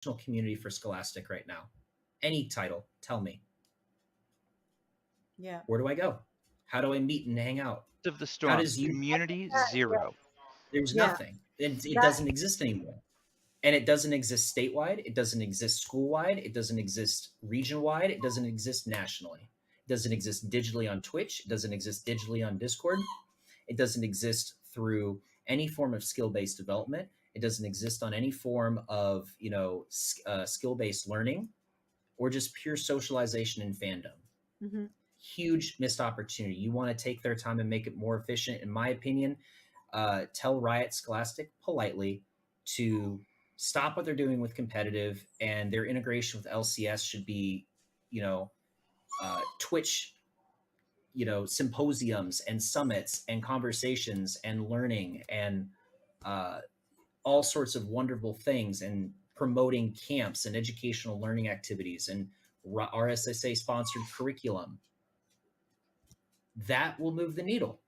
community for Scholastic right now? Any title, tell me. Yeah. Where do I go? How do I meet and hang out? Of the How storm. does you? Community Yeah. zero. There's Yeah. nothing. It That doesn't exist anymore. And it doesn't exist statewide. It doesn't exist school wide. It doesn't exist region wide. It doesn't exist nationally. It doesn't exist digitally on Twitch. It doesn't exist digitally on Discord. It doesn't exist through any form of skill based development. It doesn't exist on any form of skill based learning or just pure socialization and fandom. mm-hmm. Huge missed opportunity. You want to take their time and make it more efficient, in my opinion. Tell Riot Scholastic politely to stop what they're doing with competitive, and their integration with LCS should be, Twitch, symposiums and summits and conversations and learning and uh, all sorts of wonderful things, and promoting camps and educational learning activities and RSSA sponsored curriculum. That will move the needle.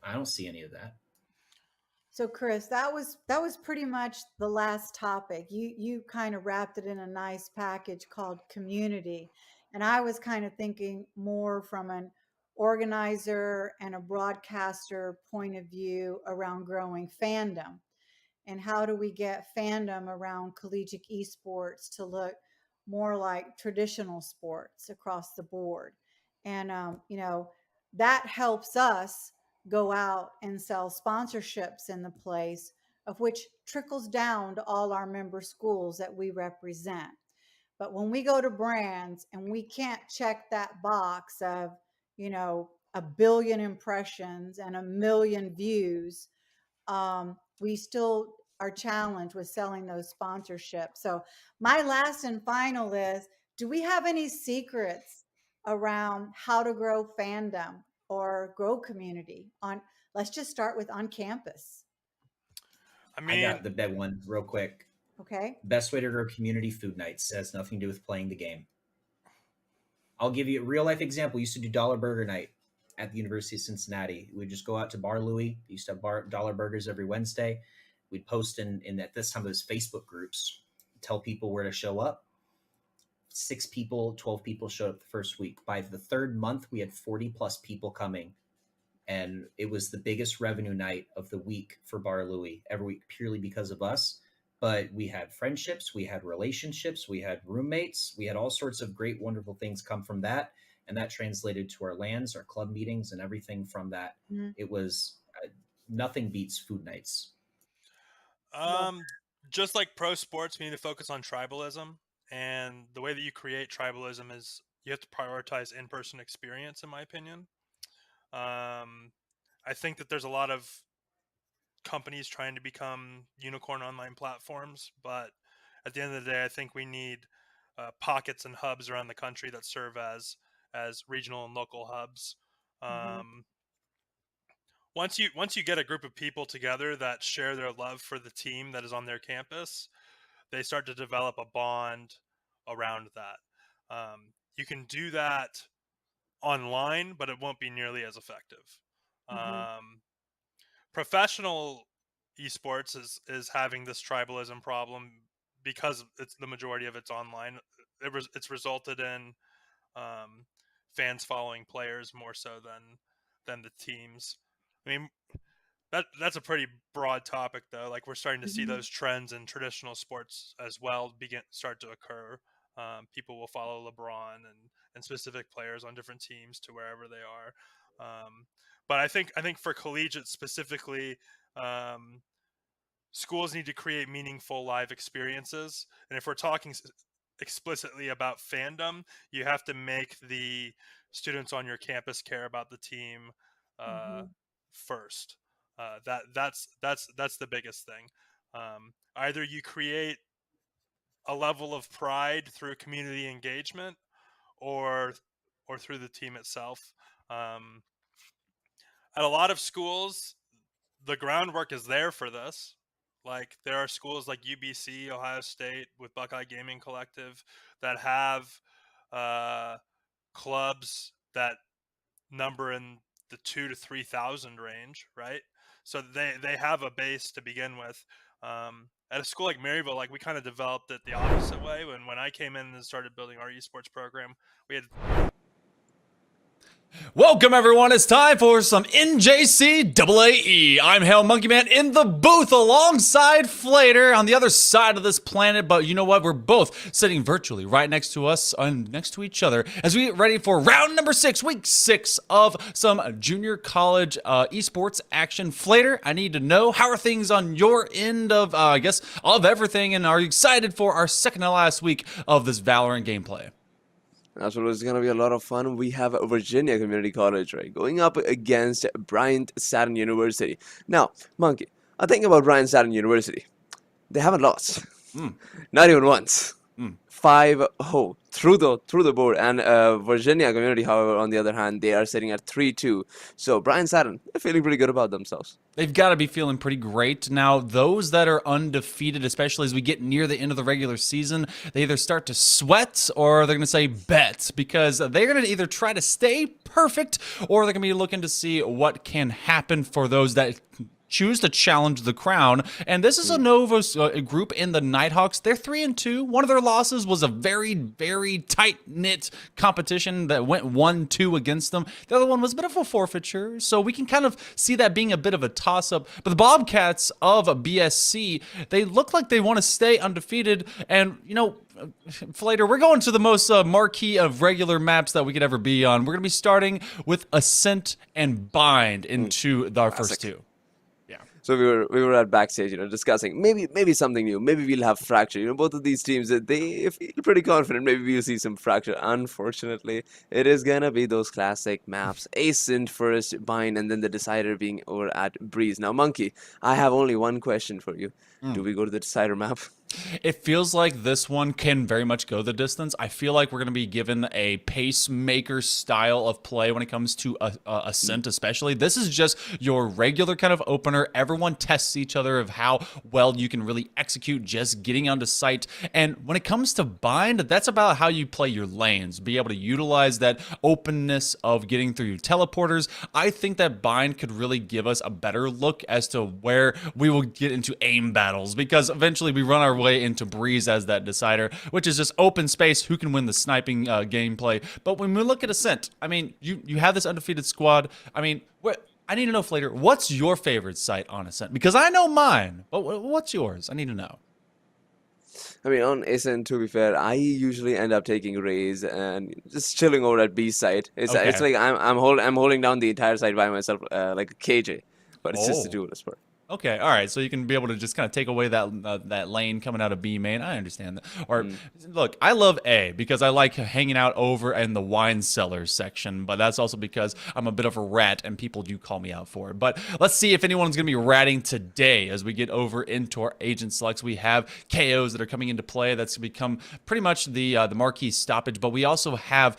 I don't see any of that. So Chris, that was pretty much the last topic. You kind of wrapped it in a nice package called community. And I was kind of thinking more from an organizer and a broadcaster point of view around growing fandom. And how do we get fandom around collegiate esports to look more like traditional sports across the board? And that helps us go out and sell sponsorships in the place, of which trickles down to all our member schools that we represent. But when we go to brands and we can't check that box of, 1 billion impressions and 1 million views, we still are challenged with selling those sponsorships. So my last and final is, do we have any secrets around how to grow fandom or grow community on, let's just start with on campus. I got the bed one real quick. Okay. Best way to grow community: food nights. It has nothing to do with playing the game. I'll give you a real life example. We used to do dollar burger night at the University of Cincinnati. We'd just go out to Bar Louie. We used to have dollar burgers every Wednesday. We'd post in at this time those Facebook groups, tell people where to show up. 6 people, 12 people showed up the first week. By the third month, we had 40 plus people coming. And it was the biggest revenue night of the week for Bar Louie every week, purely because of us. But we had friendships, we had relationships, we had roommates, we had all sorts of great, wonderful things come from that. And that translated to our lands, our club meetings, and everything from that. Mm-hmm. It was nothing beats food nights. Just like pro sports, we need to focus on tribalism. And the way that you create tribalism is you have to prioritize in-person experience, in my opinion. I think that there's a lot of companies trying to become unicorn online platforms, but at the end of the day, I think we need pockets and hubs around the country that serve as regional and local hubs. Once you get a group of people together that share their love for the team that is on their campus, they start to develop a bond around that. You can do that online, but it won't be nearly as effective. Professional esports is having this tribalism problem because it's the majority of it's online. It's resulted in fans following players more so than the teams. I mean, that's a pretty broad topic, though. Like, we're starting to see those trends in traditional sports as well start to occur. People will follow LeBron and specific players on different teams to wherever they are. But I think for collegiate specifically, schools need to create meaningful live experiences. And if we're talking explicitly about fandom, you have to make the students on your campus care about the team first. That's the biggest thing. Either you create a level of pride through community engagement, or through the team itself. At a lot of schools, the groundwork is there for this. Like, there are schools like UBC, Ohio State, with Buckeye Gaming Collective that have clubs that number in the 2,000 to 3,000 range, right? So they have a base to begin with. at a school like Maryville, like we kind of developed it the opposite way. When I came in and started building our esports program, we had. Welcome, everyone. It's time for some NJCAAE. I'm Hail Monkey Man in the booth alongside Flater on the other side of this planet. But you know what? We're both sitting virtually right next to us and next to each other as we get ready for round number 6, week 6 of some junior college esports action. Flater, I need to know, how are things on your end of, of everything? And are you excited for our second to last week of this Valorant gameplay? That's what it's going to be a lot of fun. We have Virginia Community College, right, going up against Bryant Stratton University. Now, Monkey, I think about Bryant Stratton University. They haven't lost. Not even once. 5-0 through the board. And Virginia Community, however, on the other hand, they are sitting at 3-2. So Bryant Stratton, they're feeling pretty good about themselves. They've got to be feeling pretty great. Now, those that are undefeated, especially as we get near the end of the regular season, they either start to sweat or they're going to say bet, because they're going to either try to stay perfect or they're going to be looking to see what can happen for those that choose to challenge the crown. And this is a Nova's group in the Nighthawks. They're 3-2. One of their losses was a very, very tight-knit competition that went 1-2 against them. The other one was a bit of a forfeiture, so we can kind of see that being a bit of a toss-up. But the Bobcats of BSC, they look like they want to stay undefeated. And, you know, Flater, we're going to the most marquee of regular maps that we could ever be on. We're going to be starting with Ascent and Bind into our first two. So we were at backstage, discussing maybe something new. Maybe we'll have Fracture. Both of these teams, they feel pretty confident. Maybe we'll see some Fracture. Unfortunately, it is gonna be those classic maps: Ascent first, Bind, and then the decider being over at Breeze. Now, Monkey, I have only one question for you. Do we go to the decider map? It feels like this one can very much go the distance. I feel like we're going to be given a pacemaker style of play when it comes to Ascent especially. This is just your regular kind of opener. Everyone tests each other of how well you can really execute just getting onto site. And when it comes to Bind, that's about how you play your lanes. Be able to utilize that openness of getting through your teleporters. I think that Bind could really give us a better look as to where we will get into aim battles, because eventually we run our way into Breeze as that decider, which is just open space, who can win the sniping gameplay. But when we look at Ascent, I mean, you have this undefeated squad. I mean, I need to know, Flater, what's your favorite site on Ascent? Because I know mine, but what's yours? I need to know. I mean, on Ascent, to be fair, I usually end up taking Raze and just chilling over at B site. It's like I'm holding down the entire site by myself, like a KJ, but it's just a duelist part. Okay, all right, so you can be able to just kind of take away that lane coming out of B main. I understand that. Or look, I love A because I like hanging out over in the wine cellar section, but that's also because I'm a bit of a rat and people do call me out for it. But let's see if anyone's going to be ratting today as we get over into our agent selects. We have KOs that are coming into play. That's become pretty much the marquee stoppage, but we also have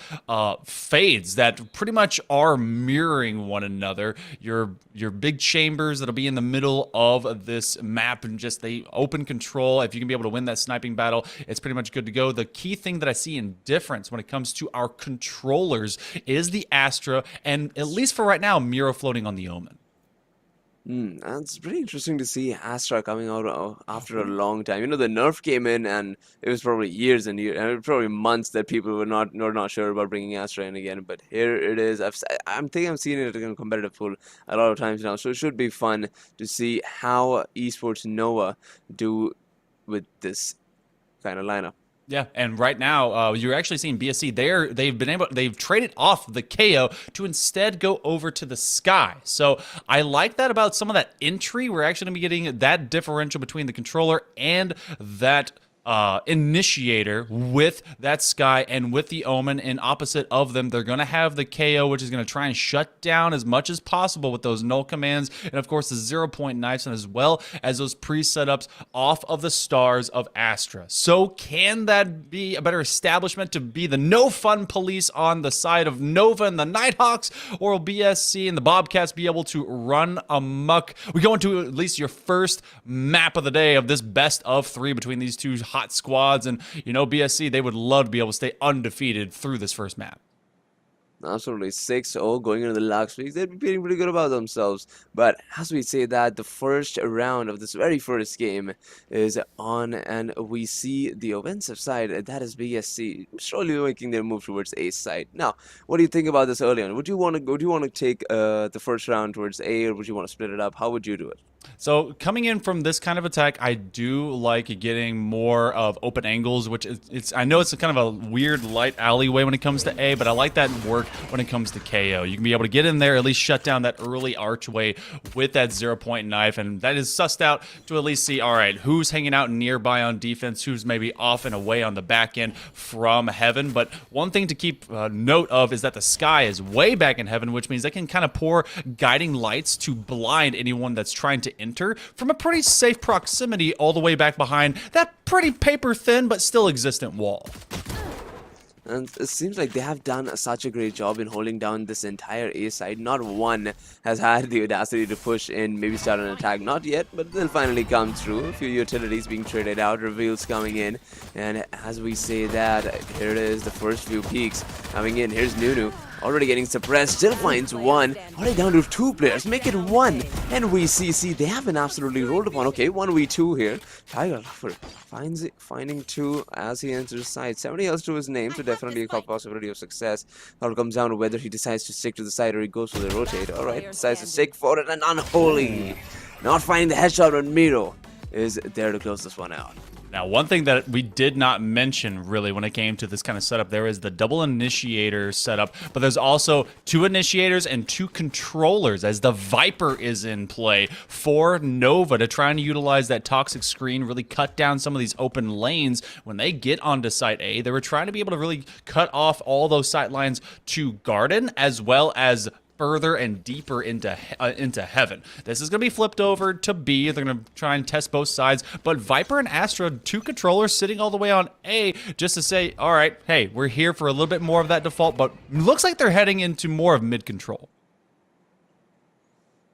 fades that pretty much are mirroring one another. Your big chambers that'll be in the middle of this map and just the open control. If you can be able to win that sniping battle, it's pretty much good to go. The key thing that I see in difference when it comes to our controllers is the Astra, and at least for right now, Mira floating on the Omen. It's pretty interesting to see Astra coming out after a long time. The nerf came in, and it was probably years and years, and probably months that people were not sure about bringing Astra in again. But here it is. I'm seeing it in a competitive pool a lot of times now, so it should be fun to see how Esports Nova do with this kind of lineup. Yeah, and right now you're actually seeing BSC. They've traded off the KO to instead go over to the Sky. So I like that about some of that entry. We're actually going to be getting that differential between the controller and that initiator with that Sky and with the Omen, and opposite of them they're going to have the KO, which is going to try and shut down as much as possible with those null commands, and of course the 0-point knives, and as well as those pre-setups off of the stars of Astra. So can that be a better establishment to be the no fun police on the side of Nova and the Nighthawks, or will BSC and the Bobcats be able to run amok? We go into at least your first map of the day of this best of 3 between these two hot squads, and BSC, they would love to be able to stay undefeated through this first map. Absolutely. 6-0 going into the last week. They'd be feeling pretty good about themselves. But as we say that, the first round of this very first game is on, and we see the offensive side, that is BSC, slowly making their move towards A side. Now, what do you think about this early on? Would you want to take the first round towards A, or would you want to split it up? How would you do it? So coming in from this kind of attack, I do like getting more of open angles, which it's I know it's a kind of a weird light alleyway when it comes to A, but I like that work when it comes to KO. You can be able to get in there, at least shut down that early archway with that 0-point knife, and that is sussed out to at least see, all right, who's hanging out nearby on defense, who's maybe off and away on the back end from heaven. But one thing to keep note of is that the sky is way back in heaven, which means they can kind of pour guiding lights to blind anyone that's trying to enter from a pretty safe proximity all the way back behind that pretty paper thin but still existent wall. And it seems like they have done such a great job in holding down this entire A side. Not one has had the audacity to push in, maybe start an attack. Not yet, but they'll finally come through. A few utilities being traded out, reveals coming in. And as we say that, here it is, the first few peaks coming in. Here's Nunu. Already getting suppressed, still finds one. Already down to 2 players, make it 1. NVCC, they have been absolutely rolled upon. Okay, 1v2 here. Tiger Lover finding 2 as he enters side. 70 else to his name, so definitely a possibility of success. All comes down to whether he decides to stick to the side or he goes for the rotate. Alright, decides to stick for it, and Unholy. Not finding the headshot, but Miro is there to close this one out. Now, one thing that we did not mention really when it came to this kind of setup, there is the double initiator setup, but there's also 2 initiators and 2 controllers as the Viper is in play for Nova to try and utilize that toxic screen, really cut down some of these open lanes when they get onto site A. They were trying to be able to really cut off all those sight lines to Garden as well as further and deeper into heaven. This is going to be flipped over to B. They're going to try and test both sides. But Viper and Astra, 2 controllers sitting all the way on A just to say, all right, hey, we're here for a little bit more of that default, but looks like they're heading into more of mid-control.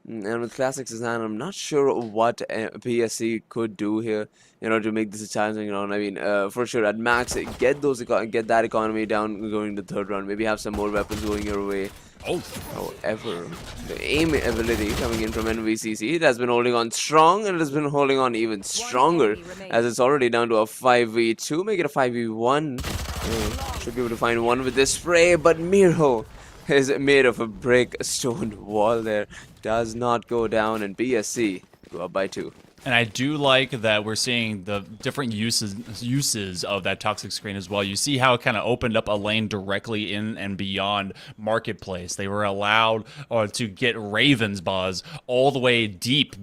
And with Classics design, I'm not sure what PSC could do here, to make this a challenging round. I mean, for sure, at max, get that economy down going to the 3rd round. Maybe have some more weapons going your way. Oh. However, the aim ability coming in from NVCC, it has been holding on strong, and it has been holding on even stronger, as it's already down to a 5v2. Make it a 5v1. Should be able to find one with this spray, but Miro is made of a brick stone wall there. Does not go down, and BSC go up by 2. And I do like that we're seeing the different uses of that toxic screen as well. You see how it kind of opened up a lane directly in and beyond Marketplace. They were allowed to get Raven's Buzz all the way deep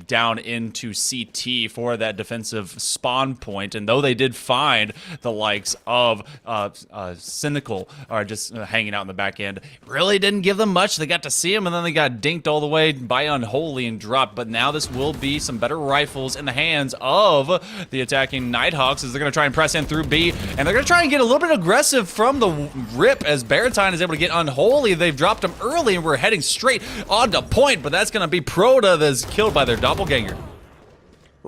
down into CT for that defensive spawn point. And though they did find the likes of Cynical or just hanging out in the back end, really didn't give them much. They got to see him, and then they got dinked all the way by Unholy and dropped. But now this will be some better rifles in the hands of the attacking Nighthawks as they're going to try and press in through B, and they're going to try and get a little bit aggressive from the rip as Baratine is able to get Unholy. They've dropped him early, and we're heading straight on to point, but that's going to be Proda that's killed by their doppelganger.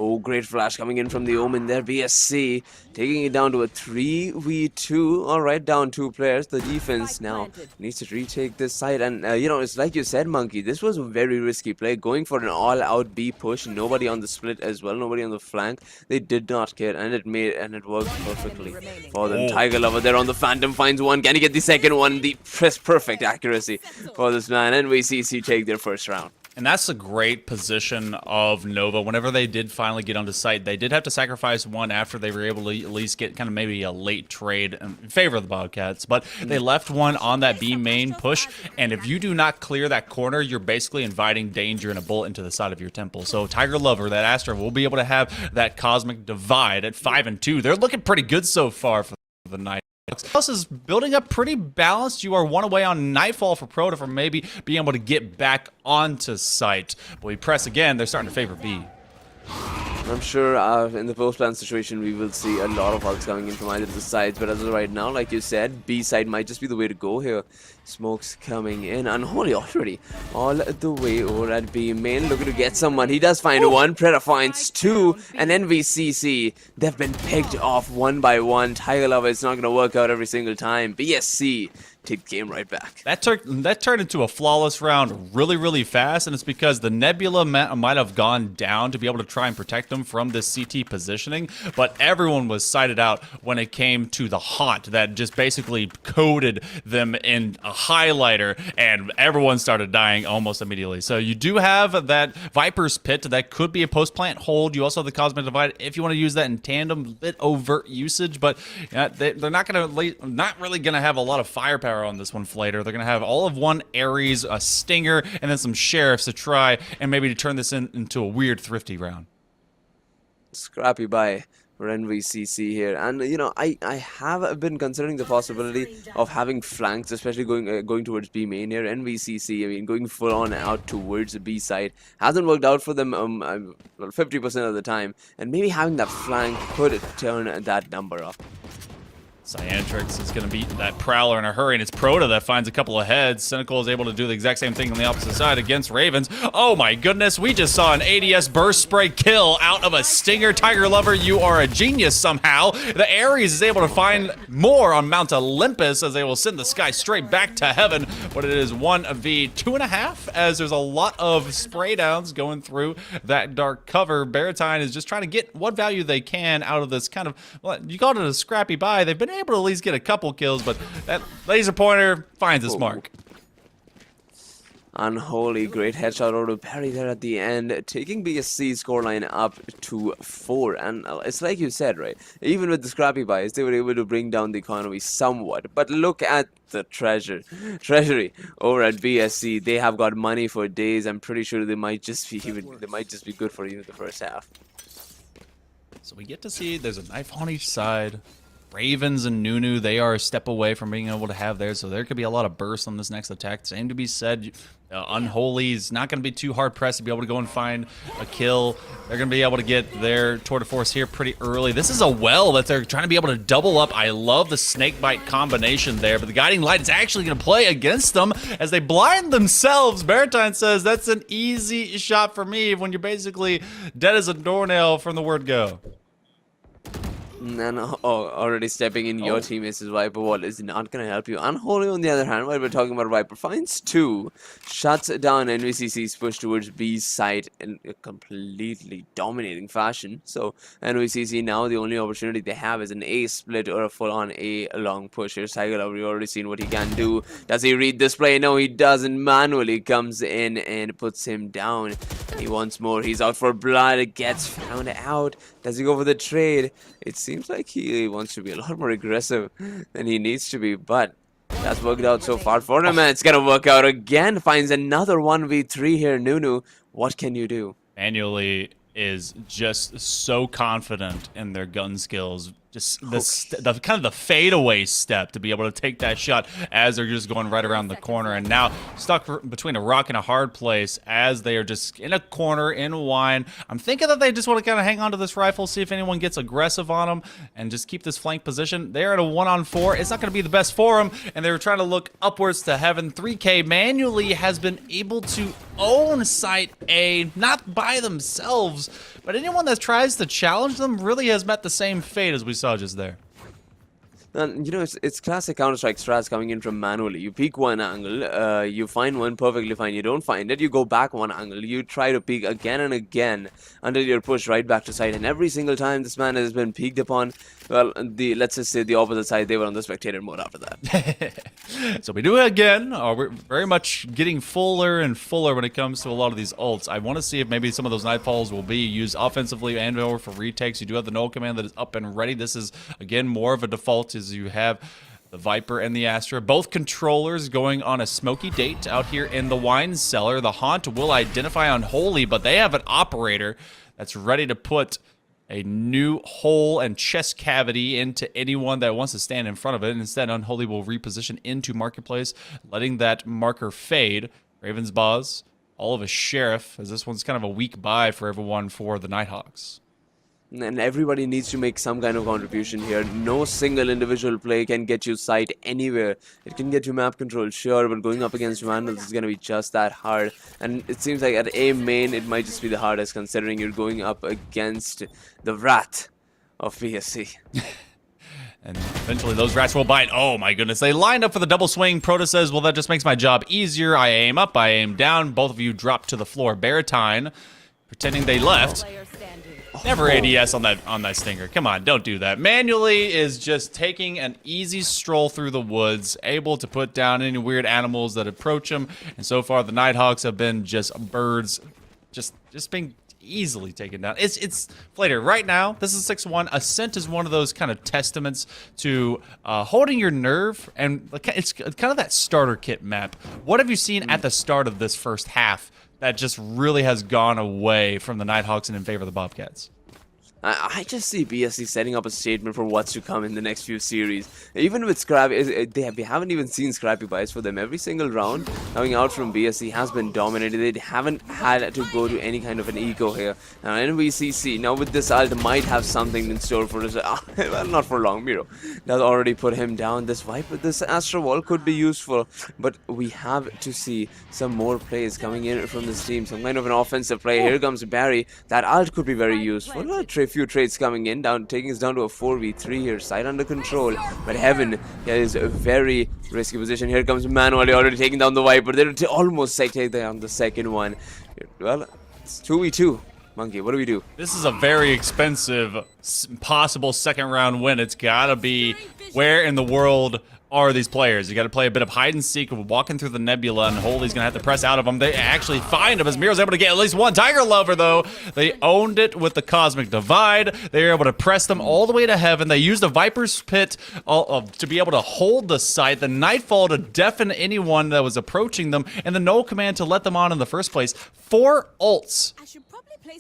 Oh, great flash coming in from the Omen there. BSC taking it down to a 3v2. All right, down 2 players. The defense now needs to retake this side. And, it's like you said, Monkey. This was a very risky play. Going for an all-out B push. Nobody on the split as well. Nobody on the flank. They did not get, and it worked perfectly for them. Tiger Lover there on the Phantom finds one. Can he get the second one? The perfect accuracy for this man. NYIT take their first round. And that's a great position of Nova. Whenever they did finally get onto site, they did have to sacrifice one after they were able to at least get kind of maybe a late trade in favor of the Bobcats. But they left one on that B main push, and if you do not clear that corner, you're basically inviting danger and a bullet into the side of your temple. So Tiger Lover, that Astra, will be able to have that cosmic divide at 5-2. They're looking pretty good so far for the night. Else is building up pretty balanced. You are 1 away on Nightfall for Proto for maybe being able to get back onto site. But we press again. They're starting to favor B. I'm sure in the post-plan situation we will see a lot of arcs coming in from either of the sides, but as of right now, like you said, B side might just be the way to go here. Smokes coming in. Unholy already all the way over at B main, looking to get someone. He does find one. Preda finds 2, and NVCC, they've been picked off 1 by 1. Tiger Lover, it's not going to work out every single time. BSC take the game right back. That turned into a flawless round really, really fast, and it's because the Nebula might have gone down to be able to try and protect them from this CT positioning, but everyone was sighted out when it came to the Haunt that just basically coated them in a highlighter, and everyone started dying almost immediately. So you do have that Viper's Pit that could be a post-plant hold. You also have the Cosmic Divide if you want to use that in tandem, a bit overt usage, but they're not really gonna have a lot of firepower on this one, Flater. They're gonna have all of one Ares, a Stinger, and then some Sheriffs to try and maybe to turn this into a weird thrifty round. Scrappy buy for NVCC here, and you know, I have been considering the possibility of having flanks, especially going towards B main here. NVCC, I mean, going full on out towards the B side hasn't worked out for them 50% of the time, and maybe having that flank could turn that number up. Cyantrix is going to beat that Prowler in a hurry, and it's Proto that finds a couple of heads. Cynical is able to do the exact same thing on the opposite side against Ravens. Oh my goodness, we just saw an ADS burst spray kill out of a Stinger. Tiger Lover, you are a genius somehow. The Ares is able to find more on Mount Olympus as they will send the sky straight back to heaven, but it is 1v2.5 as there's a lot of spray downs going through that dark cover. Baratine is just trying to get what value they can out of this kind of, well, you called it a scrappy buy. They've been able to at least get a couple kills, but that laser pointer finds its mark. Unholy, great headshot out of Perry there at the end, taking BSC scoreline up to 4. And it's like you said, right? Even with the scrappy buys, they were able to bring down the economy somewhat. But look at the treasury over at BSC. They have got money for days. I'm pretty sure they might just be good for even the first half. So we get to see there's a knife on each side. Ravens and Nunu, they are a step away from being able to have theirs, so there could be a lot of bursts on this next attack. Same to be said, Unholy is not going to be too hard-pressed to be able to go and find a kill. They're going to be able to get their tour de force here pretty early. This is a well that they're trying to be able to double up. I love the snakebite combination there, but the Guiding Light is actually going to play against them as they blind themselves. Baratine says that's an easy shot for me when you're basically dead as a doornail from the word go. And already stepping in your team is Viper Wall is not going to help you. Unholy, on the other hand, while we're talking about Viper, finds 2, shuts down NVCC's push towards B's side in a completely dominating fashion. So NVCC now the only opportunity they have is an A split or a full-on A long push. Here's Tiger Lover, we've already seen what he can do. Does he read this play? No, he doesn't. Manually comes in and puts him down. He wants more. He's out for blood. Gets found out. Does he go for the trade? It seems like he wants to be a lot more aggressive than he needs to be, but that's worked out so far for him, and it's gonna work out again. Finds another 1v3 here. Nunu, what can you do? Manually is just so confident in their gun skills. Just the kind of the fadeaway step to be able to take that shot as they're just going right around the corner, and now stuck between a rock and a hard place as they are just in a corner in wine. I'm thinking that they just want to kind of hang on to this rifle, see if anyone gets aggressive on them, and just keep this flank position. They're at a 1-on-4. It's not going to be the best for them, and they were trying to look upwards to heaven. 3K manually has been able to own Site A, not by themselves, but anyone that tries to challenge them really has met the same fate as we saw just there. And you know, it's classic Counter-Strike strats coming in from manually. You peek one angle, you find one perfectly fine, you don't find it, you go back one angle, you try to peek again and again until you're pushed right back to site. And every single time this man has been peeked upon, well, let's just say the opposite side, they were on the spectator mode after that. So we do it again. We're very much getting fuller and fuller when it comes to a lot of these ults. I want to see if maybe some of those nightfalls will be used offensively and or for retakes. You do have the null command that is up and ready. This is, again, more of a default as you have the Viper and the Astra, both controllers going on a smoky date out here in the wine cellar. The Haunt will identify Unholy, but they have an operator that's ready to put a new hole and chest cavity into anyone that wants to stand in front of it. And instead, Unholy will reposition into Marketplace, letting that marker fade. Raven's Boz, all of a Sheriff, as this one's kind of a weak buy for everyone for the Nighthawks. And everybody needs to make some kind of contribution here. No single individual play can get you sight anywhere. It can get you map control, sure, but going up against Vandals is going to be just that hard. And it seems like at A main, it might just be the hardest, considering you're going up against the Wrath of BSC. And eventually those rats will bite. Oh my goodness. They lined up for the double swing. Proto says, well, that just makes my job easier. I aim up, I aim down. Both of you drop to the floor. Baratine, pretending they left. Never ADS on that stinger. Come on, don't do that. Manually is just taking an easy stroll through the woods, able to put down any weird animals that approach him. And so far, the Nighthawks have been just birds, just being easily taken down. It's Flater. Right now, this is 6-1. Ascent is one of those kind of testaments to holding your nerve, and it's kind of that starter kit map. What have you seen at the start of this first half that just really has gone away from the Nighthawks and in favor of the Bobcats? I just see BSC setting up a statement for what's to come in the next few series. Even with Scrappy, we haven't even seen Scrappy bites for them. Every single round coming out from BSC has been dominated. They haven't had to go to any kind of an ego here. Now NVCC, now with this ult, might have something in store for us. Well, not for long. Miro does already put him down. This Viper, this Astro Wall could be useful, but we have to see some more plays coming in from this team. Some kind of an offensive play. Here comes Barry. That ult could be very useful. Few trades coming in, taking us down to a 4v3 here, side under control, but Heaven is a very risky position. Here comes Manuel, already taking down the Viper. They're almost taking down the second one. Well, it's 2v2. Monkey, what do we do? This is a very expensive possible second round win. It's gotta be, where in the world are these players? You got to play a bit of hide and seek, walking through the nebula, and Holy's gonna have to press out of them. They actually find him as Miro's able to get at least one Tiger Lover, though. They owned it with the Cosmic Divide. They were able to press them all the way to heaven. They used the Viper's Pit to be able to hold the site, the Nightfall to deafen anyone that was approaching them, and the Null Command to let them on in the first place. 4 ults.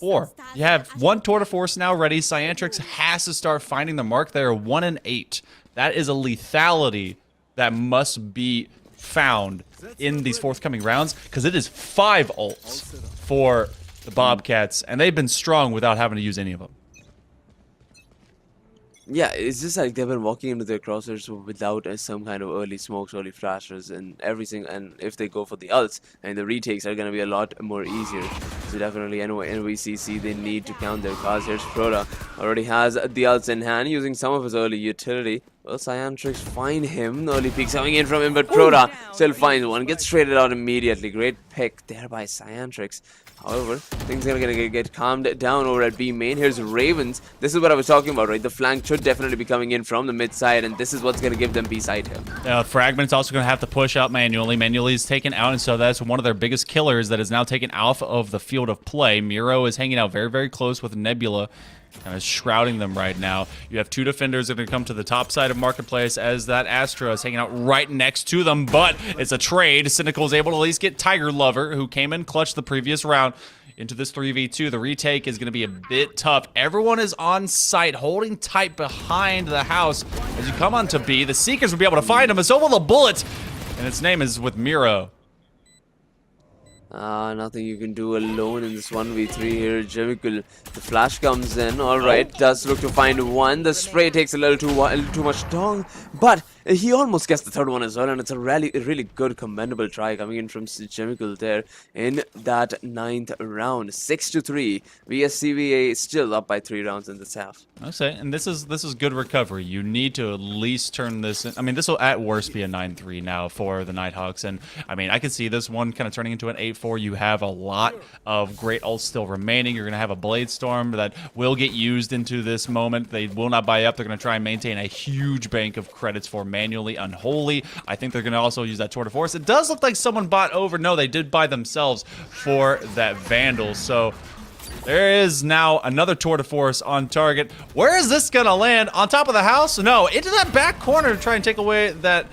4. You have 1 Tour de Force now ready. Cyantrix has to start finding the mark. They are 1 and 8. That is a lethality that must be found in these forthcoming rounds, because it is 5 ults for the Bobcats, and they've been strong without having to use any of them. Yeah, it's just like they've been walking into their crosshairs without some kind of early smokes, early flashers, and everything. And if they go for the ults, and the retakes are going to be a lot more easier. So definitely, anyway, NVCC, they need to count their cards. Here's Proto, already has the ults in hand, using some of his early utility. Well, Cyantrix find him. The early peek coming in from him, but Proto still finds one. Gets traded out immediately. Great pick there by Cyantrix. However, things are going to get calmed down over at B main. Here's Ravens. This is what I was talking about, right? The flank should definitely be coming in from the mid side, and this is what's going to give them B side here. Fragment's also going to have to push out manually. Manually is taken out, and so that's one of their biggest killers that is now taken off of the field of play. Miro is hanging out very, very close with Nebula, kind of shrouding them right now. You have 2 defenders that are going to come to the top side of Marketplace as that Astra is hanging out right next to them, but it's a trade. Cynical is able to at least get Tiger Lover, who came in clutch the previous round, into this 3v2. The retake is going to be a bit tough. Everyone is on site, holding tight behind the house. As you come on to B, the Seekers will be able to find him, and so will the Bullet, and its name is with Miro. Nothing you can do alone in this 1v3 here. Jemical, the flash comes in. Alright, does look to find one. The spray takes a little too much long, but he almost gets the third one as well, and it's a really good, commendable try coming in from Jemical there in that 9th round. 6-3. BSCVA is still up by 3 rounds in this half. Okay, and this is good recovery. You need to at least turn this in. I mean, this will at worst be a 9-3 now for the Nighthawks, and I mean, I can see this one kind of turning into an 8-4. You have a lot of great ults still remaining. You're going to have a Blade Storm that will get used into this moment. They will not buy up. They're going to try and maintain a huge bank of credits for manually Unholy. I think they're going to also use that Tour de Force. It does look like someone bought over. No, they did buy themselves for that Vandal. So there is now another Tour de Force on target. Where is this going to land? On top of the house? No, into that back corner to try and take away that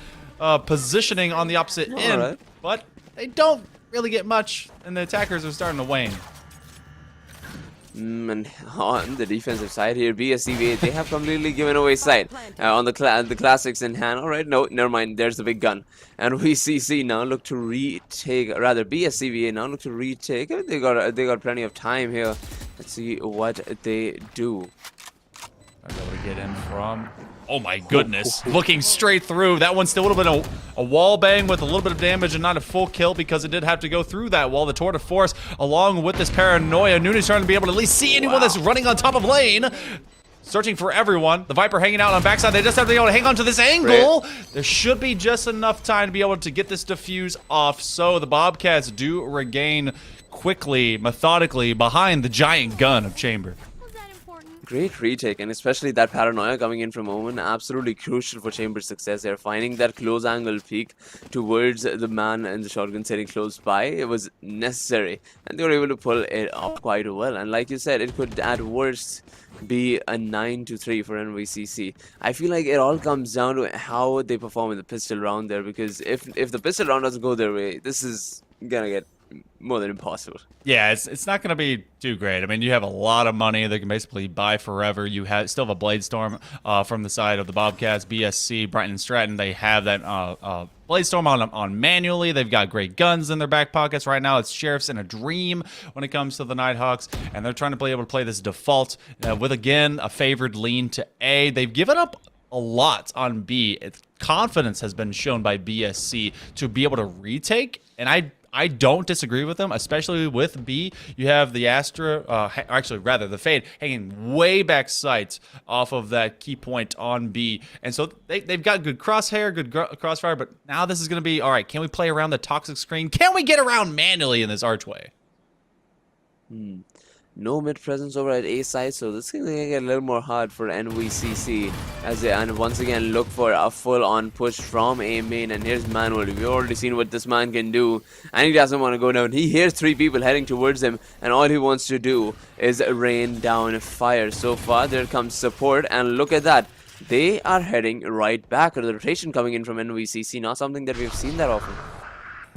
positioning on the opposite end. Right. But they don't really get much, and the attackers are starting to wane. And on the defensive side here, BSCVA, they have completely given away sight on the classics in hand. Alright, no, never mind, there's the big gun. And NYIT now look to retake, rather BSCVA now look to retake. They got plenty of time here. Let's see what they do. Are able to get in from... Oh my goodness, looking straight through. That one still would have been a wall bang with a little bit of damage and not a full kill, because it did have to go through that wall. The Tour de Force, along with this paranoia, Nooney's starting to be able to at least see anyone that's running on top of lane. searching for everyone. The Viper hanging out on backside. They just have to be able to hang on to this angle. There should be just enough time to be able to get this defuse off. So the Bobcats do regain quickly, methodically behind the giant gun of Chamber. Great retake, and especially that paranoia coming in from Omen, absolutely crucial for Chamber's success. They're finding that close angle peek towards the man and the shotgun sitting close by. It was necessary, and they were able to pull it off quite well. And like you said, it could at worst be a 9-3 for NVCC. I feel like it all comes down to how they perform in the pistol round there, because if the pistol round doesn't go their way, this is gonna get more than impossible. Yeah, it's not going to be too great. I mean, you have a lot of money. They can basically buy forever. You still have a Blade Storm from the side of the Bobcats, BSC, Bryant, and Stratton. They have that Blade Storm on manually. They've got great guns in their back pockets right now. It's Sheriffs in a dream when it comes to the Nighthawks, and they're trying to be able to play this default with, again, a favored lean to A. They've given up a lot on B. Confidence has been shown by BSC to be able to retake, and I don't disagree with them, especially with B. You have the the Fade hanging way back sights off of that key point on B. And so they've got good crosshair, good crossfire, but now this is going to be, all right, can we play around the toxic screen? Can we get around manually in this archway? No mid presence over at A side, so this is going to get a little more hard for NVCC as they once again look for a full-on push from A main. And here's Manuel. We've already seen what this man can do, and he doesn't want to go down. He hears 3 people heading towards him, and all he wants to do is rain down fire. So far, there comes support, and look at that. They are heading right back. The rotation coming in from NVCC, not something that we've seen that often.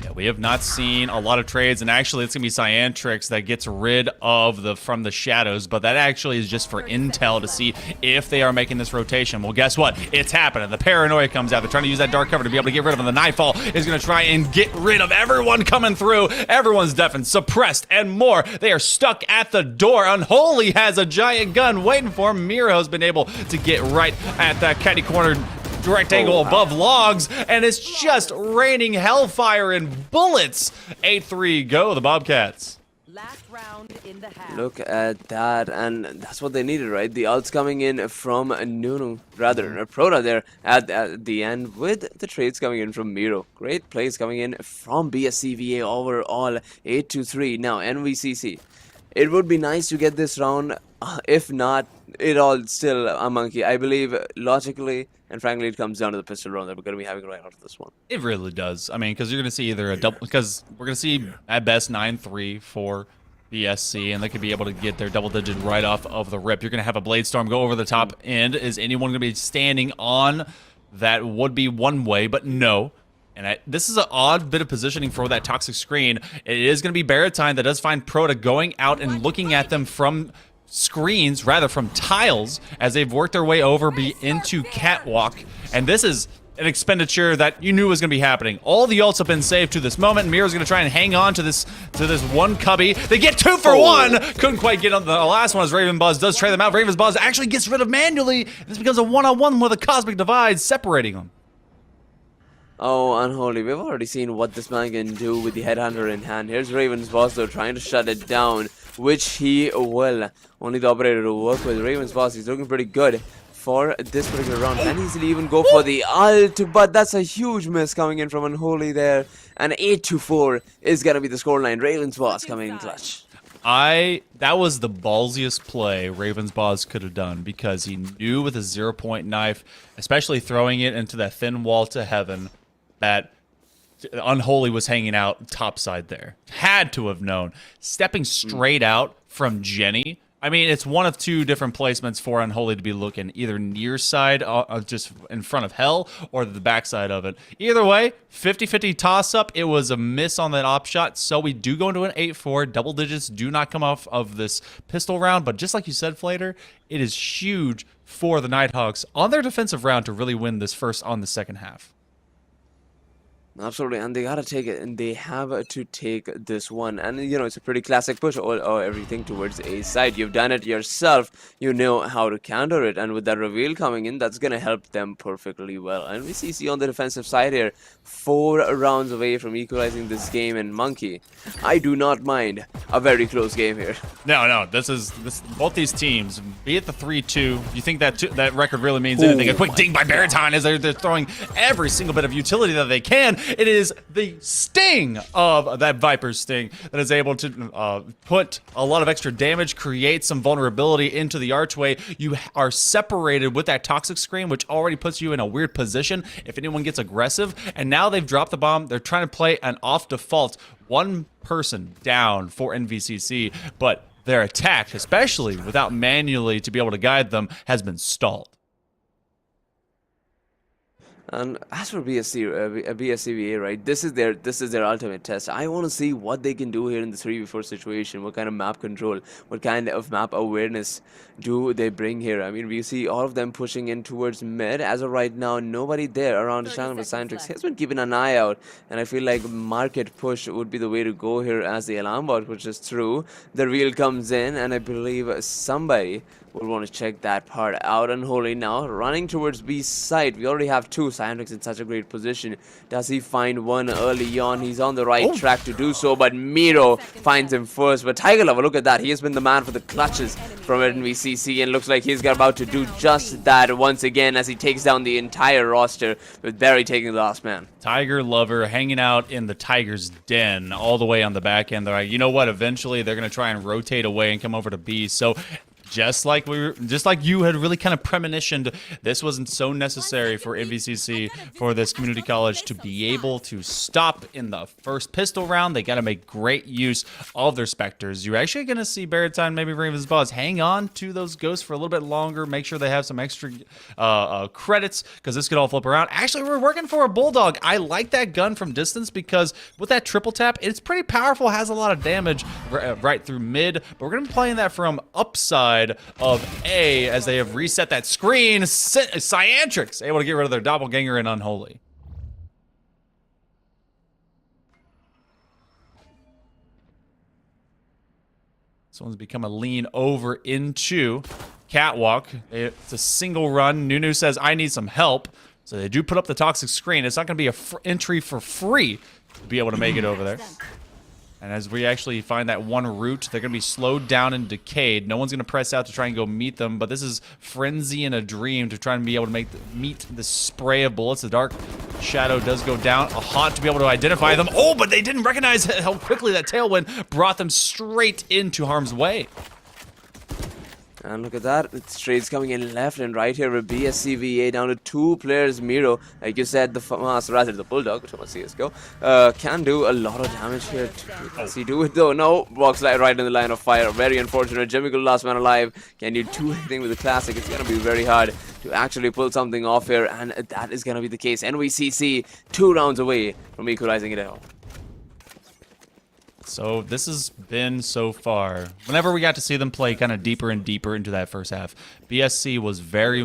Yeah, we have not seen a lot of trades, and actually it's going to be Cyantrix that gets rid of from the shadows, but that actually is just for intel to see if they are making this rotation. Well, guess what? It's happening. The paranoia comes out. They're trying to use that dark cover to be able to get rid of them. The Nightfall is going to try and get rid of everyone coming through. Everyone's deafened, suppressed, and more. They are stuck at the door. Unholy has a giant gun waiting for him. Miro's been able to get right at that catty corner direct angle above logs, and it's just raining hellfire and bullets. 8-3 go the Bobcats. Last round in the half. Look at that, and that's what they needed, right? The ults coming in from Proda there at the end, with the trades coming in from Miro. Great plays coming in from BSCVA overall. 8-3. Now NVCC. It would be nice to get this round. If not, it all still a monkey. I believe logically, and frankly, it comes down to the pistol round that we're going to be having right out of this one. It really does. I mean, because you're going to see either a double, because we're going to see at best 9-3 for BSC, and they could be able to get their double digit right off of the rip. You're going to have a Blade Storm go over the top end. Is anyone going to be standing on that? Would be one way, but no. And this is an odd bit of positioning for that toxic screen. It is going to be Baratine that does find Proda going out and looking at them from screens, rather from tiles, as they've worked their way over into Catwalk. And this is an expenditure that you knew was going to be happening. All the ults have been saved to this moment. Miro's going to try and hang on to this one cubby. They get 2 for 1. Couldn't quite get on the last one as Raven Buzz does trade them out. Raven's Buzz actually gets rid of manually. This becomes a one-on-one with a cosmic divide separating them. Oh, Unholy. We've already seen what this man can do with the Headhunter in hand. Here's Raven's Boss, though, trying to shut it down, which he will. Only the operator to work with. Raven's Boss, he's looking pretty good for this particular round. Can easily even go for the ult, but that's a huge miss coming in from Unholy there. And 8-4 is going to be the scoreline. Raven's Boss coming in clutch. That was the ballsiest play Raven's Boss could have done, because he knew with a 0-point knife, especially throwing it into that thin wall to heaven, that Unholy was hanging out topside there. Had to have known. Stepping straight out from Jenny. I mean, it's one of 2 different placements for Unholy to be looking. Either near side, just in front of Hell, or the backside of it. Either way, 50-50 toss-up. It was a miss on that op shot, so we do go into an 8-4. Double digits do not come off of this pistol round, but just like you said, Flater, it is huge for the Nighthawks on their defensive round to really win this first on the second half. Absolutely, and they gotta take it, and they have to take this one. And you know, it's a pretty classic push, or everything towards A side. You've done it yourself, you know how to counter it, and with that reveal coming in, that's gonna help them perfectly well. And we see on the defensive side here, 4 rounds away from equalizing this game, and Monkey, I do not mind a very close game here. No, this both these teams, be it the 3-2, you think that that record really means anything? A quick ding by Bariton as they're throwing every single bit of utility that they can. It is the sting of that Viper sting that is able to put a lot of extra damage, create some vulnerability into the archway. You are separated with that toxic screen, which already puts you in a weird position if anyone gets aggressive. And now they've dropped the bomb. They're trying to play an off default. One person down for NVCC, but their attack, especially without manually to be able to guide them, has been stalled. And as for BSCVA, right, this is their ultimate test. I want to see what they can do here in the 3v4 situation. What kind of map control, what kind of map awareness do they bring here? I mean, we see all of them pushing in towards mid. As of right now, nobody there around the channel. But Scientrix has been keeping an eye out, and I feel like market push would be the way to go here as the alarm bot pushes through. The reveal comes in, and I believe somebody will want to check that part out. Unholy now running towards B side. We already have 2. Scientrix in such a great position. Does he find one early on? He's on the right track to do so, but Miro finds him first. But Tiger Lover, look at that. He has been the man for the clutches from NVCC, and looks like he's about to do just that once again as he takes down the entire roster, with Barry taking the last man. Tiger Lover hanging out in the Tiger's den all the way on the back end. They're like, you know what? Eventually, they're going to try and rotate away and come over to B. So just like you had really kind of premonitioned, this wasn't so necessary for NVCC, for this community college to be able to stop in the first pistol round. They got to make great use of their Spectres. You're actually going to see Bariton, maybe Raven's Boss, hang on to those Ghosts for a little bit longer, make sure they have some extra credits, because this could all flip around. Actually, we're working for a Bulldog. I like that gun from distance, because with that triple tap, it's pretty powerful, has a lot of damage right through mid, but we're going to be playing that from upside of A as they have reset that screen. Cyantrix able to get rid of their doppelganger in Unholy. This one's become a lean over into Catwalk. It's a single run. Nunu says, I need some help. So they do put up the toxic screen. It's not going to be a entry for free to be able to make it over there. And as we actually find that one route, they're going to be slowed down and decayed. No one's going to press out to try and go meet them, but this is Frenzy in a Dream to try and be able to meet the spray of bullets. The Dark Shadow does go down. A Haunt to be able to identify them. Oh, but they didn't recognize how quickly that Tailwind brought them straight into harm's way. And look at that, it's trades coming in left and right here with BSCVA down to 2 players. Miro, like you said, the rather the Bulldog, which was CSGO, can do a lot of damage here. Does he do it though? No, walks right in the line of fire. Very unfortunate. Jimmy, last man alive. Can you do anything with the Classic? It's going to be very hard to actually pull something off here, and that is going to be the case. NYCC 2 rounds away from equalizing it out. So this has been so far, whenever we got to see them play kind of deeper and deeper into that first half, BSC was very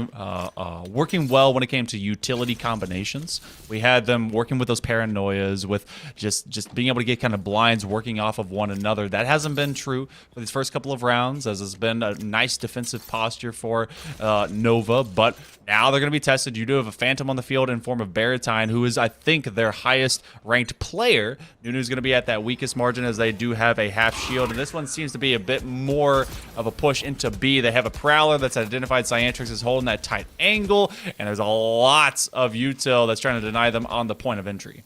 working well when it came to utility combinations. We had them working with those paranoias, with just being able to get kind of blinds working off of one another. That hasn't been true for these first couple of rounds, as it's been a nice defensive posture for Nova, but now they're going to be tested. You do have a Phantom on the field in form of Baratine, who is, I think, their highest ranked player. Nunu's going to be at that weakest margin, as they do have a half shield, and this one seems to be a bit more of a push into B. They have a Prowler that's identified Cyantrix is holding that tight angle, and there's a lots of util that's trying to deny them on the point of entry.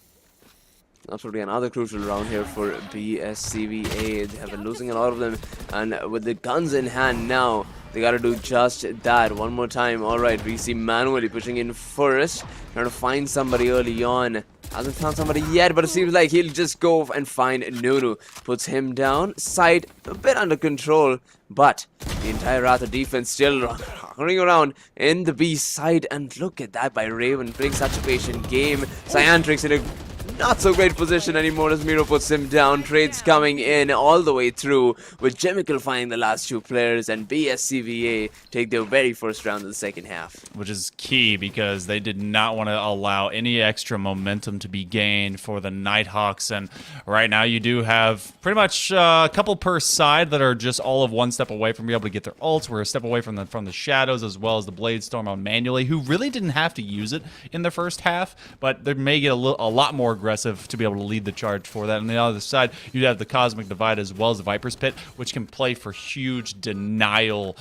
Absolutely, another crucial round here for BSCVA. They have been losing a lot of them, and with the guns in hand now, they gotta do just that one more time. Alright, we see manually pushing in first, trying to find somebody early on. Hasn't found somebody yet, but it seems like he'll just go and find Nunu. Puts him down. Side a bit under control, but the entire Ratha defense still running around in the B side. And look at that by Raven, playing such a patient game. Cyantrix in a not so great position anymore as Miro puts him down. Trades coming in all the way through, with Jemical finding the last 2 players, and BSCVA take their very first round of the second half. Which is key because they did not want to allow any extra momentum to be gained for the Nighthawks. And right now you do have pretty much a couple per side that are just all of 1 step away from being able to get their ults. We're a step away from the shadows, as well as the Blade Storm on manually, who really didn't have to use it in the first half, but they may get a lot more aggressive to be able to lead the charge for that. On the other side, you have the Cosmic Divide as well as the Viper's Pit, which can play for huge denial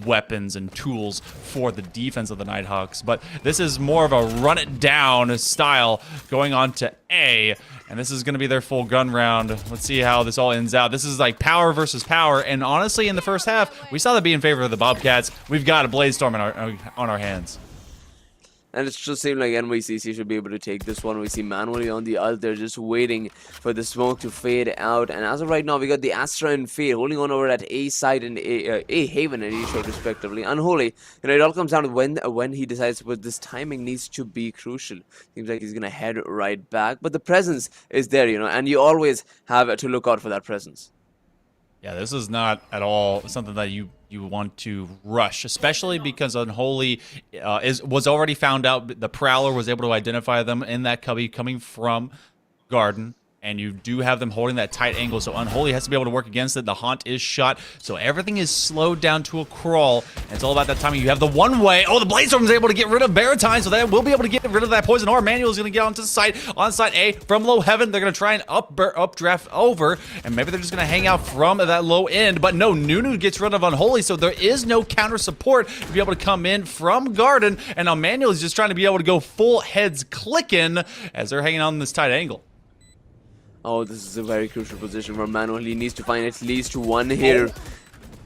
weapons and tools for the defense of the Nighthawks. But this is more of a run it down style going on to A, and this is going to be their full gun round. Let's see how this all ends out. This is like power versus power, and honestly, in the first half, we saw that be in favor of the Bobcats. We've got a Blade Storm on our hands. And it just seemed like NYCC should be able to take this one. We see manually on the ult, they're just waiting for the smoke to fade out. And as of right now, we got the Astra and Fade holding on over at A side and A Haven and A short respectively. Unholy, it all comes down to when he decides, but this timing needs to be crucial. Seems like he's gonna head right back, but the presence is there, and you always have to look out for that presence. Yeah, this is not at all something that you want to rush, especially because Unholy was already found out. The Prowler was able to identify them in that cubby coming from Garden. And you do have them holding that tight angle, so Unholy has to be able to work against it. The Haunt is shot, so everything is slowed down to a crawl. And it's all about that timing. You have the one-way. Oh, the Blade Storm is able to get rid of Baratine, so that will be able to get rid of that Poison Orb. Manuel is going to get onto the site. On site A, from low heaven, they're going to try and updraft over, and maybe they're just going to hang out from that low end. But no, Nunu gets rid of Unholy, so there is no counter support to be able to come in from Garden. And now Manuel is just trying to be able to go full heads clicking as they're hanging on this tight angle. Oh, this is a very crucial position where Manually needs to find at least 1 here.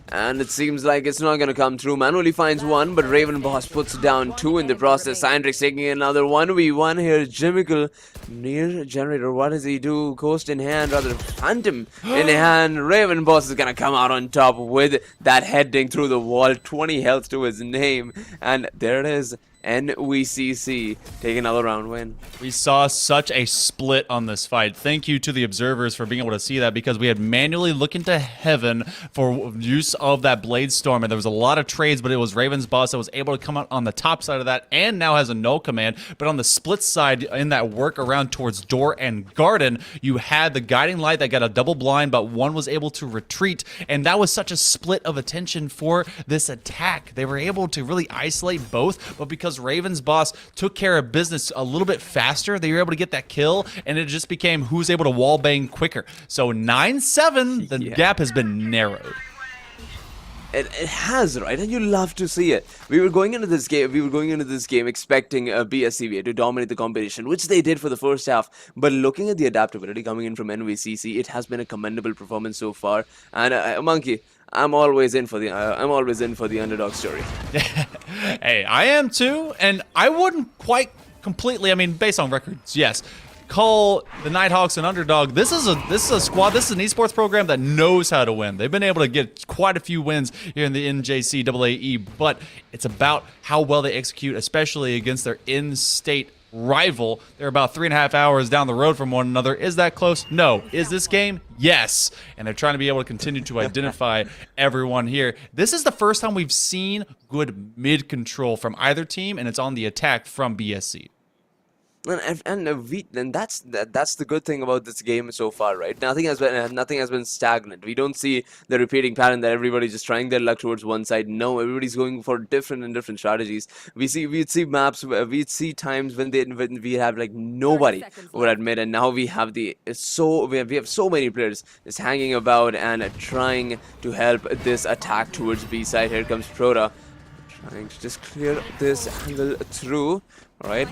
And it seems like it's not going to come through. Manually finds 1, but Raven Boss puts down 2 in the process. Sandrix taking another 1v1 here. Jimical near generator. What does he do? Ghost in hand, rather Phantom in hand. Raven Boss is going to come out on top with that heading through the wall. 20 health to his name. And there it is. NVCC take another round win. We saw such a split on this fight. Thank you to the observers for being able to see that, because we had manually looking to heaven for use of that Blade Storm, and there was a lot of trades, but it was Raven's Boss that was able to come out on the top side of that and now has a null command. But on the split side, in that work around towards Door and Garden, you had the Guiding Light that got a double blind, but one was able to retreat, and that was such a split of attention for this attack. They were able to really isolate both, but because Raven's Boss took care of business a little bit faster, they were able to get that kill, and it just became who's able to wall bang quicker. So 9-7, the gap has been narrowed. It has, right? And you love to see it. We were going into this game expecting BSCVA to dominate the competition, which they did for the first half. But looking at the adaptability coming in from NVCC, it has been a commendable performance so far. And Monkey, I'm always in for the underdog story. Hey, I am too, and I wouldn't quite completely. I mean, based on records, yes, call the Nighthawks an underdog. This is a squad. This is an esports program that knows how to win. They've been able to get quite a few wins here in the NJCAAE, but it's about how well they execute, especially against their in-state rival. They're about 3.5 hours down the road from one another. Is that close? No. Is this game? Yes. And they're trying to be able to continue to identify everyone here. This is the first time we've seen good mid control from either team, and it's on the attack from BSC. And that's the good thing about this game so far, right? Nothing has been stagnant. We don't see the repeating pattern that everybody's just trying their luck towards one side. No, everybody's going for different strategies. We'd see maps, we'd see times when we have like nobody over at mid, and now we have we have so many players just hanging about and trying to help this attack towards B side. Here comes Proto, trying to just clear this angle through. All right.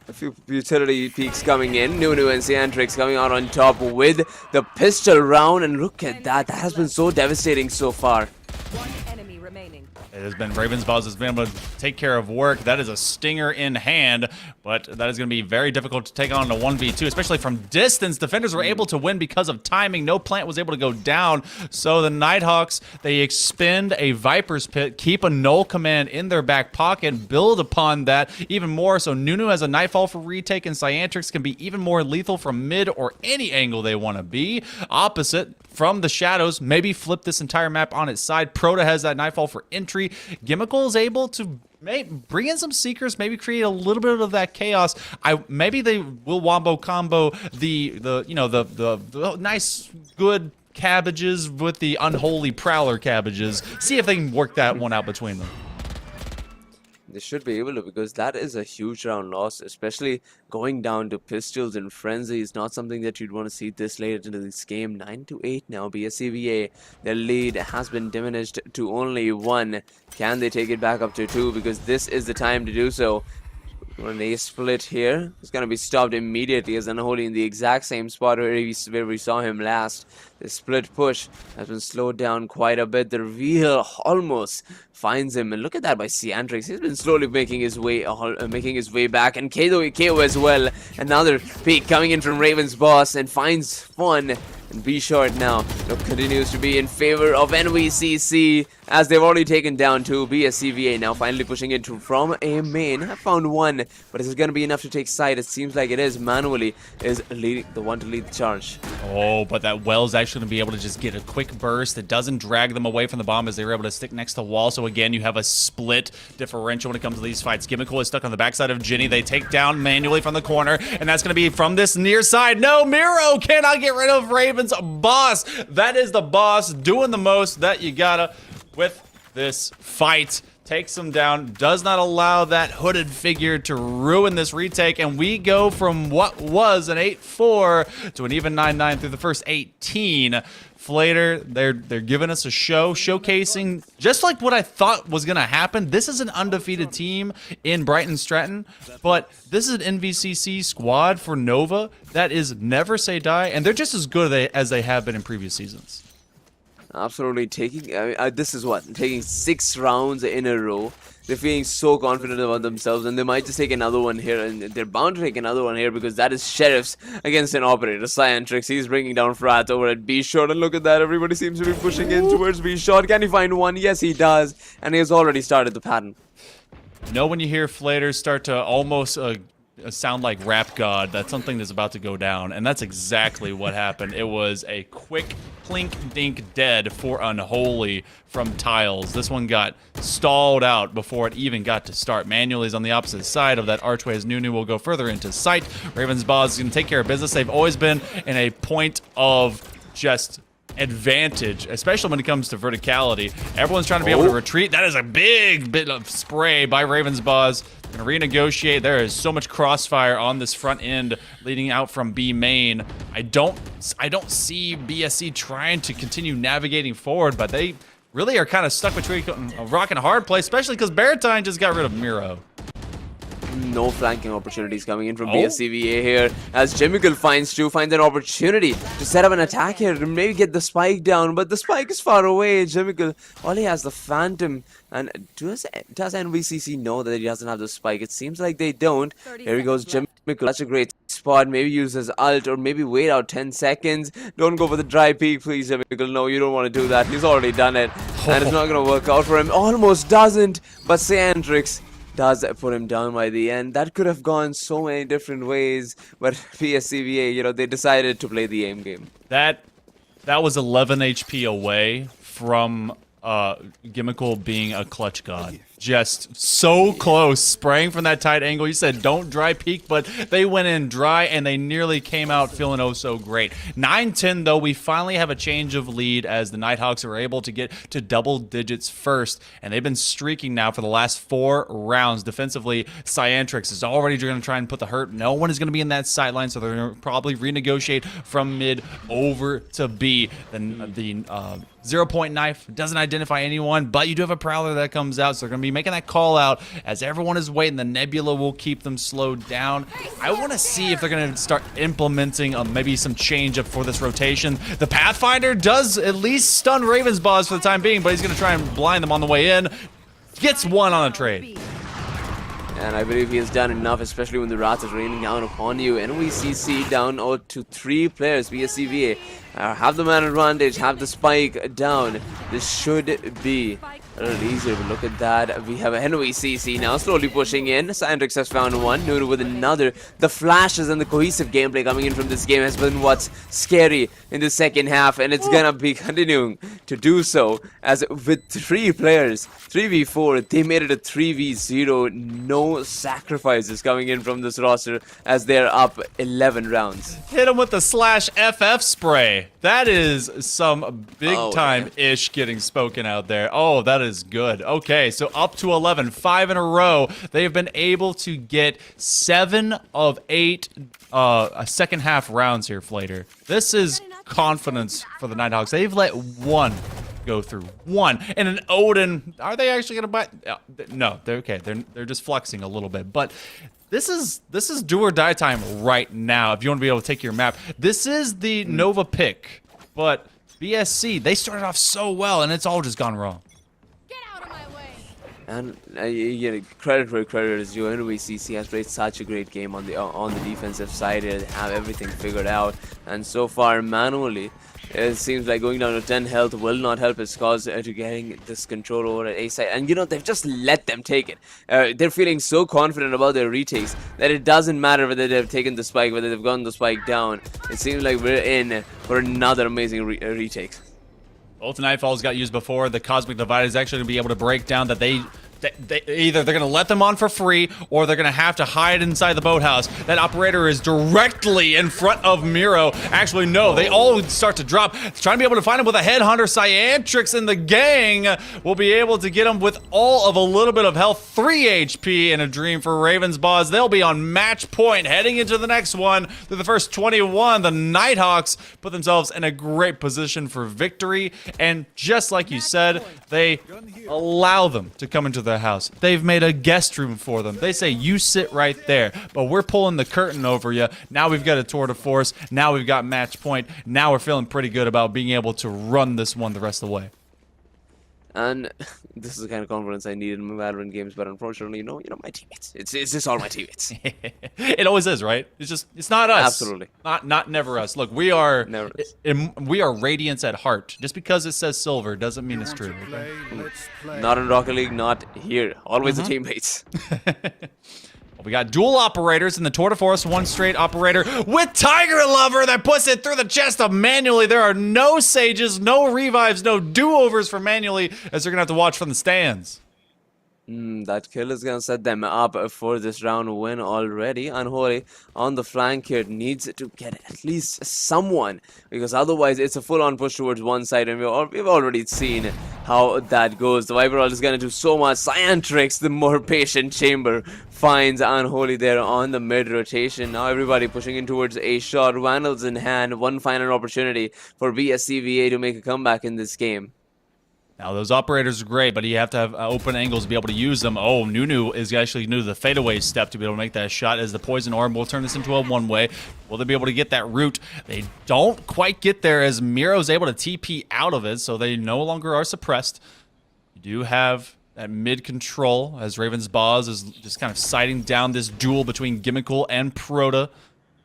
A few utility peaks coming in. Nunu and Ciantrix coming out on top with the pistol round, and look at that. That has been so devastating so far. One enemy remaining. It has been Ravensboss has been able to take care of work. That is a stinger in hand, but that is going to be very difficult to take on in a 1v2, especially from distance. Defenders were able to win because of timing. No plant was able to go down, so the Nighthawks, they expend a Viper's Pit, keep a null command in their back pocket, build upon that even more, so Nunu has a Nightfall for retake, and Cyantrix can be even more lethal from mid or any angle they want to be. Opposite, from the shadows, maybe flip this entire map on its side. Proto has that Nightfall for entry. Gimmickle is able to bring in some Seekers, maybe create a little bit of that chaos. Maybe they will wombo combo the nice good cabbages with the unholy Prowler cabbages. See if they can work that one out between them. They should be able to, because that is a huge round loss, especially going down to pistols and frenzy is not something that you'd want to see this late into this game. 9-8 now. BSCVA, their lead has been diminished to only 1. Can they take it back up to 2? Because this is the time to do so. An ace split here. It's going to be stopped immediately as Unholy in the exact same spot where we saw him last. The split push has been slowed down quite a bit. The reveal almost finds him. And look at that by Cyantrix. He's been slowly making his way back. And KO as well. Another peek coming in from Raven's boss and finds Fun. And B Short now continues to be in favor of NVCC as they've already taken down 2. BSCVA now finally pushing into from a main. Have found 1, but is it going to be enough to take side? It seems like it is. Manually is leading the one to lead the charge. Oh, but that Well's actually going to be able to just get a quick burst. It doesn't drag them away from the bomb as they were able to stick next to wall. So again, you have a split differential when it comes to these fights. Gimmickle is stuck on the backside of Ginny. They take down manually from the corner, and that's going to be from this near side. No, Miro cannot get rid of Raven's boss. That is the boss doing the most that you gotta with this fight. Takes him down, does not allow that hooded figure to ruin this retake, and we go from what was an 8-4 to an even 9-9 through the first 18. Flater, they're giving us a show, showcasing just like what I thought was gonna happen. This is an undefeated team in Bryant and Stratton, but this is an NVCC squad for Nova that is never say die, and they're just as good as they have been in previous seasons. Absolutely taking taking 6 rounds in a row. They're feeling so confident about themselves, and they might just take another one here, and they're bound to take another one here because that is Sheriffs against an Operator. Cyantrix, he's bringing down Frat over at B Short, and look at that, everybody seems to be pushing in towards B Short. Can he find one? Yes, he does, and he has already started the pattern. You know when you hear Flaters start to almost sound like Rap God, that something is about to go down, and that's exactly what happened. It was a quick plink dink dead for Unholy from Tiles. This one got stalled out before it even got to start. Manually is on the opposite side of that archway as Nunu will go further into sight. Raven's Boss is going to take care of business. They've always been in a point of just advantage, especially when it comes to verticality. Everyone's trying to be able to retreat. That is a big bit of spray by Raven's Boss. Gonna renegotiate. There is so much crossfire on this front end leading out from B main. I don't see BSC trying to continue navigating forward, but they really are kind of stuck between a rock and a hard place, especially because Baratine just got rid of Miro. No flanking opportunities coming in from BSCVA here as Jimmicle finds an opportunity to set up an attack here to maybe get the spike down, but the spike is far away. Jimmicle only has the Phantom, and does NVCC know that he doesn't have the spike? It seems like they don't. Here he goes, Jimmicle. That's a great spot. Maybe use his ult or maybe wait out 10 seconds. Don't go for the dry peek, please, Jimmicle. No, you don't want to do that. He's already done it, and it's not going to work out for him. Almost doesn't, but Cyantrix does put him down by the end. That could have gone so many different ways, but BSCVA, they decided to play the aim game. That was 11 HP away from Gimmickle being a clutch god. Just so close, spraying from that tight angle. You said don't dry peek, but they went in dry, and they nearly came out feeling oh so great. 9-10, though, we finally have a change of lead as the Nighthawks are able to get to double digits first, and they've been streaking now for the last 4 rounds. Defensively, Cyantrix is already going to try and put the hurt. No one is going to be in that sideline, so they're going to probably renegotiate from mid over to B. Then the 0-point knife doesn't identify anyone, but you do have a Prowler that comes out, so they're going to be making that call out as everyone is waiting. The Nebula will keep them slowed down. I want to see if they're going to start implementing maybe some change up for this rotation. The Pathfinder does at least stun Raven's Boss for the time being, but he's going to try and blind them on the way in. gets one on a trade. And I believe he has done enough, especially when the wrath is raining down upon you. NVCC down to 3 players. BSCVA have the man advantage, have the spike down. This should be a little easier, but look at that. We have NYIT now slowly pushing in. Scientrix has found one, Nunu with another. The flashes and the cohesive gameplay coming in from this game has been what's scary in the second half, and it's gonna be continuing to do so, as with 3 players, 3v4, they made it a 3v0. No sacrifices coming in from this roster as they're up 11 rounds. Hit him with the /FF spray. That is some big time ish getting spoken out there. Oh, that is good. Okay, so up to 11, 5 in a row. They've been able to get 7 of 8 second half rounds here, Flater. This is confidence for the Nighthawks. They've let 1 go through. 1. And an Odin, are they actually going to buy? No, they're okay. They're just flexing a little bit. But this is do or die time right now if you want to be able to take your map. This is the Nova pick, but BSC, they started off so well and it's all just gone wrong. Get out of my way. And credit where credit is due. NVCC has played such a great game on the defensive side. They have everything figured out, and so far manually, it seems like going down to 10 health will not help its cause to getting this control over at A side. And they've just let them take it. They're feeling so confident about their retakes that it doesn't matter whether they've taken the spike, whether they've gotten the spike down. It seems like we're in for another amazing retake. Both Nightfalls got used before. The Cosmic Divide is actually going to be able to break down that they either they're going to let them on for free or they're going to have to hide inside the boathouse. That operator is directly in front of Miro. Actually, no, they all start to drop. Trying to be able to find him with a headhunter. Scientrix and the gang will be able to get him with all of a little bit of health. 3 HP in a dream for Ravensboss. They'll be on match point heading into the next one. Through the first 21, the Nighthawks put themselves in a great position for victory. And just like you said, they allow them to come into the house. They've made a guest room for them. They say, you sit right there, but we're pulling the curtain over you. Now we've got a tour de force. Now we've got match point. Now we're feeling pretty good about being able to run this one the rest of the way. And this is the kind of confidence I need in my Valorant games, but unfortunately, my teammates. It's just all my teammates. It always is, right? It's not us. Absolutely. Not never us. Look, we are Never us. We are Radiance at heart. Just because it says silver doesn't mean it's true. Okay? Not in Rocket League, not here. Always the teammates. Well, we got dual operators in the Tour de Force, 1 straight operator with Tiger Lover that puts it through the chest of Manually. There are no sages, no revives, no do-overs for Manually, as they're going to have to watch from the stands. That kill is going to set them up for this round win already. Unholy on the flank here needs to get at least someone, because otherwise it's a full-on push towards one side, and we've already seen how that goes. The Viper is going to do so much. Scientrix, the more patient chamber, finds Unholy there on the mid-rotation. Now everybody pushing in towards a shot. Vandals in hand. One final opportunity for BSCVA to make a comeback in this game. Now, those operators are great, but you have to have open angles to be able to use them. Oh, Nunu is actually new to the fadeaway step to be able to make that shot, as the Poison Orb will turn this into a one-way. Will they be able to get that route? They don't quite get there, as Miro's able to TP out of it, so they no longer are suppressed. You do have that mid-control, as Ravensboss is just kind of sighting down this duel between Gimmickle and Proto.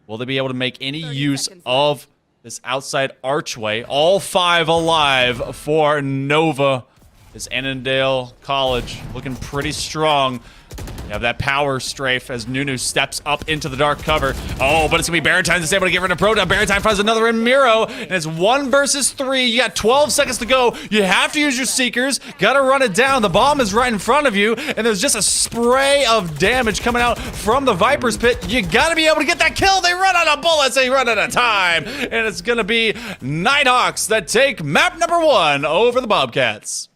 Will they be able to make any use of this outside archway? All 5 alive for Nova. This Annandale College looking pretty strong. You have that power strafe as Nunu steps up into the dark cover. Oh, but it's going to be Barentine that's able to get rid of Proto. Barentine finds another in Miro, and it's 1 versus 3. You got 12 seconds to go. You have to use your Seekers. Got to run it down. The bomb is right in front of you, and there's just a spray of damage coming out from the Viper's pit. You got to be able to get that kill. They run out of bullets. They run out of time, and it's going to be Nighthawks that take map number 1 over the Bobcats.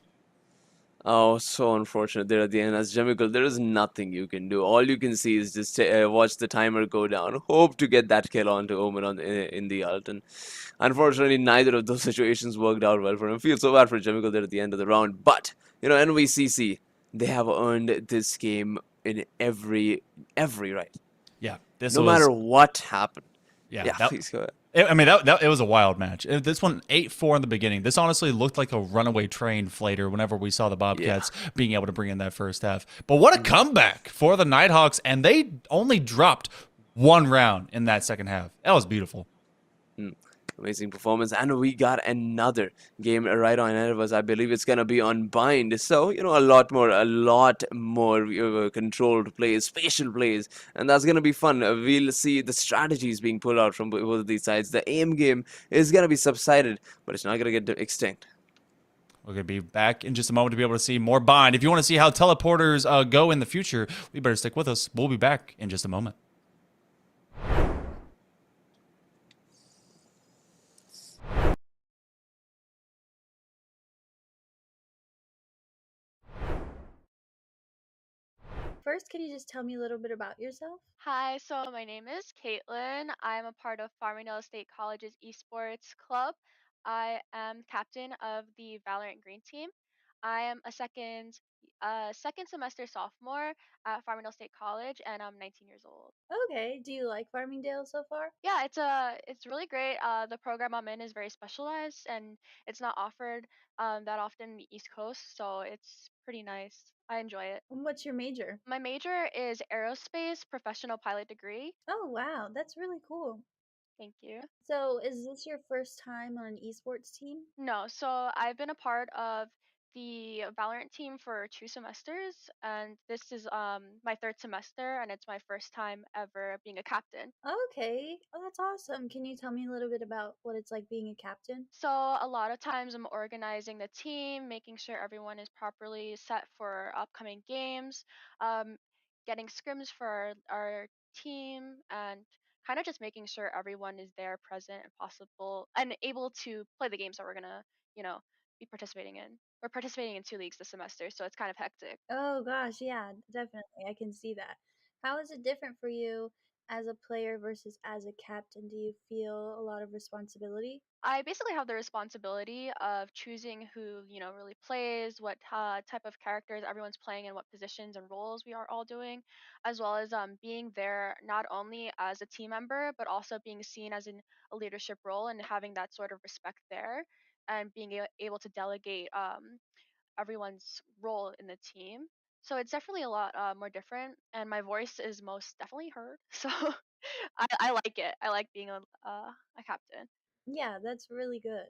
Oh, so unfortunate there at the end. As Gimmickle, there is nothing you can do. All you can see is just watch the timer go down. Hope to get that kill onto Omen in the ult. And unfortunately, neither of those situations worked out well for him. Feel so bad for Gimmickle there at the end of the round. But, NVCC, they have earned this game in every right. Yeah. No matter what happened. Yeah, please go ahead. I mean, it was a wild match. This one 8-4 in the beginning. This honestly looked like a runaway train flater whenever we saw the Yeah. Bobcats being able to bring in that first half. But what a comeback for the Nighthawks, and they only dropped one round in that second half. That was beautiful. Amazing performance, and we got another game right on ahead of us. I believe it's gonna be on Bind, so a lot more controlled plays, spatial plays, and that's gonna be fun. We'll see the strategies being pulled out from both of these sides. The aim game is gonna be subsided, but it's not gonna get extinct. We're going to be back in just a moment to be able to see more Bind. If you want to see how teleporters go in the future, we better stick with us. We'll be back in just a moment. First, can you just tell me a little bit about yourself? Hi, so my name is Caitlin. I'm a part of Farmingdale State College's esports club. I am captain of the Valorant Green team. I am a second semester sophomore at Farmingdale State College, and I'm 19 years old. Okay, do you like Farmingdale so far? Yeah, it's really great. The program I'm in is very specialized, and it's not offered that often in the East Coast, so it's pretty nice. I enjoy it. And what's your major? My major is aerospace professional pilot degree. Oh, wow, that's really cool. Thank you. So, is this your first time on an esports team? No, so I've been a part of the Valorant team for 2 semesters, and this is my third semester, and it's my first time ever being a captain. Okay, oh, that's awesome. Can you tell me a little bit about what it's like being a captain? So a lot of times I'm organizing the team, making sure everyone is properly set for upcoming games, um, getting scrims for our team, and kind of just making sure everyone is there, present, and possible, and able to play the games that we're gonna, you know, be participating in. We're participating in 2 leagues this semester, so it's kind of hectic. Oh, gosh, yeah, definitely. I can see that. How is it different for you as a player versus as a captain? Do you feel a lot of responsibility? I basically have the responsibility of choosing who, really plays, what type of characters everyone's playing, and what positions and roles we are all doing, as well as being there not only as a team member, but also being seen as in a leadership role and having that sort of respect there, and being able to delegate everyone's role in the team. So it's definitely a lot more different, and my voice is most definitely heard. So I like it. I like being a captain. Yeah, that's really good.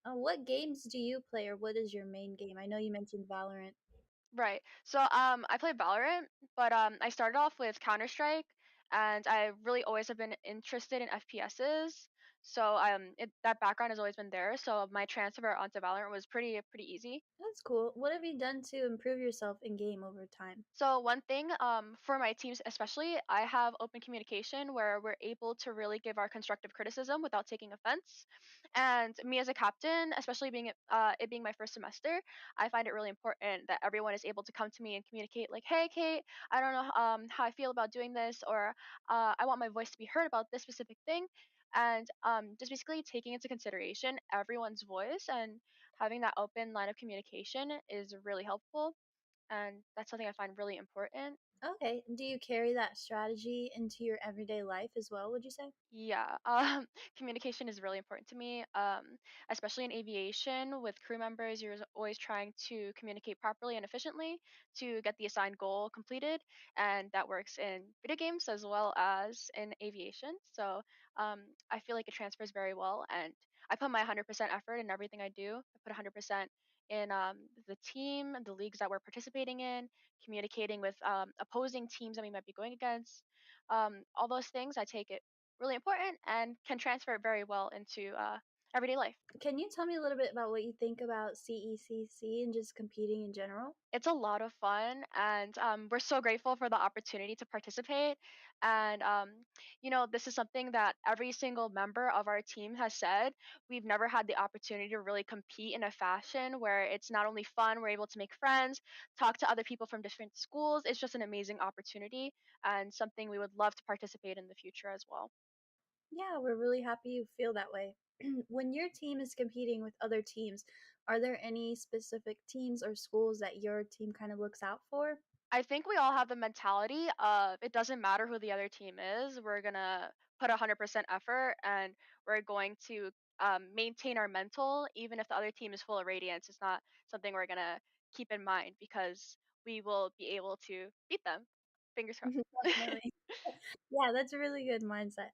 What games do you play, or what is your main game? I know you mentioned Valorant. Right. So I play Valorant, but I started off with Counter-Strike, and I really always have been interested in FPSs. So that background has always been there. So my transfer onto Valorant was pretty easy. That's cool. What have you done to improve yourself in game over time? So one thing for my teams especially, I have open communication where we're able to really give our constructive criticism without taking offense. And me as a captain, especially it being my first semester, I find it really important that everyone is able to come to me and communicate like, "Hey, Kate, I don't know how I feel about doing this," or "I want my voice to be heard about this specific thing." And just basically taking into consideration everyone's voice and having that open line of communication is really helpful, and that's something I find really important. Okay. Do you carry that strategy into your everyday life as well, would you say? Yeah, communication is really important to me, especially in aviation with crew members. You're always trying to communicate properly and efficiently to get the assigned goal completed, and that works in video games as well as in aviation. So um, I feel like it transfers very well, and I put my 100% effort in everything I do. I put 100% in the team, the leagues that we're participating in, communicating with opposing teams that we might be going against. All those things, I take it really important and can transfer very well into everyday life. Can you tell me a little bit about what you think about CECC and just competing in general? It's a lot of fun, and we're so grateful for the opportunity to participate. And this is something that every single member of our team has said. We've never had the opportunity to really compete in a fashion where it's not only fun, we're able to make friends, talk to other people from different schools. It's just an amazing opportunity and something we would love to participate in the future as well. Yeah, we're really happy you feel that way. When your team is competing with other teams, are there any specific teams or schools that your team kind of looks out for? I think we all have the mentality of it doesn't matter who the other team is. We're gonna put 100% effort, and we're going to maintain our mental, even if the other team is full of radiance. It's not something we're gonna keep in mind because we will be able to beat them. Fingers crossed. Definitely. Yeah, that's a really good mindset.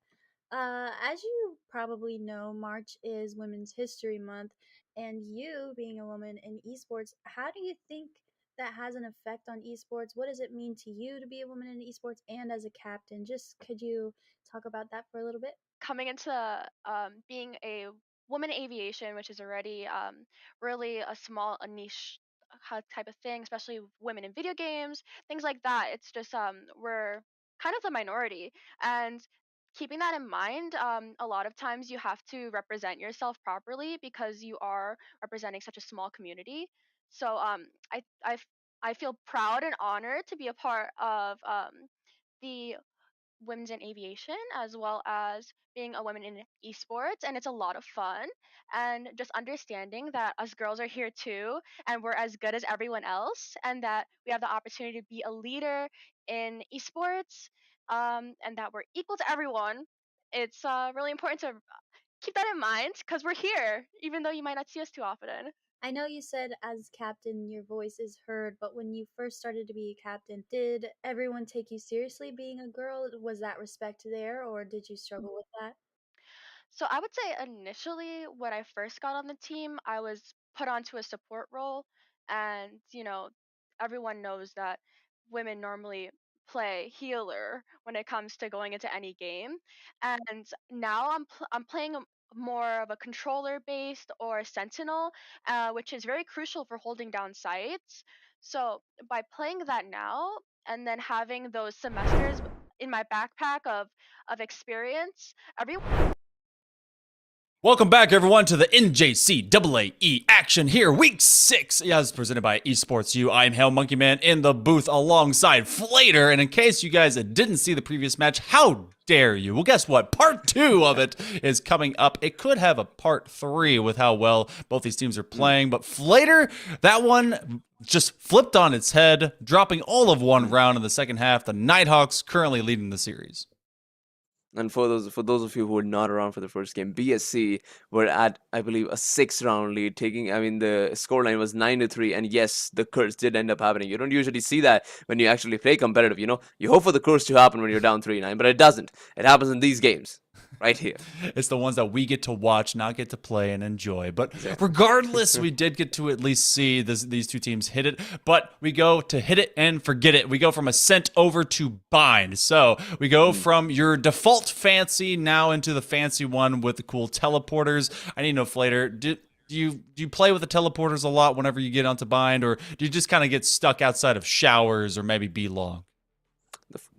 As you probably know, March is Women's History Month, and you being a woman in esports, how do you think that has an effect on esports? What does it mean to you to be a woman in esports and as a captain? Just could you talk about that for a little bit? Coming into being a woman in aviation, which is already really a niche type of thing, especially women in video games, things like that. It's just we're kind of the minority, and keeping that in mind, a lot of times you have to represent yourself properly because you are representing such a small community. So I feel proud and honored to be a part of the women's in aviation as well as being a woman in esports, and it's a lot of fun, and just understanding that us girls are here too, and we're as good as everyone else, and that we have the opportunity to be a leader in esports, and that we're equal to everyone. It's really important to keep that in mind because we're here even though you might not see us too often. I know you said as captain your voice is heard, but when you first started to be a captain, did everyone take you seriously being a girl? Was that respect there, or did you struggle with that? So I would say initially when I first got on the team, I was put onto a support role, and everyone knows that women normally play healer when it comes to going into any game, and now I'm playing more of a controller based or sentinel, which is very crucial for holding down sites. So by playing that now and then having those semesters in my backpack of experience, everyone. Welcome back, everyone, to the NJCAAE action here, week 6, as presented by Esports U. I'm Hail Monkey Man in the booth alongside Flater, and in case you guys didn't see the previous match, how dare you? Well, guess what? Part 2 of it is coming up. It could have a part 3 with how well both these teams are playing, but Flater, that one just flipped on its head, dropping all of one round in the second half. The Nighthawks currently leading the series. And for those of you who were not around for the first game, BSC were at, I believe, a 6-round lead, taking. I mean, the scoreline was 9-3, and yes, the curse did end up happening. You don't usually see that when you actually play competitive. You hope for the curse to happen when you're down 3-9, but it doesn't. It happens in these games. Right here. It's the ones that we get to watch, not get to play and enjoy. But regardless, we did get to at least see these two teams hit it. But we go to hit it and forget it. We go from Ascent over to Bind. So we go from your default fancy now into the fancy one with the cool teleporters. I need to know, Flater, do you play with the teleporters a lot whenever you get onto Bind? Or do you just kind of get stuck outside of showers or maybe be long?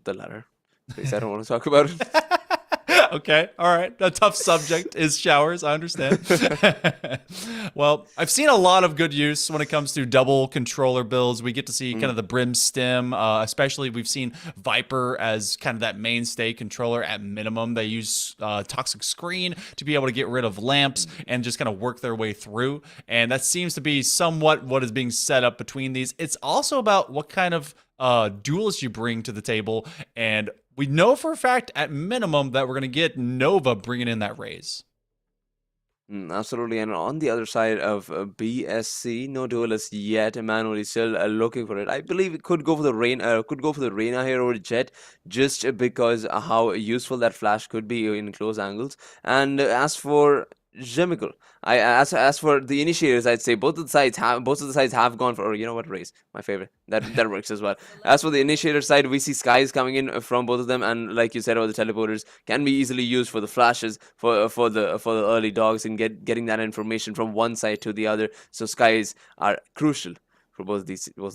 The latter. Please, I don't want to talk about it. Okay, all right. A tough subject is showers. I understand. Well, I've seen a lot of good use when it comes to double controller builds. We get to see kind of the Brim stem, especially we've seen Viper as kind of that mainstay controller at minimum. They use Toxic Screen to be able to get rid of lamps and just kind of work their way through. And that seems to be somewhat what is being set up between these. It's also about what kind of duelist you bring to the table, and we know for a fact at minimum that we're going to get Nova bringing in that raise. Absolutely, and on the other side of BSC, no duelist yet. Emmanuel is still looking for it. I believe it could go for the Reyna here over Jet, just because how useful that flash could be in close angles. And as for Jemical, as for the initiators, I'd say both of the sides have gone for, or you know what, race, my favorite. That works as well. As for the initiator side, we see skies coming in from both of them, and like you said about the teleporters, can be easily used for the flashes for the early dogs and getting that information from one side to the other. So skies are crucial for both of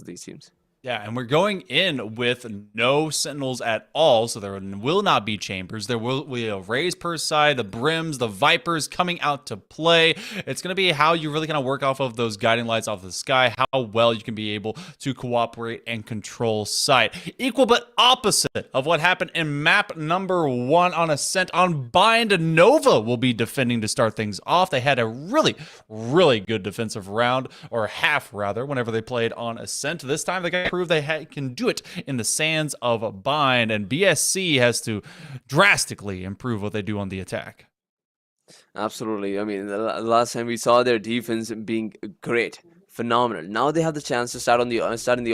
these teams. Yeah, and we're going in with no Sentinels at all, so there will not be Chambers. There will be a raise per side, the Brims, the Vipers coming out to play. It's going to be how you really kind of work off of those guiding lights off the sky, how well you can be able to cooperate and control sight. Equal but opposite of what happened in map number 1 on Ascent. On Bind, Nova will be defending to start things off. They had a really, really good defensive round, or half rather, whenever they played on Ascent. This time they got prove they can do it in the sands of Bind, and BSC has to drastically improve what they do on the attack. Absolutely. I mean, the last time we saw their defense being great, phenomenal. Now they have the chance to start in the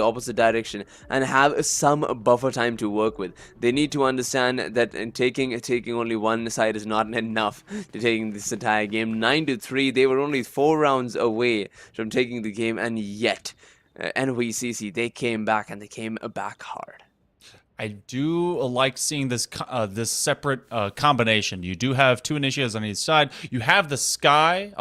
opposite direction and have some buffer time to work with. They need to understand that taking only one side is not enough to taking this entire game. 9-3. They were only 4 rounds away from taking the game, and yet NVCC, they came back, and they came back hard. I do like seeing this this separate combination. You do have 2 initiatives on each side. You have the Sky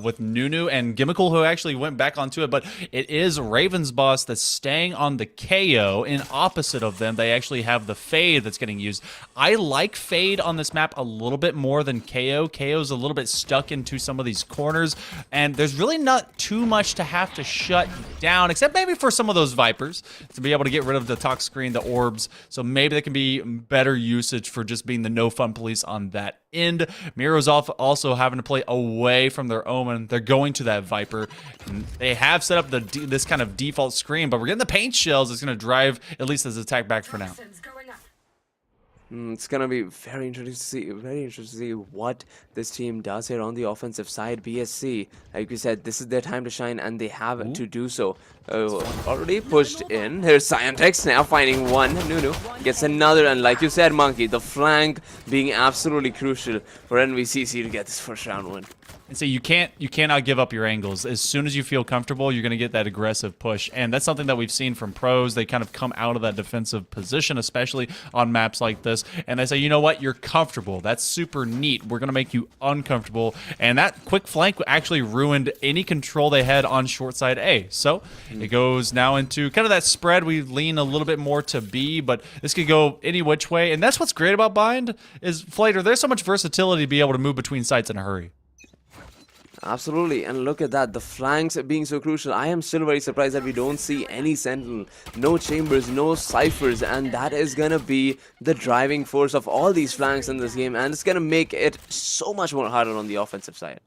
with Nunu and Gimmickle, who actually went back onto it, but it is Raven's boss that's staying on the KO. In opposite of them, they actually have the Fade that's getting used. I like Fade on this map a little bit more than KO. KO's a little bit stuck into some of these corners, and there's really not too much to have to shut down, except maybe for some of those Vipers, to be able to get rid of the talk screen, the orbs. So maybe there can be better usage for just being the no fun police on that end. Miro's also having to play away from their Omen. They're going to that Viper. And they have set up this kind of default screen, but we're getting the paint shells. It's going to drive at least this attack back for now. It's gonna be very interesting to see what this team does here on the offensive side. BSC, like you said, this is their time to shine, and they have to do so. Already pushed in. Here's Scientex now finding one. Nunu gets another, and like you said, Monkey, the flank being absolutely crucial for NVCC to get this first round win. And so you cannot give up your angles. As soon as you feel comfortable, you're going to get that aggressive push. And that's something that we've seen from pros. They kind of come out of that defensive position, especially on maps like this. And they say, you know what? You're comfortable. That's super neat. We're going to make you uncomfortable. And that quick flank actually ruined any control they had on short side A. So it goes now into kind of that spread. We lean a little bit more to B, but this could go any which way. And that's what's great about Bind is, Flater, there's so much versatility to be able to move between sites in a hurry. Absolutely, and look at that, the flanks being so crucial. I am still very surprised that we don't see any Sentinel, no Chambers, no Ciphers, and that is gonna be the driving force of all these flanks in this game, and it's gonna make it so much more harder on the offensive side.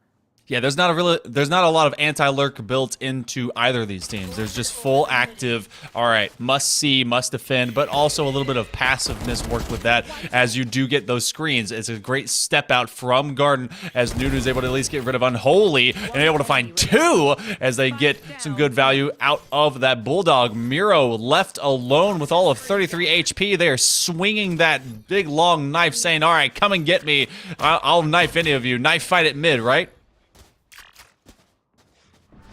Yeah, there's not a lot of anti-lurk built into either of these teams. There's just full active, all right, must see, must defend, but also a little bit of passiveness work with that as you do get those screens. It's a great step out from Garden as Nunu's able to at least get rid of Unholy and able to find 2 as they get some good value out of that Bulldog. Miro left alone with all of 33 HP. They are swinging that big long knife saying, all right, come and get me. I'll knife any of you. Knife fight at mid, right?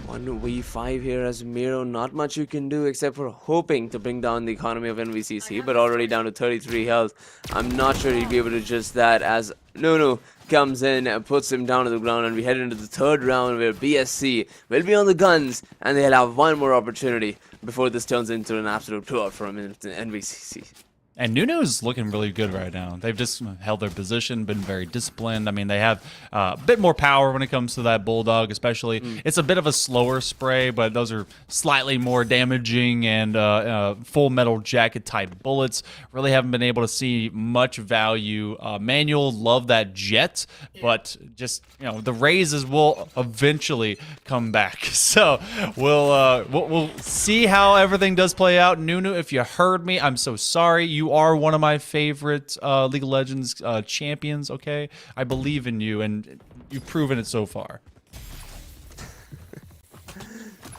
1v5 here as Miro, not much you can do except for hoping to bring down the economy of NVCC, but already down to 33 health. I'm not sure he'd be able to just that as Nunu comes in and puts him down to the ground, and we head into the 3rd round where BSC will be on the guns, and they'll have one more opportunity before this turns into an absolute blowout for NVCC. And Nunu's looking really good right now. They've just held their position, been very disciplined. I mean, they have a bit more power when it comes to that Bulldog, especially. It's a bit of a slower spray, but those are slightly more damaging and full metal jacket type bullets. Really haven't been able to see much value. Manual, love that jet, but just, you know, the raises will eventually come back. So we'll see how everything does play out. Nunu, if you heard me, I'm so sorry. You are one of my favorite League of Legends champions, okay? I believe in you, and you've proven it so far.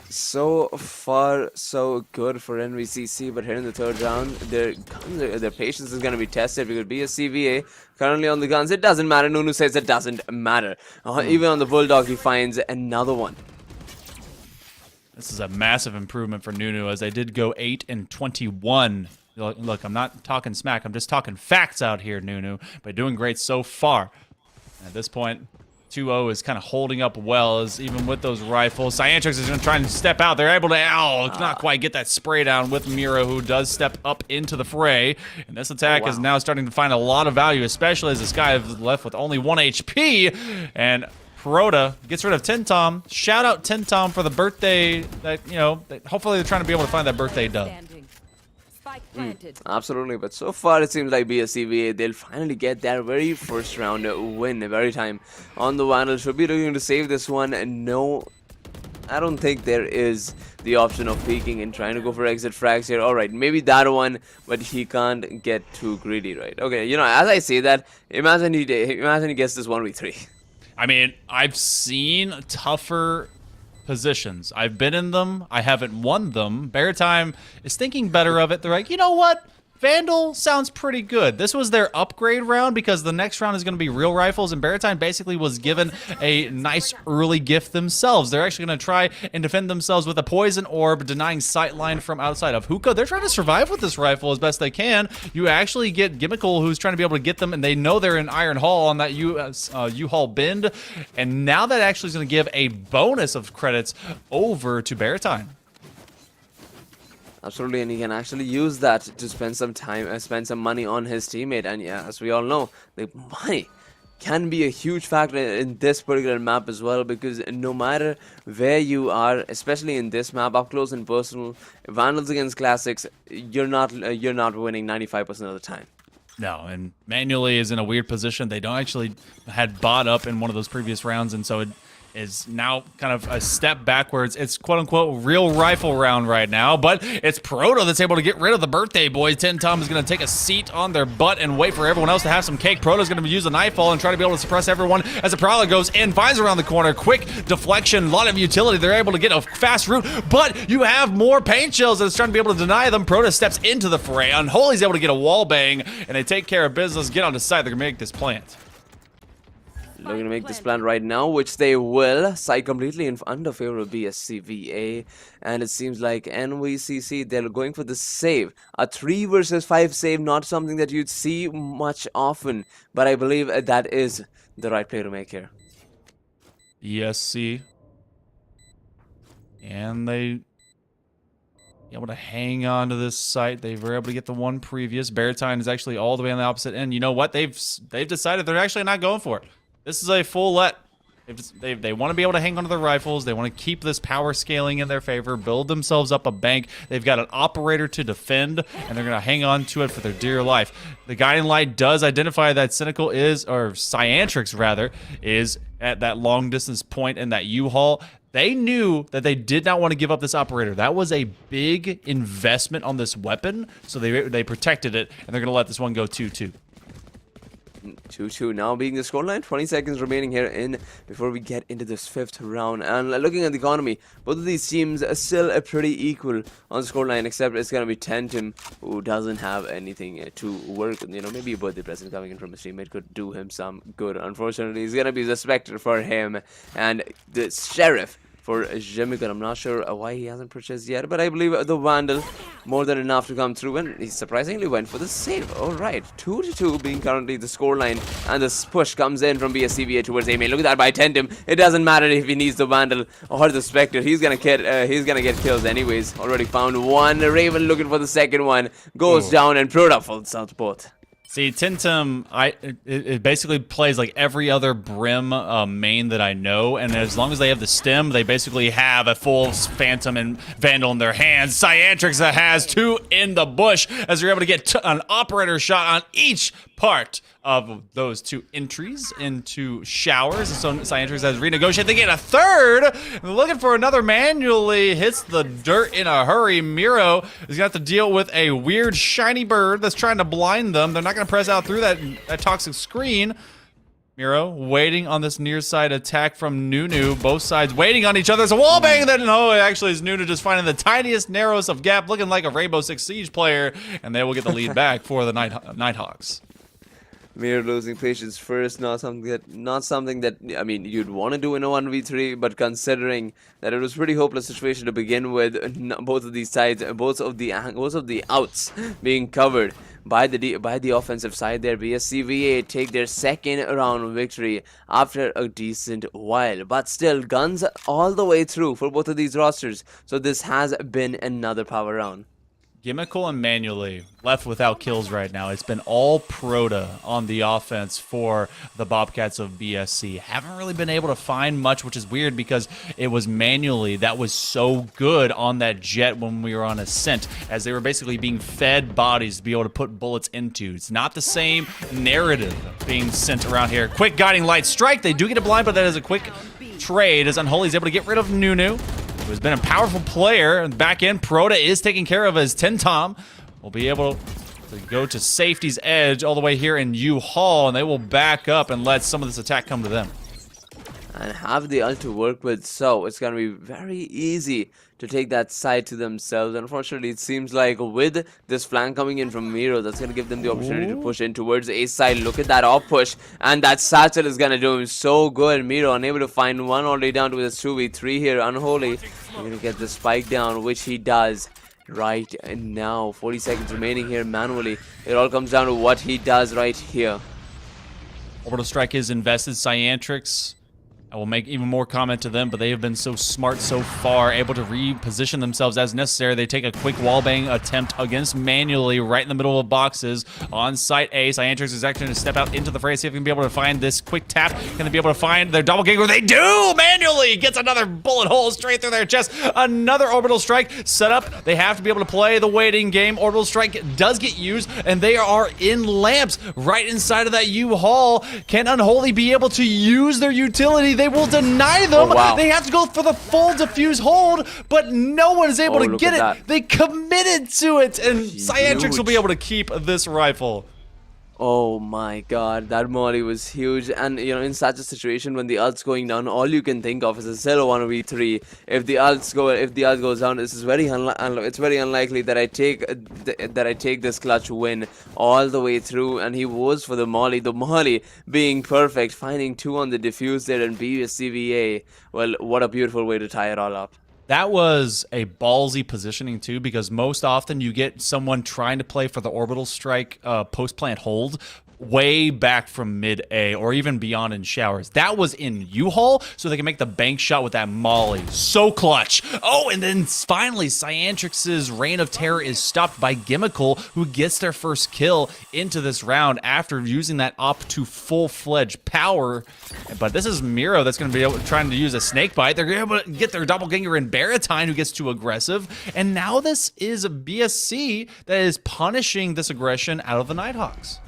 So far, so good for NVCC, but here in the 3rd round, their patience is going to be tested because BSCVA currently on the guns. It doesn't matter. Nunu says it doesn't matter. Even on the Bulldog, he finds another one. This is a massive improvement for Nunu, as they did go 8-21. Look, I'm not talking smack. I'm just talking facts out here, Nunu. But doing great so far. At this point, 2-0 is kind of holding up well, as even with those rifles. Cyantrix is going to try and step out. They're able to, not quite get that spray down with Miro, who does step up into the fray. And this attack is now starting to find a lot of value, especially as this guy is left with only 1 HP. And Perota gets rid of Tintom. Shout out Tintom for the birthday that, you know, hopefully they're trying to be able to find that birthday dub. Absolutely, but so far it seems like BSCVA, they'll finally get their very first round win. Very time on the Vandal should be looking to save this one, and no I don't think there is the option of peeking and trying to go for exit frags here. Alright, maybe that one, but he can't get too greedy, right? Okay, you know, as I say that, imagine he gets this 1v3. I mean, I've seen tougher positions. I've been in them. I haven't won them. Beartime is thinking better of it. They're like, you know what? Vandal sounds pretty good. This was their upgrade round because the next round is going to be real rifles, and Beartime basically was given a nice early gift themselves. They're actually going to try and defend themselves with a poison orb, denying sightline from outside of hookah. They're trying to survive with this rifle as best they can. You actually get Gimmickle, who's trying to be able to get them, and they know they're in Iron Hall on that U-Haul bend, and now that actually is going to give a bonus of credits over to Beartime. Absolutely, and he can actually use that to spend some time, spend some money on his teammate. And yeah, as we all know, the money can be a huge factor in this particular map as well, because no matter where you are, especially in this map, up close and personal, Vandals against Classics, you're not winning 95% of the time. No, and Manually is in a weird position. They don't actually had bought up in one of those previous rounds, and so it is now kind of a step backwards. It's quote-unquote real rifle round right now, but it's Proto that's able to get rid of the birthday boy. Tin Tom is going to take a seat on their butt and wait for everyone else to have some cake. Proto's going to use a nightfall and try to be able to suppress everyone as the Prowler goes in, finds around the corner. Quick deflection, a lot of utility. They're able to get a fast route, but you have more paint shells that's trying to be able to deny them. Proto steps into the fray. Unholy's able to get a wall bang, and they take care of business, get on the side. They're going to make this plant. Looking to make this plan right now, which they will. Side completely in under favor of BSCVA, and it seems like NVCC, they're going for the save. A 3 versus 5 save, not something that you'd see much often, but I believe that is the right play to make here. ESC. And they able to hang on to this site. They were able to get the one previous. Beartime is actually all the way on the opposite end. You know what? They've decided they're actually not going for it. This is a full let. They want to be able to hang onto their rifles. They want to keep this power scaling in their favor, build themselves up a bank. They've got an operator to defend, and they're going to hang on to it for their dear life. The guiding light does identify that Cynical is, or Cyantrix rather, is at that long distance point in that U-Haul. They knew that they did not want to give up this operator. That was a big investment on this weapon, so they protected it, and they're going to let this one go 2-2. 2-2 now being the scoreline. 20 seconds remaining here before we get into this 5th round. And looking at the economy, both of these teams are still pretty equal on the scoreline, except it's gonna be Tentim, who doesn't have anything to work with. You know, maybe a birthday present coming in from his teammate could do him some good. Unfortunately, it's gonna be the Spectre for him and the Sheriff for Jimmican. I'm not sure why he hasn't purchased yet, but I believe the Vandal more than enough to come through, and he surprisingly went for the save. Alright, 2-2 being currently the scoreline, and this push comes in from BSCVA towards Amy. Look at that by Tentim. It doesn't matter if he needs the Vandal or the Spectre. He's gonna get kills anyways. Already found one. Raven looking for the second one. Goes down, and Proto falls out both. See, Tentim, it basically plays like every other Brim main that I know, and as long as they have the stem, they basically have a full Phantom and Vandal in their hands. Cyantrix has 2 in the bush as they're able to get an operator shot on each part of those 2 entries into showers. And so Cyantrix has renegotiated. They get a third. Looking for another manually. Hits the dirt in a hurry. Miro is going to have to deal with a weird shiny bird that's trying to blind them. They're not going to press out through that toxic screen. Miro waiting on this near side attack from Nunu. Both sides waiting on each other. It's a wall bang. Then no, actually is Nunu just finding the tiniest, narrowest of gap, looking like a Rainbow Six Siege player, and they will get the lead back for the Nighthawks. Mere losing patience first, not something that I mean you'd want to do in a 1v3, but considering that it was a pretty hopeless situation to begin with, both of these sides, both of the outs being covered by the offensive side there. BSCVA take their 2nd round victory after a decent while, but still guns all the way through for both of these rosters. So this has been another power round. Gimmickle and Manually left without kills right now. It's been all Proto on the offense for the Bobcats of BSC. Haven't really been able to find much, which is weird because it was Manually that was so good on that jet when we were on Ascent, as they were basically being fed bodies to be able to put bullets into. It's not the same narrative being sent around here. Quick guiding light strike. They do get a blind, but that is a quick trade as Unholy is able to get rid of Nunu, who has been a powerful player. And back end, Proda is taking care of his Tentom. Will be able to go to safety's edge all the way here in U-Hall, and they will back up and let some of this attack come to them. And have the ult to work with, so it's going to be very easy to take that side to themselves. Unfortunately, it seems like with this flank coming in from Miro, that's going to give them the opportunity to push in towards A side. Look at that off push, and that satchel is going to do him so good. Miro unable to find one all the way down to this 2v3 here. Unholy going to get the spike down, which he does right now. 40 seconds remaining here manually. It all comes down to what he does right here. Orbital Strike is invested. Cyantrix, I will make even more comment to them, but they have been so smart so far, able to reposition themselves as necessary. They take a quick wallbang attempt against Manually right in the middle of boxes on site A. Cyantrix is actually going to step out into the fray, see if they can be able to find this quick tap. Can they be able to find their doppelganger? They do! Manually gets another bullet hole straight through their chest. Another Orbital Strike set up. They have to be able to play the waiting game. Orbital Strike does get used, and they are in lamps right inside of that U-Haul. Can Unholy be able to use their utility? They will deny them. Oh, wow. They have to go for the full diffuse hold, but no one is able to get it. That. They committed to it, and Cyantrix will be able to keep this rifle. Oh my god, that molly was huge. And you know, in such a situation when the ult's going down, all you can think of is a 0-1v3. If the ult goes down, this is very it's very unlikely that I take this clutch win all the way through. And he was for the molly being perfect, finding 2 on the diffuse there, and BSCVA. Well, what a beautiful way to tie it all up. That was a ballsy positioning too, because most often you get someone trying to play for the Orbital Strike post-plant hold way back from mid-A or even beyond in showers. That was in U-Haul, so they can make the bank shot with that molly. So clutch. Oh, and then finally, Cyantrix's reign of terror is stopped by Gimmickle, who gets their first kill into this round after using that up to full-fledged power. But this is Miro that's going to be trying to use a snake bite. They're able to get their doppelganger in Baratine, who gets too aggressive. And now this is a BSC that is punishing this aggression out of the Nighthawks.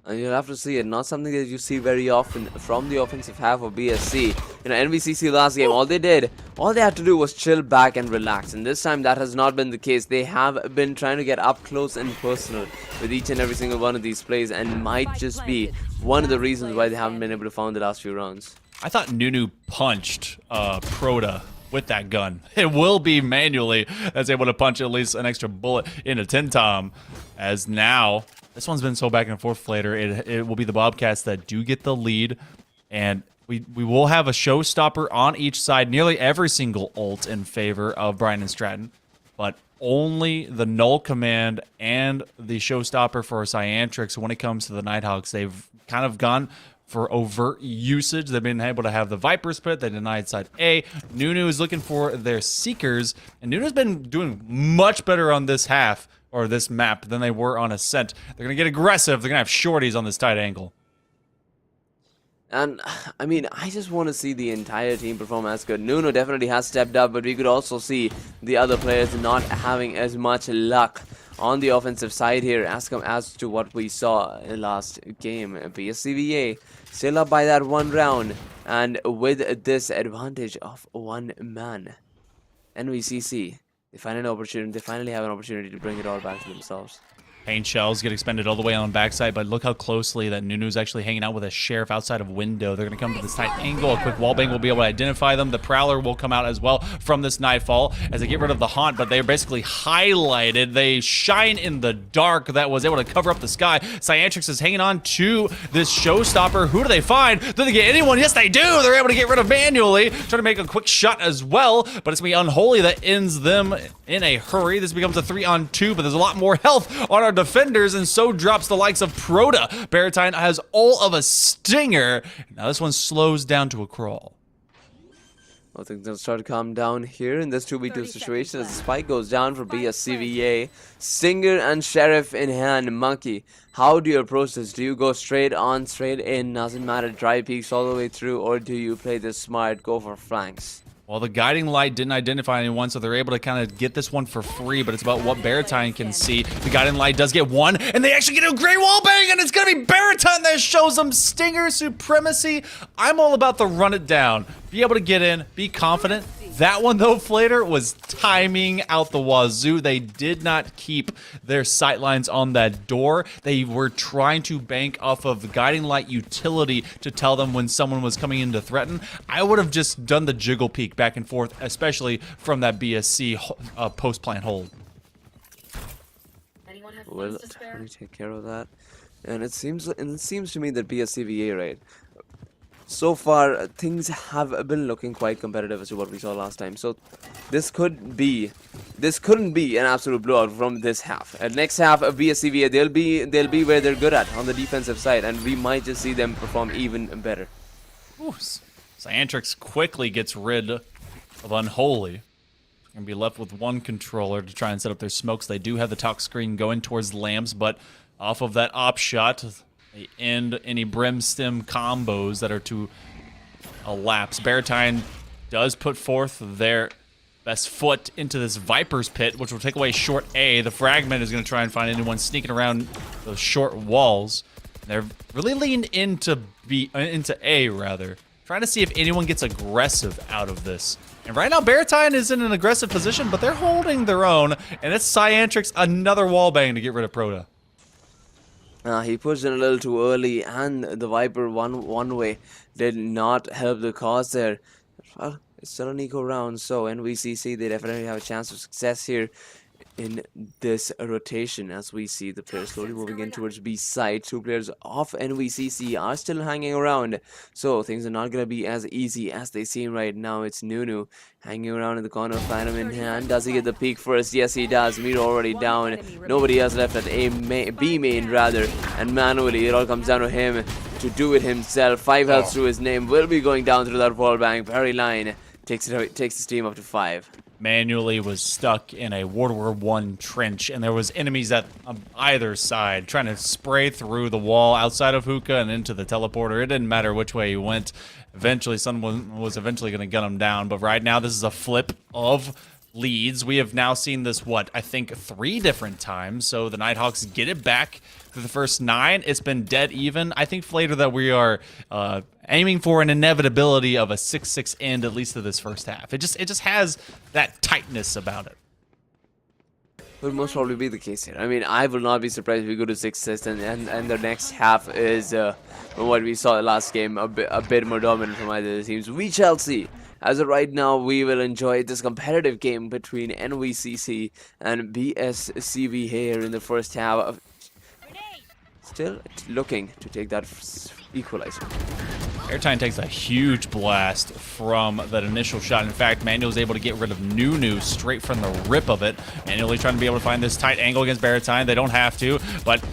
And you'll have to see it. Not something that you see very often from the offensive half of BSC. You know, NVCC last game, all they had to do was chill back and relax. And this time that has not been the case. They have been trying to get up close and personal with each and every single one of these plays, and might just be one of the reasons why they haven't been able to find the last few rounds. I thought Nunu punched Proda with that gun. It will be Manually that's able to punch at least an extra bullet into Tentom, as now this one's been so back and forth later. It will be the Bobcats that do get the lead, and we will have a showstopper on each side, nearly every single ult in favor of Bryant and Stratton, but only the null command and the showstopper for Cyantrix. When it comes to the Nighthawks, they've kind of gone for overt usage. They've been able to have the Viper's Pit. They denied side A. Nunu is looking for their Seekers, and Nunu's been doing much better on this half, or this map, than they were on Ascent. They're going to get aggressive. They're going to have shorties on this tight angle. And, I mean, I just want to see the entire team perform as good. Nuno definitely has stepped up, but we could also see the other players not having as much luck on the offensive side here as to what we saw in last game. BSCVA still up by that 1 round, and with this advantage of 1 man. NVCC, they finally have an opportunity to bring it all back to themselves. Paint shells get expended all the way on backside, but look how closely that Nunu's actually hanging out with a sheriff outside of window. They're going to come to this tight angle. A quick wallbang will be able to identify them. The Prowler will come out as well from this Nightfall as they get rid of the Haunt, but they're basically highlighted. They shine in the dark that was able to cover up the sky. Cyantrix is hanging on to this showstopper. Who do they find? Do they get anyone? Yes, they do. They're able to get rid of Manually. Trying to make a quick shot as well, but it's going to be Unholy that ends them in a hurry. This becomes a 3-on-2, but there's a lot more health on our defenders, and so drops the likes of Proda. Baratine has all of a stinger. Now this one slows down to a crawl. I think they'll start to calm down here in this 2v2 situation as the spike goes down for BSCVA. Stinger and Sheriff in hand. Monkey, how do you approach this? Do you go straight on, straight in, doesn't matter, dry peaks all the way through, or do you play this smart, go for flanks? Well, the guiding light didn't identify anyone, so they're able to kind of get this one for free, but it's about what Baratine can see. The guiding light does get one, and they actually get a great wall bang, and it's going to be Baratine that shows them Stinger supremacy. I'm all about the run it down. Be able to get in, be confident. That one, though, Flater, was timing out the wazoo. They did not keep their sight lines on that door. They were trying to bank off of the guiding light utility to tell them when someone was coming in to threaten. I would have just done the jiggle peek back and forth, especially from that BSC post-plant hold. We'll definitely take care of that. And it seems to me that BSCVA, right? So far, things have been looking quite competitive as to what we saw last time. So this couldn't be an absolute blowout from this half. And next half of BSCVA, they'll be where they're good at on the defensive side, and we might just see them perform even better. Ooh, Cyantrix quickly gets rid of Unholy. Gonna be left with one controller to try and set up their smokes. They do have the talk screen going towards Lambs, but off of that op shot, they end any Brimstem combos that are to elapse. Baratine does put forth their best foot into this Viper's pit, which will take away short A. The fragment is going to try and find anyone sneaking around those short walls. They're really leaned into A, rather, trying to see if anyone gets aggressive out of this. And right now, Baratine is in an aggressive position, but they're holding their own, and it's Cyantrix another wallbang to get rid of Proto. He pushed in a little too early, and the Viper one way did not help the cause there. Well, it's still an eco round, so NVCC, they definitely have a chance of success here in this rotation, as we see the players slowly moving in towards B side. Two players off NVCC are still hanging around, so things are not going to be as easy as they seem right now. It's Nunu hanging around in the corner, Phantom in hand. Does he get the peak first? Yes, he does. Miro already down. Nobody else left at B main, rather, and manually it all comes down to him to do it himself. 5 health to his name. Will be going down through that wall bang. Very line takes his team up to 5. Manually was stuck in a World War I trench, and there was enemies at either side trying to spray through the wall outside of Hookah and into the teleporter. It didn't matter which way he went. Eventually, someone was eventually going to gun him down, but right now this is a flip of leads. We have now seen this, I think 3 different times, so the Nighthawks get it back through the first 9. It's been dead even. I think, Flater, that we are aiming for an inevitability of a 6-6 end, at least to this first half. It just has that tightness about it. Will most probably be the case here. I mean, I will not be surprised if we go to 6-6 and the next half is what we saw last game, a bit more dominant from either of the teams. We shall see. As of right now, we will enjoy this competitive game between NVCC and BSCVA here in the first half. Still looking to take that equalizer. Baratine takes a huge blast from that initial shot. In fact, Manuel was able to get rid of Nunu straight from the rip of it. Manually trying to be able to find this tight angle against Baratine. They don't have to, but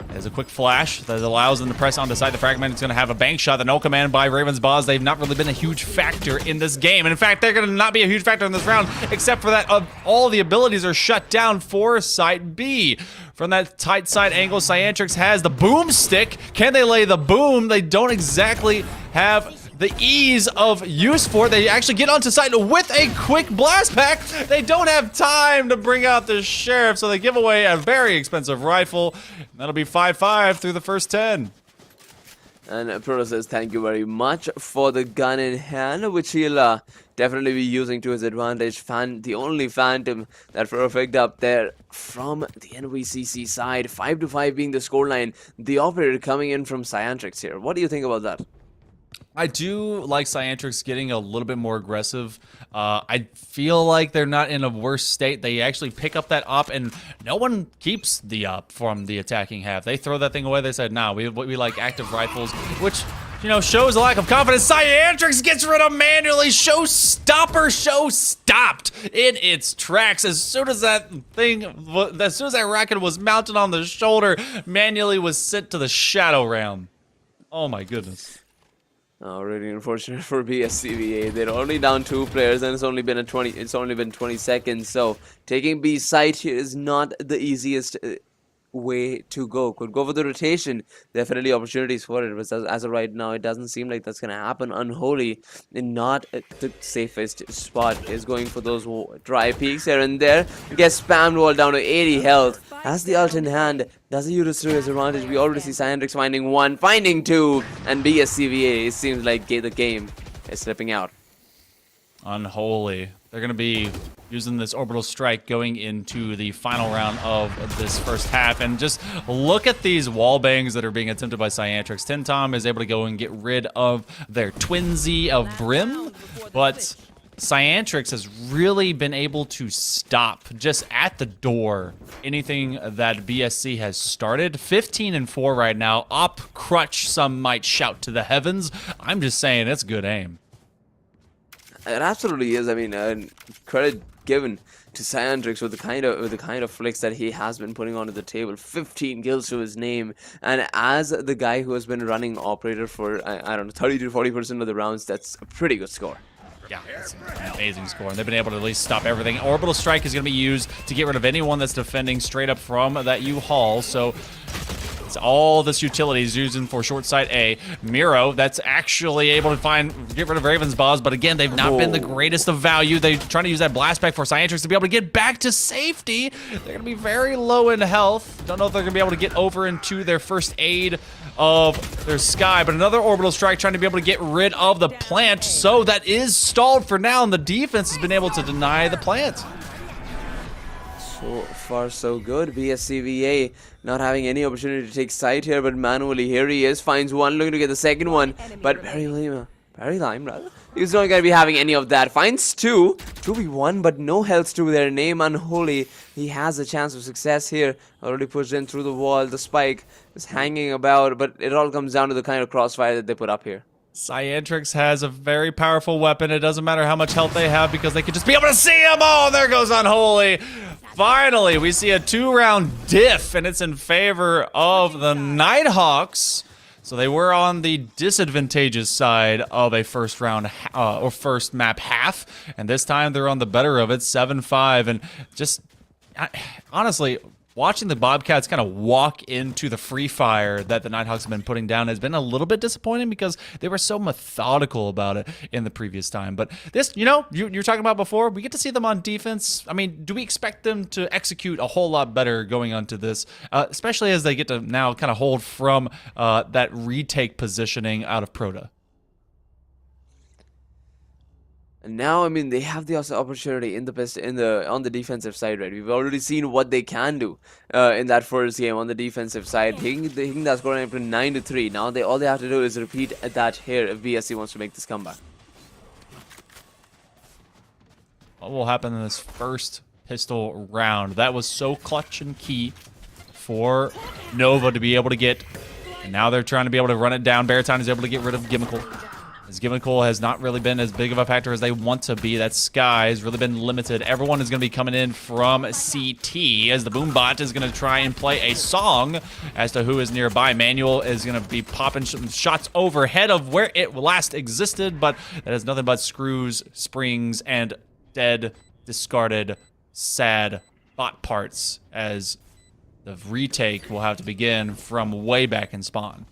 there's a quick flash that allows them to press on the side. The fragment is going to have a bank shot. The no command by Raven's Boss. They've not really been a huge factor in this game. And in fact, they're going to not be a huge factor in this round, except for that all the abilities are shut down for Site B. From that tight side angle, Cyantrix has the boomstick. Can they lay the boom? They don't exactly have the ease of use for it. They actually get onto site with a quick blast pack. They don't have time to bring out the sheriff, so they give away a very expensive rifle. That'll be 5-5 through the first 10. And Proto says thank you very much for the gun in hand, which he'll definitely be using to his advantage. The only Phantom that Proto picked up there from the NVCC side. 5-5 being the scoreline. The operator coming in from Cyantrix here. What do you think about that? I do like Cyantrix getting a little bit more aggressive. I feel like they're not in a worse state. They actually pick up that op, and no one keeps the op from the attacking half. They throw that thing away. They said, nah, we like active rifles, which, you know, shows a lack of confidence. Cyantrix gets rid of manually. Show stopped in its tracks. As soon as that rocket was mounted on the shoulder, manually was sent to the shadow realm. Oh my goodness. Oh, really unfortunate for BSCVA. They're only down 2 players, and it's only been 20 seconds. So taking B site here is not the easiest way to go. Could go for the rotation. Definitely opportunities for it. But as of right now, it doesn't seem like that's going to happen. Unholy, and not the safest spot, is going for those dry peaks here and there. Gets spammed wall down to 80 health. Has the ult in hand. Doesn't use his advantage. We already see Cyantrix finding one, finding two, and BSCVA, it seems like the game is slipping out. Unholy. They're going to be using this orbital strike going into the final round of this first half. And just look at these wall bangs that are being attempted by Cyantrix. Tintom is able to go and get rid of their twinsy of Brim, but Cyantrix has really been able to stop just at the door anything that BSC has started. 15-4 right now. Op crutch, some might shout to the heavens. I'm just saying it's good aim. It absolutely is. I mean, credit given to Cyantrix with the kind of flicks that he has been putting onto the table. 15 kills to his name, and as the guy who has been running operator for I don't know 30 to 40% of the rounds, that's a pretty good score. Yeah, it's an amazing score, and they've been able to at least stop everything. Orbital Strike is going to be used to get rid of anyone that's defending straight up from that U-Haul, so it's all this utility is using for short sight A. Miro, that's actually able to get rid of Raven's Boss, but again, they've not been the greatest of value. They're trying to use that blast back for Cyantrix to be able to get back to safety. They're going to be very low in health. Don't know if they're going to be able to get over into their first aid of their Sky, but another Orbital Strike trying to be able to get rid of the plant, so that is stalled for now, and the defense has been able to deny the plant. So far, so good. BSCVA not having any opportunity to take side here, but manually, here he is. Finds one, looking to get the second one, but Barry Lime, rather. He's not going to be having any of that. Finds two. 2v1, but no health to their name. Unholy. He has a chance of success here. Already pushed in through the wall. The spike is hanging about, but it all comes down to the kind of crossfire that they put up here. Cyantrix has a very powerful weapon. It doesn't matter how much health they have because they can just be able to see him. Oh, there goes Unholy. Finally, we see a 2-round diff, and it's in favor of the Nighthawks. So they were on the disadvantageous side of a first round or first map half, and this time they're on the better of it, 7-5. And just honestly, watching the Bobcats kind of walk into the free fire that the Nighthawks have been putting down has been a little bit disappointing because they were so methodical about it in the previous time. But this, you know, you're talking about before, we get to see them on defense. I mean, do we expect them to execute a whole lot better going onto this, especially as they get to now kind of hold from that retake positioning out of Proto? And now, I mean, they have the opportunity on the defensive side, right? We've already seen what they can do in that first game on the defensive side. Taking that score up to 9-3. Now all they have to do is repeat that here if BSC wants to make this comeback. What will happen in this first pistol round? That was so clutch and key for Nova to be able to get. And now they're trying to be able to run it down. Baritone is able to get rid of Gimmickle. As Gimmickle has not really been as big of a factor as they want to be. That Sky has really been limited. Everyone is going to be coming in from CT as the Boombot is going to try and play a song as to who is nearby. Manuel is going to be popping shots overhead of where it last existed, but that has nothing but screws, springs, and dead, discarded, sad bot parts as the retake will have to begin from way back in spawn.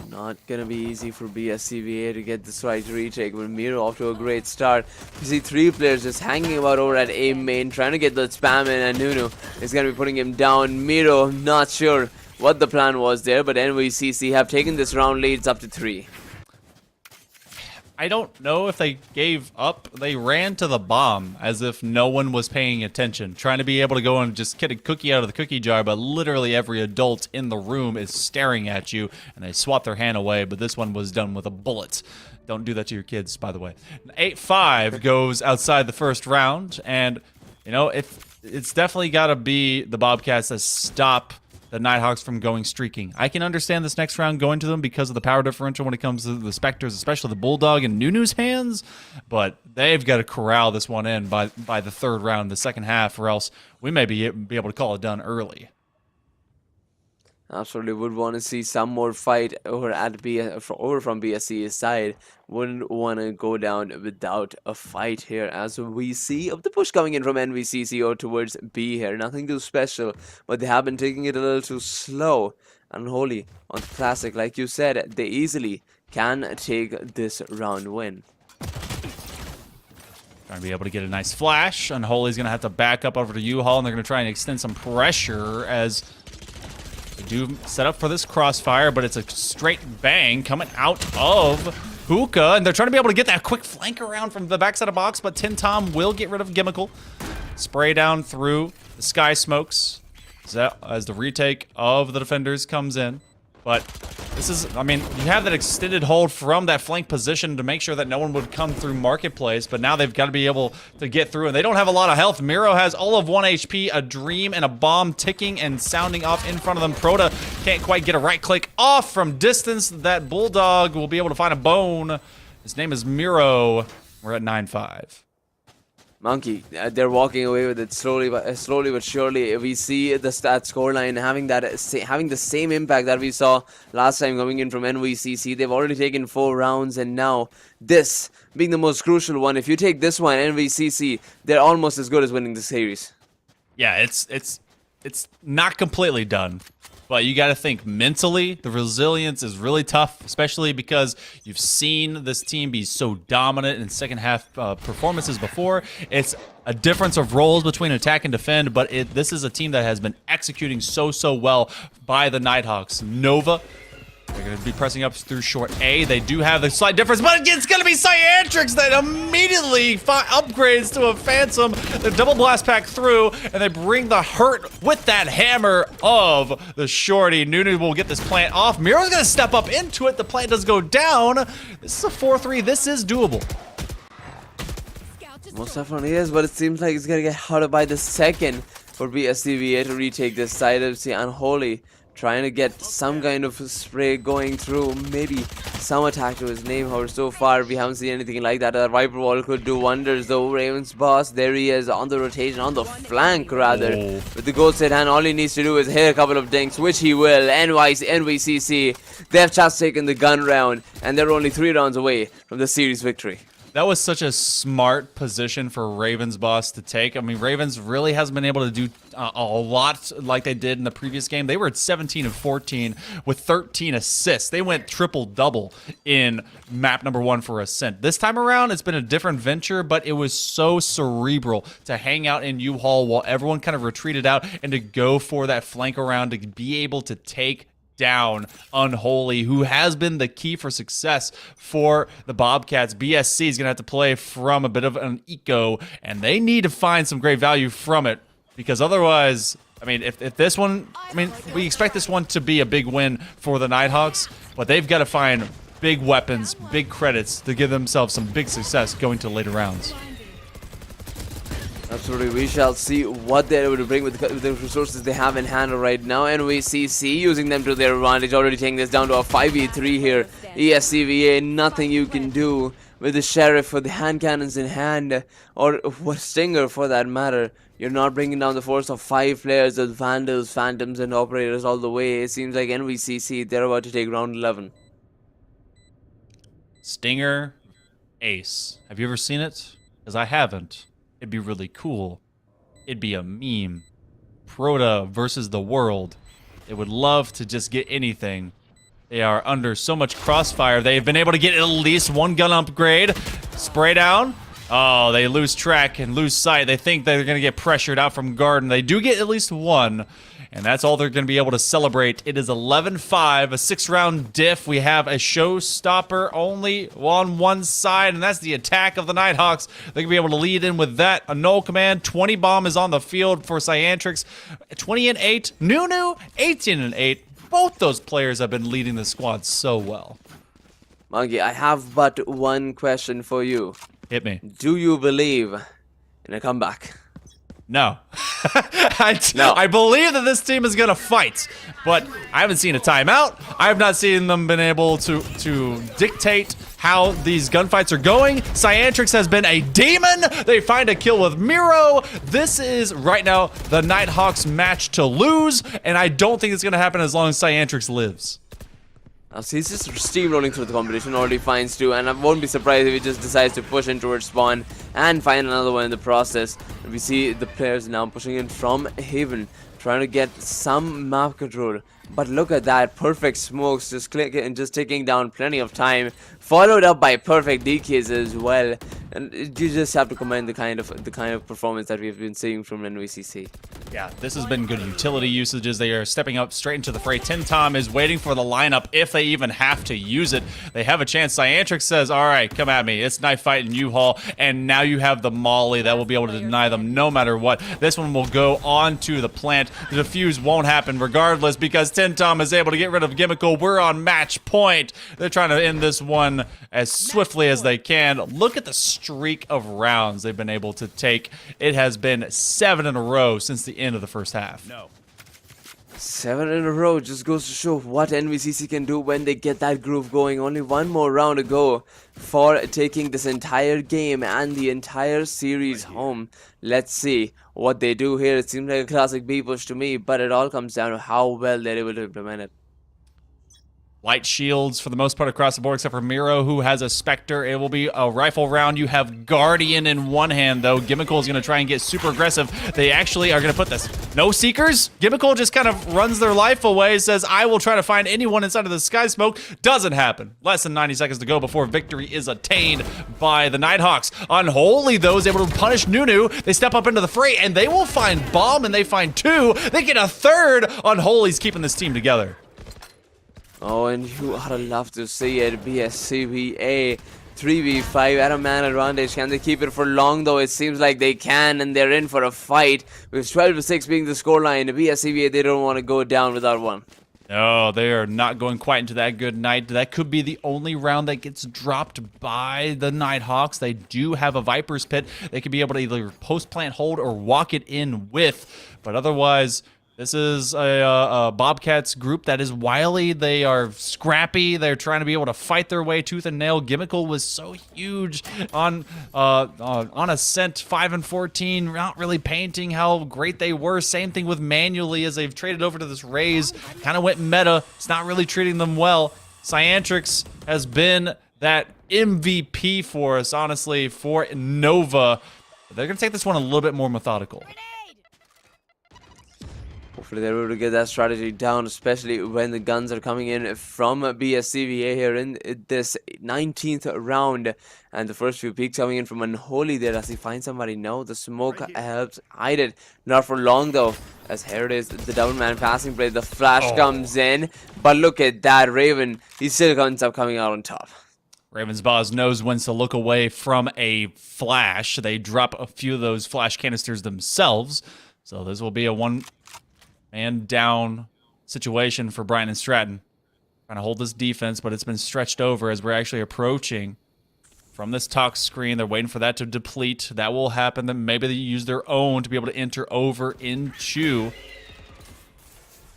Not gonna be easy for BSCVA to get this right retake, but Miro off to a great start. You see 3 players just hanging about over at A main, trying to get the spam in, and Nunu is gonna be putting him down. Miro, not sure what the plan was there, but NYCC have taken this round leads up to 3. I don't know if they gave up. They ran to the bomb as if no one was paying attention, trying to be able to go and just get a cookie out of the cookie jar, but literally every adult in the room is staring at you, and they swat their hand away, but this one was done with a bullet. Don't do that to your kids, by the way. 8-5 goes outside the first round, and, you know, it's definitely got to be the Bobcats that stop the Nighthawks from going streaking. I can understand this next round going to them because of the power differential when it comes to the Spectres, especially the Bulldog and Nunu's hands, but they've got to corral this one in by the third round, the second half, or else we may be able to call it done early. Absolutely would want to see some more fight over from BSC's side. Wouldn't want to go down without a fight here, as we see of the push coming in from NVCC or towards B here. Nothing too special, but they have been taking it a little too slow. Unholy on the classic, like you said, they easily can take this round win. Trying to be able to get a nice flash. Unholy's going to have to back up over to U-Haul, and they're going to try and extend some pressure as they do set up for this crossfire, but it's a straight bang coming out of Hookah, and they're trying to be able to get that quick flank around from the backside of box, but Tin Tom will get rid of Gimmickle. Spray down through the sky smokes as the retake of the defenders comes in. But this is, I mean, you have that extended hold from that flank position to make sure that no one would come through Marketplace, but now they've got to be able to get through, and they don't have a lot of health. Miro has all of 1 HP, a Dream, and a bomb ticking and sounding off in front of them. Proto can't quite get a right click off from distance. That Bulldog will be able to find a bone. His name is Miro. We're at 9-5. Monkey, they're walking away with it slowly but surely. We see the stat scoreline having the same impact that we saw last time coming in from NVCC. They've already taken 4 rounds, and now this being the most crucial one. If you take this one, NVCC, they're almost as good as winning the series. Yeah, it's not completely done. But you got to think mentally, the resilience is really tough, especially because you've seen this team be so dominant in second half performances before. It's a difference of roles between attack and defend, but this is a team that has been executing so well by the Nighthawks. Nova, they're going to be pressing up through short A. They do have the slight difference, but it's going to be Cyantrix that immediately upgrades to a Phantom. The double blast pack through, and they bring the hurt with that hammer of the shorty. Nunu will get this plant off. Miro's going to step up into it. The plant does go down. This is a 4-3. This is doable. Most definitely is, but it seems like it's going to get harder by the second for BSCVA to retake this side of the Unholy. Trying to get some kind of spray going through, maybe some attack to his name. However, so far we haven't seen anything like that. A Viper Wall could do wonders though. Raven's boss, there he is on the rotation, on the flank rather. With the Ghost Hit hand, all he needs to do is hit a couple of dinks, which he will. NVCC, they have just taken the gun round, and they're only 3 rounds away from the series victory. That was such a smart position for Ravens boss to take. I mean, Ravens really hasn't been able to do a lot like they did in the previous game. They were at 17 and 14 with 13 assists. They went triple-double in map number 1 for Ascent. This time around, it's been a different venture, but it was so cerebral to hang out in U-Haul while everyone kind of retreated out and to go for that flank around to be able to take down Unholy, who has been the key for success for the Bobcats. BSC is going to have to play from a bit of an eco, and they need to find some great value from it, because otherwise, I mean, if this one, I mean, we expect this one to be a big win for the Nighthawks, but they've got to find big weapons, big credits to give themselves some big success going to later rounds. Absolutely, we shall see what they're able to bring with the resources they have in hand right now. NYIT using them to their advantage, already taking this down to a 5v3 here. ESCVA, nothing you can do with the Sheriff for the hand cannons in hand, or what Stinger for that matter. You're not bringing down the force of 5 players with Vandals, Phantoms, and Operators all the way. It seems like NVCC, they're about to take round 11. Stinger, Ace. Have you ever seen it? Because I haven't. It'd be really cool. It'd be a meme. Proto versus the world. They would love to just get anything. They are under so much crossfire. They've been able to get at least 1 gun upgrade. Spray down. Oh, they lose track and lose sight. They think they're going to get pressured out from Garden. They do get at least 1. And that's all they're going to be able to celebrate. It is 11-5, a 6-round diff. We have a showstopper only on one side, and that's the attack of the Nighthawks. They can be able to lead in with that. A null command. 20 bomb is on the field for Cyantrix. 20 and 8. Nunu, 18 and 8. Both those players have been leading the squad so well. Monkey, I have but one question for you. Hit me. Do you believe in a comeback? No. I believe that this team is going to fight, but I haven't seen a timeout. I have not seen them been able to dictate how these gunfights are going. Cyantrix has been a demon. They find a kill with Miro. This is right now the Nighthawks match to lose, and I don't think it's going to happen as long as Cyantrix lives. So he's just steamrolling through the competition, already finds 2, and I won't be surprised if he just decides to push in towards spawn and find another one in the process. We see the players now pushing in from Haven, trying to get some map control. But look at that, perfect smokes, just clicking and just taking down plenty of time, followed up by perfect DKs as well. And you just have to commend the kind of performance that we've been seeing from NVCC. Yeah, this has been good utility usages. They are stepping up straight into the fray. Tintom is waiting for the lineup if they even have to use it. They have a chance. Cyantrix says, all right, come at me. It's knife fight and U-Haul, and now you have the Molly that will be able to deny them no matter what. This one will go on to the plant. The defuse won't happen regardless because Tintom is able to get rid of Gimmickle. We're on match point. They're trying to end this one as swiftly as they can. Look at the streak of rounds they've been able to take. It has been 7 in a row since the end of the first half. 7 in a row just goes to show what NVCC can do when they get that groove going. Only one more round to go for taking this entire game and the entire series home. Let's see what they do here. It seems like a classic B push to me, but it all comes down to how well they're able to implement it. Light shields for the most part across the board, except for Miro, who has a Spectre. It will be a rifle round. You have Guardian in one hand, though. Gimmickle is going to try and get super aggressive. They actually are going to put this. No Seekers? Gimmickle just kind of runs their life away, says, I will try to find anyone inside of the Sky Smoke. Doesn't happen. Less than 90 seconds to go before victory is attained by the Nighthawks. Unholy, though, is able to punish Nunu. They step up into the fray, and they will find Bomb, and they find 2. They get a 3rd. Unholy's keeping this team together. Oh, and you ought to love to see it. BSCVA 3v5 at a man advantage. Can they keep it for long, though? It seems like they can, and they're in for a fight. With 12-6 being the scoreline, BSCVA, they don't want to go down without one. No, they are not going quite into that good night. That could be the only round that gets dropped by the Nighthawks. They do have a Viper's Pit. They could be able to either post-plant hold or walk it in with, but otherwise... This is a Bobcats group that is wily. They are scrappy. They're trying to be able to fight their way tooth and nail. Gimmickle was so huge on Ascent 5 and 14, not really painting how great they were. Same thing with Manually as they've traded over to this Raze. Kind of went meta. It's not really treating them well. Cyantrix has been that MVP for us, honestly, for Nova. They're going to take this one a little bit more methodical. Hopefully they're able to get that strategy down, especially when the guns are coming in from BSCVA here in this 19th round. And the first few peeks coming in from Unholy there as he finds somebody. No, the smoke helps hide it. Not for long though, as here it is, the double man passing play. The flash comes in, but look at that, Raven. He still ends up coming out on top. Raven's Boss knows when to look away from a flash. They drop a few of those flash canisters themselves. So this will be a one-man down situation for Bryant and Stratton. Trying to hold this defense, but it's been stretched over as we're actually approaching from this talk screen. They're waiting for that to deplete. That will happen. Then maybe they use their own to be able to enter over into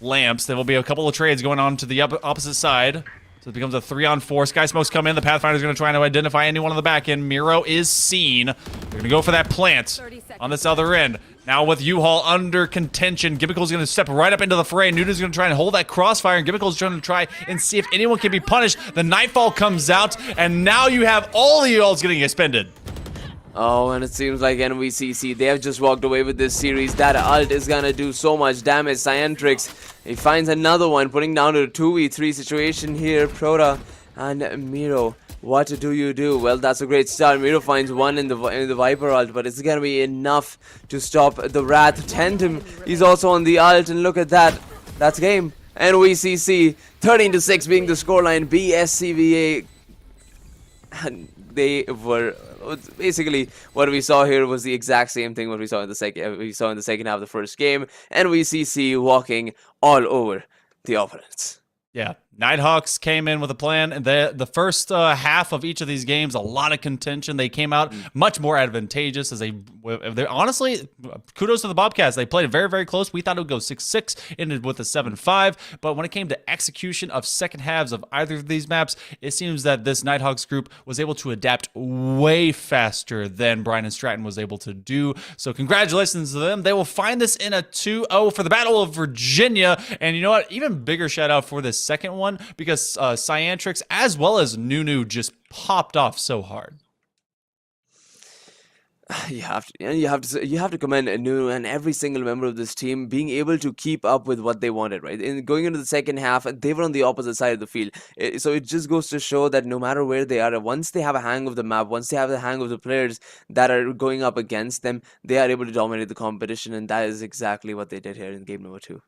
lamps. There will be a couple of trades going on to the opposite side. So it becomes a 3-on-4. Sky Smoke's come in. The Pathfinder's going to try to identify anyone on the back end. Miro is seen. They're going to go for that plant on this other end. Now with U-Haul under contention, Gimmicle's going to step right up into the fray. Nuna's going to try and hold that crossfire, and Gimmicle's trying to try and see if anyone can be punished. The Nightfall comes out, and now you have all the U-Hauls getting expended. Oh, and it seems like NVCC, they have just walked away with this series. That ult is gonna do so much damage. Cyantrix, he finds another one, putting down to a 2v3 situation here. Proto and Miro, what do you do? Well, that's a great start. Miro finds one in the Viper ult, but it's gonna be enough to stop the Wrath. Tandem, he's also on the ult, and look at that. That's game. NVCC, 13-6 being the scoreline. BSCVA, and they were... Basically, what we saw here was the exact same thing what we saw in the second half of the first game. NVCC walking all over the opponents. Yeah, Nighthawks came in with a plan, and the first half of each of these games, a lot of contention. They came out much more advantageous as they honestly, kudos to the Bobcats. They played it very, very close. We thought it would go 6-6, ended with a 7-5. But when it came to execution of second halves of either of these maps, it seems that this Nighthawks group was able to adapt way faster than Bryant and Stratton was able to do. So congratulations to them. They will find this in a 2-0 for the Battle of Virginia. And you know what? Even bigger shout out for this second one, because Cyantrix as well as Nunu just popped off so hard. You have to commend Nunu and every single member of this team being able to keep up with what they wanted, right? In going into the second half, they were on the opposite side of the field. So it just goes to show that no matter where they are, once they have a hang of the map, once they have the hang of the players that are going up against them, they are able to dominate the competition, and that is exactly what they did here in game number 2.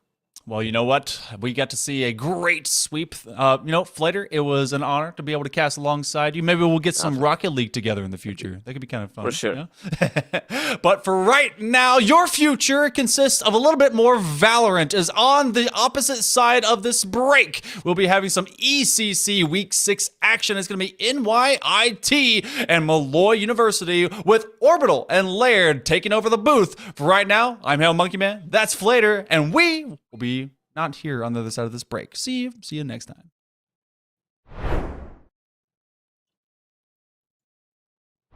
Well, you know what? We got to see a great sweep. Flater, it was an honor to be able to cast alongside you. Maybe we'll get some Rocket League together in the future. That could be kind of fun. For sure. You know? But for right now, your future consists of a little bit more Valorant. As on the opposite side of this break, we'll be having some ECC Week 6 action. It's going to be NYIT and Molloy University with Orbital and Laird taking over the booth. For right now, I'm Hail Monkey Man. That's Flater, and we will be not here on the other side of this break. See you next time.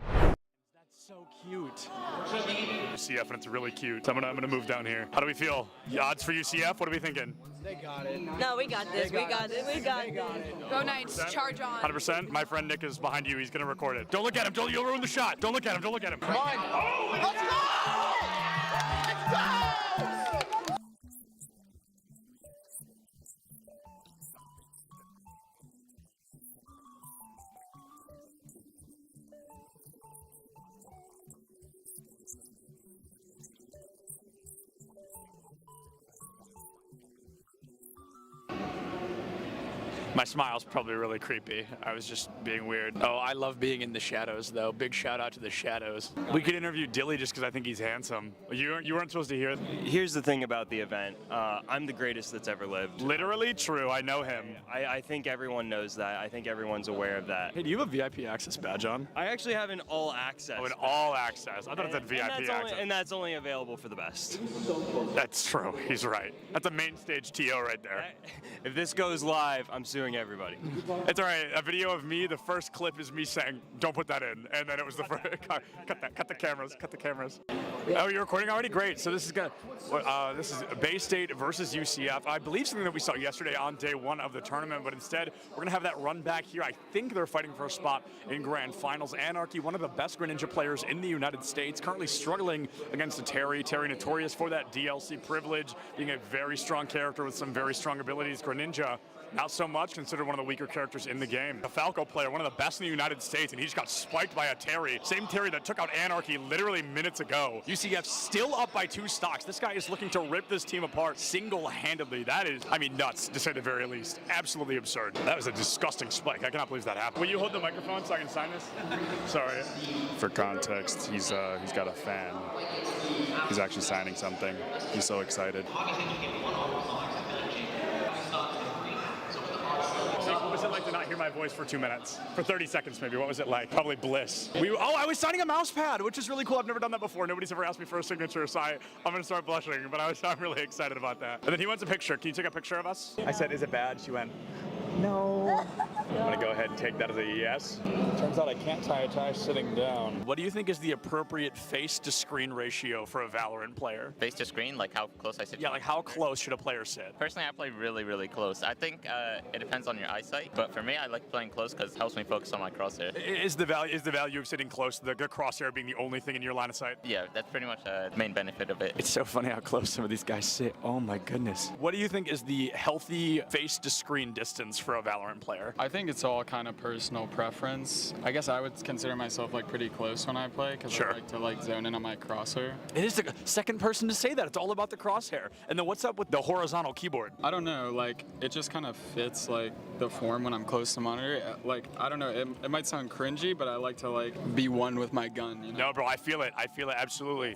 That's so cute. UCF, and it's really cute. So I'm gonna move down here. How do we feel? The odds for UCF? What are we thinking? They got it. No, we got this. We got it. We got it. Go Knights. Charge on. 100%. My friend Nick is behind you. He's gonna record it. Don't look at him. You'll ruin the shot. Don't look at him. Don't look at him. Come on. Oh, let's go! Let's go! My smile's probably really creepy. I was just being weird. Oh, I love being in the shadows, though. Big shout out to the shadows. We could interview Dilly just because I think he's handsome. You weren't supposed to hear. Here's the thing about the event. I'm the greatest that's ever lived. Literally true. I know him. I think everyone knows that. I think everyone's aware of that. Hey, do you have a VIP access badge on? I actually have an all access. Oh, an all access. I thought it said VIP access. And that's only available for the best. That's true. He's right. That's a main stage TO right there. If this goes live, I'm suing everybody. It's all right. A video of me, the first clip is me saying, don't put that in. And then it was the first, cut the cameras. Oh, you're recording already? Great. So this is this is Bay State versus UCF. I believe something that we saw yesterday on day 1 of the tournament, but instead we're going to have that run back here. I think they're fighting for a spot in Grand Finals. Anarchy, one of the best Greninja players in the United States, currently struggling against a Terry. Terry notorious for that DLC privilege, being a very strong character with some very strong abilities. Greninja, not so much, considered one of the weaker characters in the game. A Falco player, one of the best in the United States, and he just got spiked by a Terry. Same Terry that took out Anarchy literally minutes ago. UCF still up by 2 stocks. This guy is looking to rip this team apart single-handedly. That is, nuts, to say the very least. Absolutely absurd. That was a disgusting spike. I cannot believe that happened. Will you hold the microphone so I can sign this? Sorry. For context, he's got a fan. He's actually signing something. He's so excited. What was it like to not hear my voice for 2 minutes? For 30 seconds, maybe. What was it like? Probably bliss. I was signing a mouse pad, which is really cool. I've never done that before. Nobody's ever asked me for a signature, so I'm going to start blushing, but I'm really excited about that. And then he wants a picture. Can you take a picture of us? I said, is it bad? She went, no. I'm going to go ahead and take that as a yes. Turns out I can't tie a tie sitting down. What do you think is the appropriate face-to-screen ratio for a Valorant player? Face to screen, like how close I sit? Yeah, like how close should a player sit? Personally, I play really, really close. I think it depends on your eyesight, but for me, I like playing close because it helps me focus on my crosshair. Is the value of sitting close, the crosshair being the only thing in your line of sight? Yeah, that's pretty much the main benefit of it. It's so funny how close some of these guys sit. Oh my goodness. What do you think is the healthy face-to-screen distance for a Valorant player? I think it's all kind of personal preference. I guess I would consider myself like pretty close when I play because I like to zone in on my crosshair. It is the second person to say that. It's all about the crosshair. And then what's up with the horizontal keyboard? I don't know, like it just kind of fits like the form when I'm close to monitor. Like I don't know, it might sound cringy, but I like to like be one with my gun, you know? No, bro, I feel it absolutely.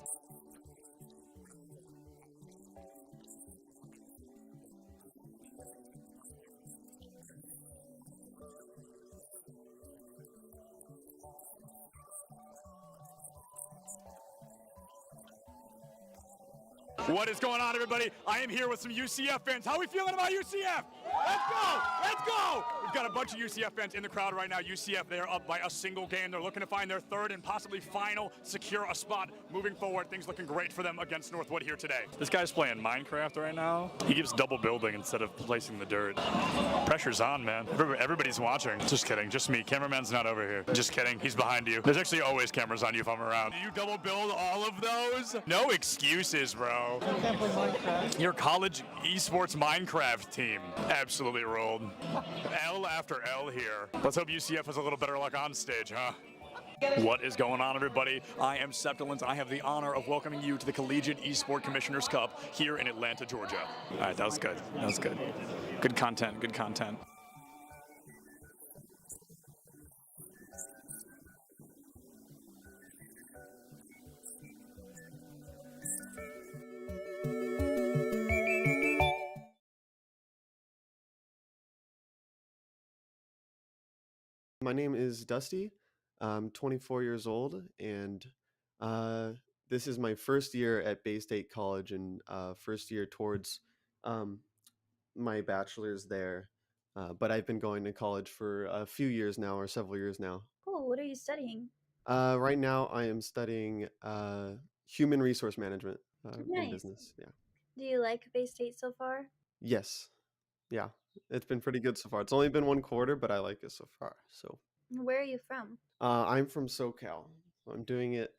What is going on, everybody? I am here with some UCF fans. How are we feeling about UCF? Let's go! Let's go! We've got a bunch of UCF fans in the crowd right now. UCF, they're up by a single game. They're looking to find their third and possibly final, secure a spot moving forward. Things looking great for them against Northwood here today. This guy's playing Minecraft right now. He keeps double building instead of placing the dirt. Pressure's on, man. Everybody's watching. Just kidding. Just me. Cameraman's not over here. Just kidding. He's behind you. There's actually always cameras on you if I'm around. Do you double build all of those? No excuses, bro. I can't play Minecraft. Your college esports Minecraft team absolutely rolled. L after L here. Let's hope UCF has a little better luck on stage, huh? What is going on, everybody? I am Septilins. I have the honor of welcoming you to the Collegiate Esport Commissioners Cup here in Atlanta, Georgia. All right, that was good. That was good. Good content, good content. My name is Dusty. I'm 24 years old, and this is my first year at Bay State College and first year towards my bachelor's there. But I've been going to college for a few years now, or several years now. Cool. What are you studying? Right now, I am studying human resource management in Nice. business. Yeah. Do you like Bay State so far? Yes. Yeah. It's been pretty good so far. It's only been one quarter, but I like it so far. So. Where are you from? I'm from SoCal. I'm doing it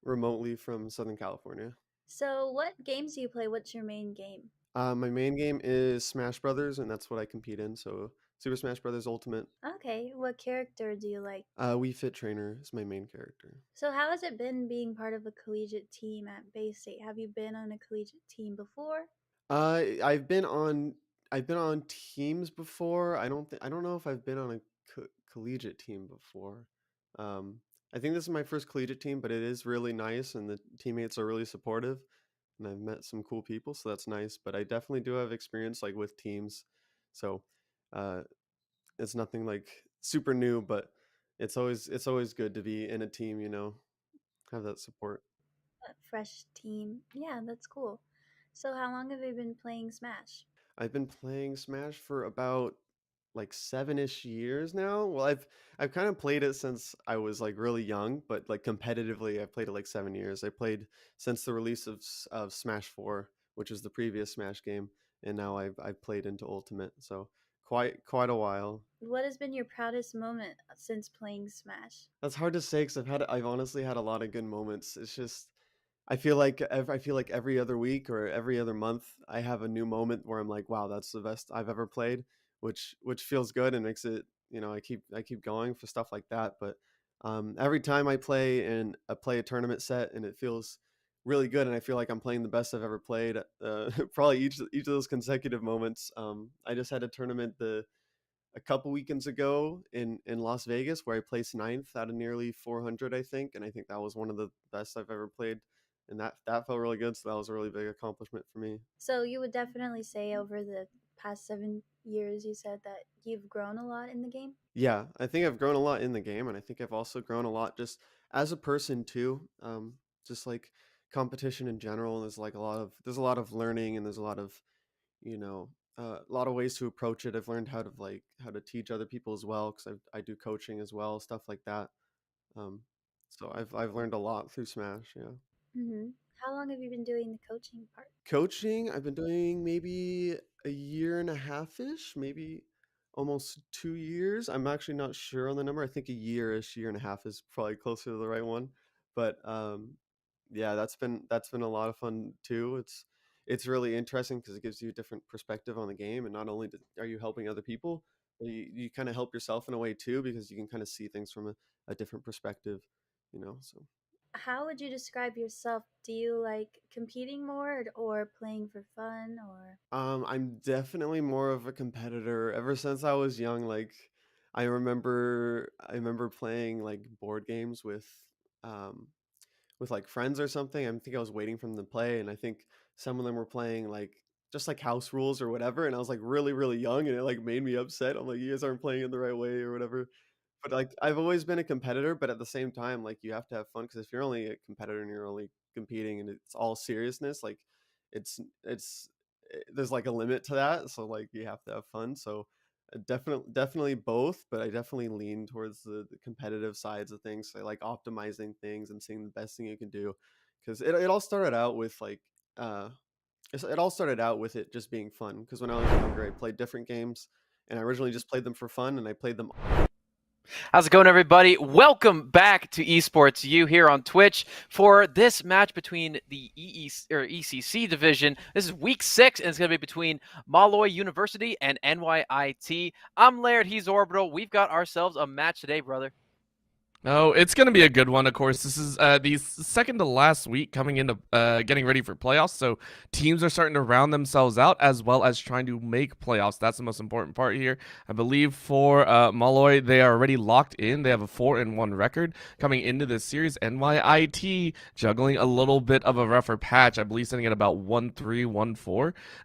remotely from Southern California. So what games do you play? What's your main game? My main game is Smash Brothers, and that's what I compete in. So Super Smash Brothers Ultimate. Okay, what character do you like? Wii Fit Trainer is my main character. So how has it been being part of a collegiate team at Bay State? Have you been on a collegiate team before? I've been on teams before. I don't know if I've been on a collegiate team before. I think this is my first collegiate team, but it is really nice, and the teammates are really supportive, and I've met some cool people, so that's nice. But I definitely do have experience like with teams, so it's nothing like super new, but it's always good to be in a team, have that support. A fresh team. Yeah, that's cool. So how long have you been playing Smash? I've been playing Smash for about like 7-ish years now. Well, I've kind of played it since I was like really young, but like competitively, I've played it like 7 years. I played since the release of Smash 4, which was the previous Smash game, and now I've played into Ultimate, so quite a while. What has been your proudest moment since playing Smash? That's hard to say because I've honestly had a lot of good moments. It's just I feel like every other week or every other month I have a new moment where I'm like, wow, that's the best I've ever played, which feels good and makes it, I keep going for stuff like that. But every time I play a tournament set and it feels really good and I feel like I'm playing the best I've ever played, probably each of those consecutive moments. I just had a tournament a couple weekends ago in Las Vegas where I placed 9th out of nearly 400, I think, and I think that was one of the best I've ever played. And that felt really good, so that was a really big accomplishment for me. So you would definitely say over the past 7 years, you said that you've grown a lot in the game? Yeah, I think I've grown a lot in the game, and I think I've also grown a lot just as a person too. Just like competition in general, there's a lot of learning, and there's a lot of ways to approach it. I've learned how to teach other people as well, because I do coaching as well, stuff like that. So I've learned a lot through Smash. Yeah. Mm-hmm. How long have you been doing the coaching part? Coaching, I've been doing maybe a year and a half-ish, maybe almost 2 years. I'm actually not sure on the number. I think a year-ish, year and a half is probably closer to the right one. But yeah, that's been a lot of fun too. It's really interesting because it gives you a different perspective on the game, and not only are you helping other people, but you kind of help yourself in a way too, because you can kind of see things from a different perspective, so. How would you describe yourself? Do you like competing more or playing for fun, or? I'm definitely more of a competitor. Ever since I was young, like I remember playing like board games with like friends or something. I think I was waiting for them to play, and I think some of them were playing like just like house rules or whatever, and I was like really, really young, and it like made me upset. I'm like, you guys aren't playing it the right way or whatever. But like I've always been a competitor, but at the same time, like you have to have fun, because if you're only a competitor and you're only competing and it's all seriousness, like it's there's like a limit to that, so like you have to have fun. So definitely both, but I definitely lean towards the competitive sides of things. So I like optimizing things and seeing the best thing you can do, because it all started out with like it all started out with it just being fun. Because when I was younger, I played different games, and I originally just played them for fun, and I played them. How's it going, everybody? Welcome back to Esports U here on Twitch for this match between the ECC division. This is week 6, and it's going to be between Molloy University and NYIT. I'm Laird, he's Orbital. We've got ourselves a match today, brother. Oh, it's going to be a good one, of course. This is the second to last week coming into getting ready for playoffs, so teams are starting to round themselves out as well as trying to make playoffs. That's the most important part here. I believe for Molloy, they are already locked in. They have a 4-1 record coming into this series. NYIT juggling a little bit of a rougher patch, I believe sitting at about 1-3,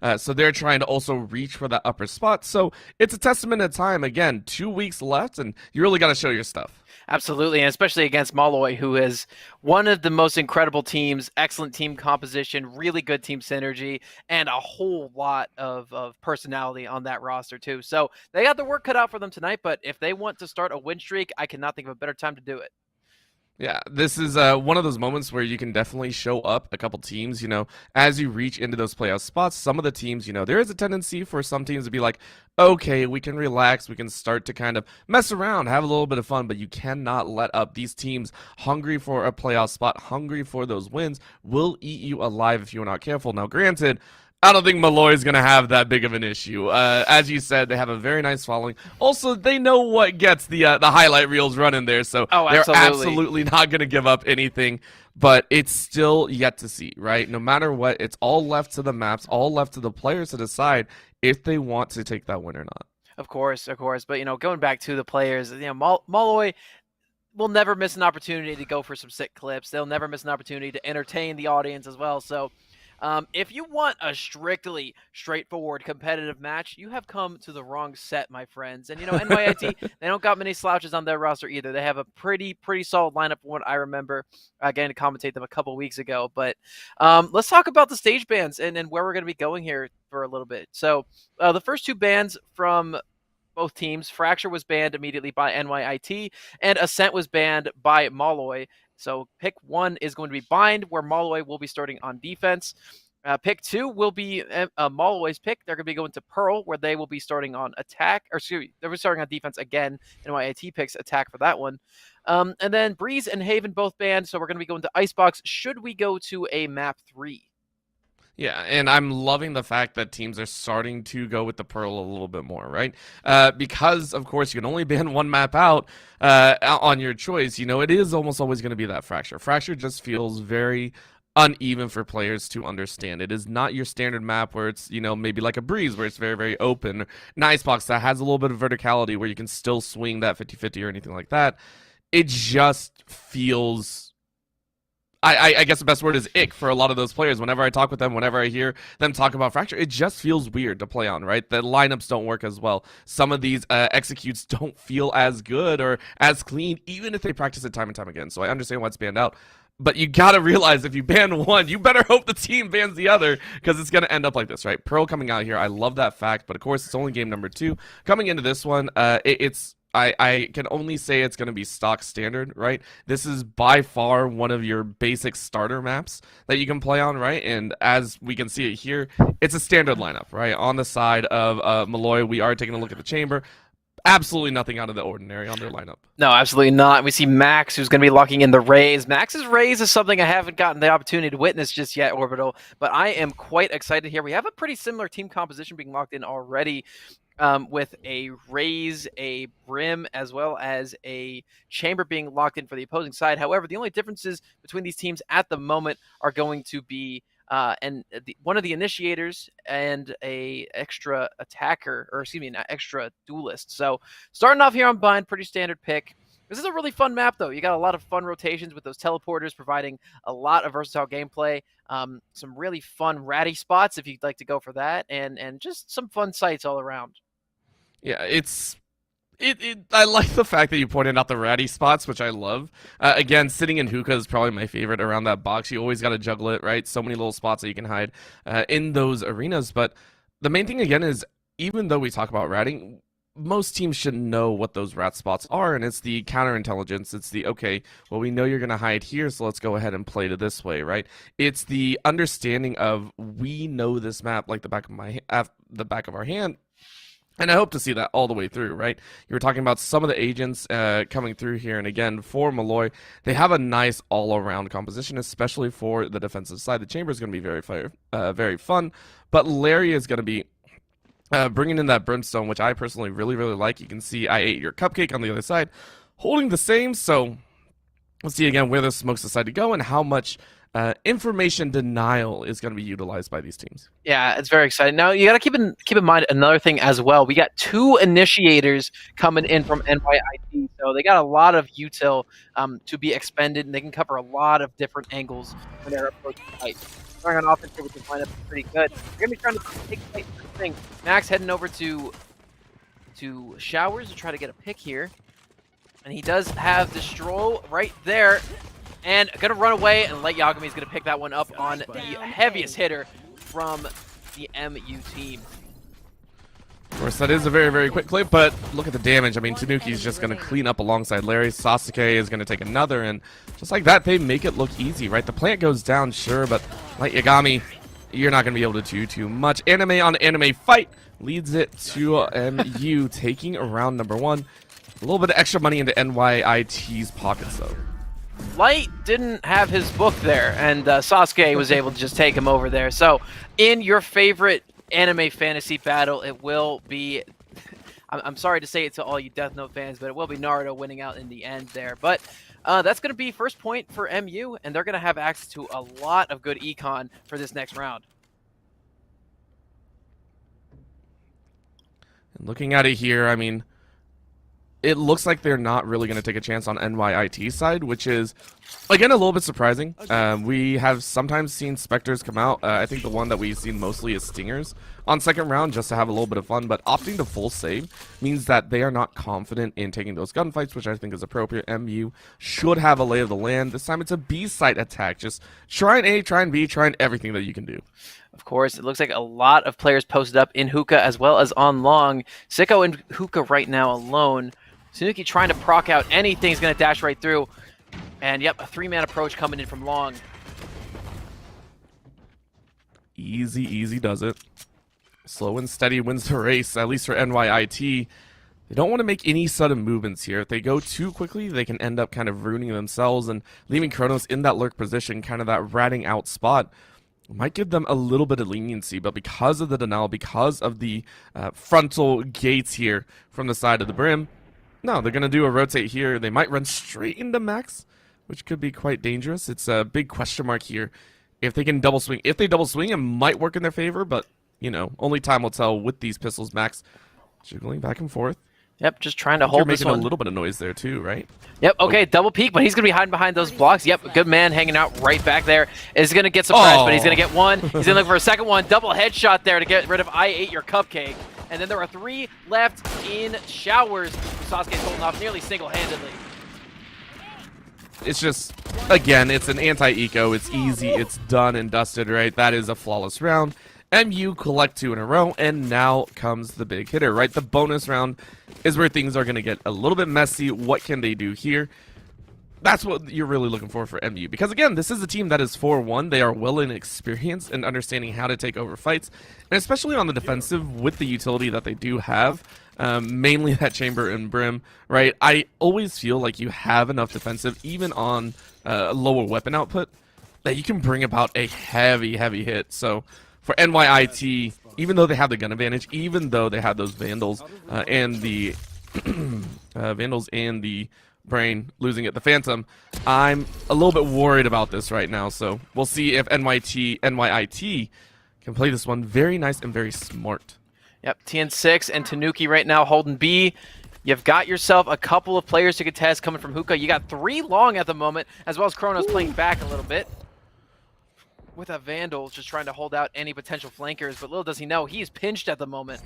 1-4. So they're trying to also reach for that upper spot. So it's a testament of time. Again, 2 weeks left, and you really got to show your stuff. Absolutely, and especially against Molloy, who is one of the most incredible teams, excellent team composition, really good team synergy, and a whole lot of personality on that roster too. So they got the work cut out for them tonight, but if they want to start a win streak, I cannot think of a better time to do it. Yeah, this is one of those moments where you can definitely show up a couple teams, as you reach into those playoff spots. Some of the teams, there is a tendency for some teams to be like, okay, we can relax, we can start to kind of mess around, have a little bit of fun, but you cannot let up. These teams hungry for a playoff spot, hungry for those wins, will eat you alive if you're not careful. Now, granted, I don't think Molloy is going to have that big of an issue. As you said, they have a very nice following. Also, they know what gets the highlight reels running there, so they're absolutely not going to give up anything. But it's still yet to see, right? No matter what, it's all left to the maps, all left to the players to decide if they want to take that win or not. Of course. But, going back to the players, Molloy will never miss an opportunity to go for some sick clips. They'll never miss an opportunity to entertain the audience as well. So if you want a strictly straightforward competitive match, you have come to the wrong set, my friends. And, NYIT, they don't got many slouches on their roster either. They have a pretty solid lineup from what I remember, again, to commentate them a couple weeks ago. But let's talk about the stage bans and where we're going to be going here for a little bit. So the first 2 bans from both teams, Fracture was banned immediately by NYIT, and Ascent was banned by Molloy. So pick 1 is going to be Bind, where Molloy will be starting on defense. Pick 2 will be Molloy's pick. They're going to be going to Pearl, where they will be starting on attack. Or excuse me, they're starting on defense again. NYIT picks attack for that one. And then Breeze and Haven both banned, so we're going to be going to Icebox. Should we go to a map 3? Yeah, and I'm loving the fact that teams are starting to go with the Pearl a little bit more, right? Because, of course, you can only ban 1 map out on your choice. It is almost always going to be that Fracture. Fracture just feels very uneven for players to understand. It is not your standard map where it's, maybe like a Breeze where it's very, very open. An Icebox that has a little bit of verticality where you can still swing that 50-50 or anything like that. It just feels... I guess the best word is ick for a lot of those players. Whenever I talk with them, whenever I hear them talk about Fracture, it just feels weird to play on, right? The lineups don't work as well. Some of these executes don't feel as good or as clean, even if they practice it time and time again. So I understand why it's banned out. But you got to realize if you ban one, you better hope the team bans the other, because it's going to end up like this, right? Pearl coming out here, I love that fact. But of course, it's only game number 2. Coming into this one, I can only say it's going to be stock standard, right? This is by far one of your basic starter maps that you can play on, right? And as we can see it here, it's a standard lineup, right? On the side of Molloy, we are taking a look at the chamber. Absolutely nothing out of the ordinary on their lineup. No, absolutely not. We see Max, who's going to be locking in the Rays. Max's Rays is something I haven't gotten the opportunity to witness just yet, Orbital, but I am quite excited here. We have a pretty similar team composition being locked in already. With a Raze, a Brim, as well as a Chamber being locked in for the opposing side. However, the only differences between these teams at the moment are going to be one of the initiators and a extra attacker, or excuse me, an extra duelist. So starting off here on Bind, pretty standard pick. This is a really fun map, though. You got a lot of fun rotations with those teleporters, providing a lot of versatile gameplay. Some really fun ratty spots if you'd like to go for that, and just some fun sights all around. Yeah, it's I like the fact that you pointed out the ratty spots, which I love. Again, sitting in hookah is probably my favorite around that box. You always got to juggle it, right? So many little spots that you can hide in those arenas. But the main thing, again, is even though we talk about ratting, most teams should know what those rat spots are, and it's the counterintelligence. It's the, okay, well, we know you're going to hide here, so let's go ahead and play it this way, right? It's the understanding of, we know this map like the back of our hand. And I hope to see that all the way through, right? You were talking about some of the agents coming through here. And again, for Molloy, they have a nice all-around composition, especially for the defensive side. The chamber is going to be very fun. But Larry is going to be bringing in that brimstone, which I personally really, really like. You can see I ate your cupcake on the other side, holding the same. So let's see again where the smokes decide to go and how much information denial is going to be utilized by these teams. Yeah, it's very exciting. Now, you got to keep in mind another thing as well. We got 2 initiators coming in from NYIT, so they got a lot of util to be expended, and they can cover a lot of different angles when they're approaching the fight. Throwing on offense here with this lineup is pretty good. They're going to be trying to take fight first thing. Max heading over to Showers to try to get a pick here, and he does have Destroy right there. And going to run away, and Light Yagami is going to pick that one up on the heaviest hitter from the MU team. Of course, that is a very, very quick clip, but look at the damage. I mean, Tanuki's just going to clean up alongside Larry. Sasuke is going to take another, and just like that, they make it look easy, right? The plant goes down, sure, but Light Yagami, you're not going to be able to do too much. Anime on anime fight leads it to MU taking round number 1. A little bit of extra money into NYIT's pockets, though. Light didn't have his book there, and Sasuke was able to just take him over there. So, in your favorite anime fantasy battle, it will be... I'm sorry to say it to all you Death Note fans, but it will be Naruto winning out in the end there. But that's going to be first point for MU, and they're going to have access to a lot of good econ for this next round. And looking at it here, I mean, it looks like they're not really going to take a chance on NYIT side, which is, again, a little bit surprising. We have sometimes seen Spectres come out. I think the one that we've seen mostly is Stingers on second round just to have a little bit of fun, but opting to full save means that they are not confident in taking those gunfights, which I think is appropriate. MU should have a lay of the land. This time it's a B site attack. Just trying A, trying B, trying everything that you can do. Of course, it looks like a lot of players posted up in hookah as well as on long. Sicko in hookah right now alone. Tanuki trying to proc out anything. He's going to dash right through. And yep, a 3-man approach coming in from long. Easy, easy does it. Slow and steady wins the race, at least for NYIT. They don't want to make any sudden movements here. If they go too quickly, they can end up kind of ruining themselves and leaving Kronos in that lurk position, kind of that ratting out spot. Might give them a little bit of leniency, but because of the denial, because of the frontal gates here from the side of the brim, no, they're going to do a rotate here. They might run straight into Max, which could be quite dangerous. It's a big question mark here. If they can double swing. If they double swing, it might work in their favor, but, you know, only time will tell with these pistols. Max jiggling back and forth. Yep, just trying to hold this one. You're making a little bit of noise there too, right? Yep, okay, double peek, but he's going to be hiding behind those blocks. Yep, good man hanging out right back there. Is going to get surprised, but he's going to get one. He's going to look for a second one. Double headshot there to get rid of I ate your cupcake. And then there are 3 left in Showers. Sasuke's holding off nearly single-handedly. It's just, again, it's an anti-eco. It's easy. It's done and dusted, right? That is a flawless round. MU collect 2 in a row, and now comes the big hitter, right? The bonus round is where things are going to get a little bit messy. What can they do here? That's what you're really looking for MU. Because, again, this is a team that is 4-1. They are well and experienced in understanding how to take over fights. And especially on the defensive with the utility that they do have, mainly that chamber and brim, right? I always feel like you have enough defensive, even on lower weapon output, that you can bring about a heavy, heavy hit. So for NYIT, even though they have the gun advantage, even though they have those Vandals and the Vandals and the Brain losing it, the Phantom, I'm a little bit worried about this right now. So we'll see if NYIT can play this one very nice and very smart. Yep, TN6 and Tanuki right now holding B. You've got yourself a couple of players to contest coming from hookah. You got 3 long at the moment, as well as Kronos playing back a little bit. With a Vandal just trying to hold out any potential flankers, but little does he know, he is pinched at the moment.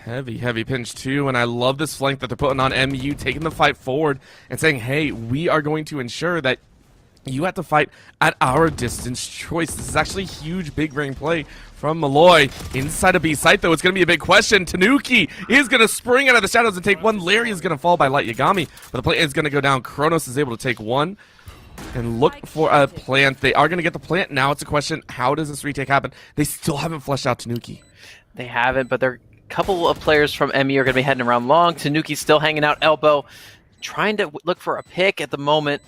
Heavy pinch too, and I love this flank that they're putting on MU, taking the fight forward and saying, hey, we are going to ensure that you have to fight at our distance choice. This is actually a huge big brain play from Molloy. Inside a B site, though, it's going to be a big question. Tanuki is going to spring out of the shadows and take one. Larry is going to fall by Light Yagami, but the play is going to go down. Kronos is able to take one and look for a plant. They are going to get the plant. Now it's a question, how does this retake happen? They still haven't fleshed out Tanuki. They haven't, but they're a couple of players from MU are going to be heading around long. Tanuki's still hanging out elbow, trying to look for a pick at the moment.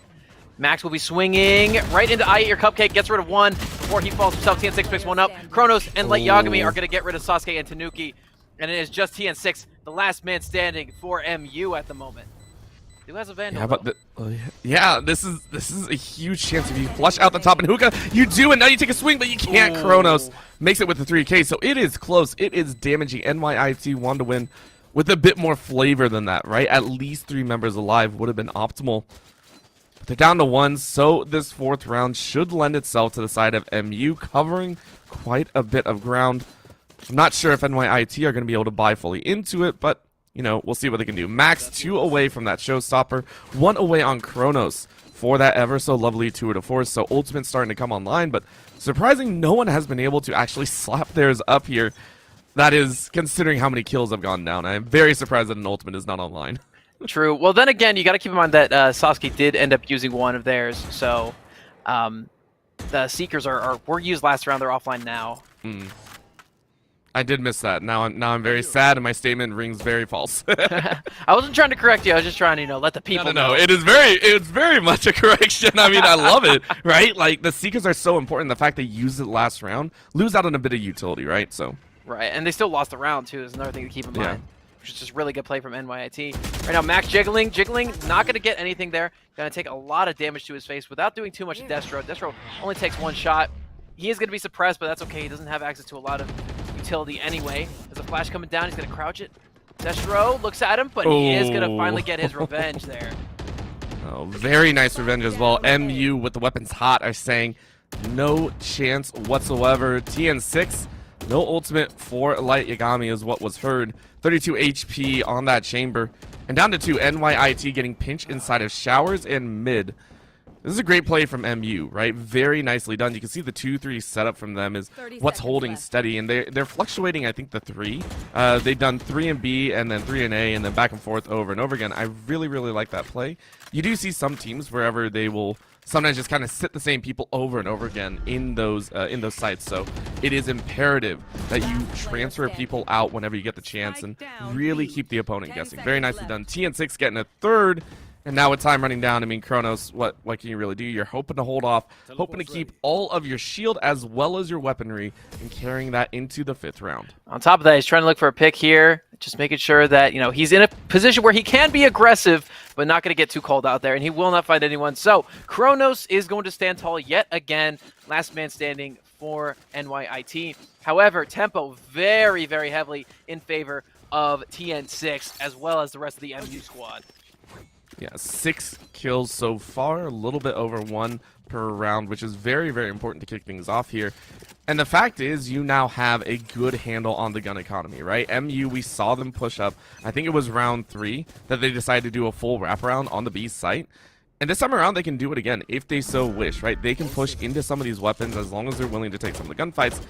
Max will be swinging right into I Eat Your Cupcake, gets rid of one before he falls himself. TN6 picks one up. Kronos and Light Yagami are going to get rid of Sasuke and Tanuki, and it is just TN6, the last man standing for MU at the moment. Who has a Vandal? Yeah, but yeah, this is a huge chance if you flush out the top and hookah. You do, and now you take a swing, but you can't. Kronos makes it with the 3K, so it is close. It is damaging. NYIT won to win with a bit more flavor than that, right? At least 3 members alive would have been optimal. But they're down to 1, so this 4th round should lend itself to the side of MU, covering quite a bit of ground. I'm not sure if NYIT are going to be able to buy fully into it, but you know, we'll see what they can do. Max 2 away from that showstopper, 1 away on Kronos for that ever so lovely tour de force. So Ultimate's starting to come online, but surprising no one has been able to actually slap theirs up here. That is, considering how many kills have gone down. I am very surprised that an Ultimate is not online. True. Well, then again, you got to keep in mind that Sasuke did end up using one of theirs, so the Seekers were used last round. They're offline now. I did miss that. Now I'm very sad, and my statement rings very false. I wasn't trying to correct you. I was just trying to, let the people know. No, it's very much a correction. I mean, I love it, right? Like, the Seekers are so important. The fact they used it last round, lose out on a bit of utility, right? So. Right, and they still lost the round, too, is another thing to keep in mind. Which is just really good play from NYIT. Right now, Max jiggling, not going to get anything there. Going to take a lot of damage to his face without doing too much to Destro. Destro only takes 1 shot. He is going to be suppressed, but that's okay. He doesn't have access to a lot of utility anyway. There's a flash coming down. He's going to crouch it. Destro looks at him, but he is going to finally get his revenge there. Oh, very nice revenge as well. MU with the weapons hot are saying no chance whatsoever. TN6, no ultimate for Light Yagami is what was heard. 32 HP on that chamber. And down to 2, NYIT getting pinched inside of showers and mid. This is a great play from MU, right? Very nicely done. You can see the 2-3 setup from them is what's holding steady, and they're fluctuating, I think, the 3. They've done 3 in B and then 3 in A and then back and forth over and over again. I really, really like that play. You do see some teams wherever they will sometimes just kind of sit the same people over and over again in those sites. So it is imperative that you transfer people out whenever you get the chance and really keep the opponent guessing. Very nicely done. TN6 getting a 3rd. And now with time running down, I mean, Kronos, what can you really do? You're hoping to hold off, hoping to keep all of your shield as well as your weaponry and carrying that into the 5th round. On top of that, he's trying to look for a pick here, just making sure that, he's in a position where he can be aggressive, but not going to get too called out there, and he will not find anyone. So Kronos is going to stand tall yet again, last man standing for NYIT. However, tempo very, very heavily in favor of TN6 as well as the rest of the MU squad. Yeah, 6 kills so far, a little bit over 1 per round, which is very, very important to kick things off here. And the fact is, you now have a good handle on the gun economy, right? MU, we saw them push up. I think it was round 3 that they decided to do a full wraparound on the B site. And this time around, they can do it again if they so wish, right? They can push into some of these weapons as long as they're willing to take some of the gunfights.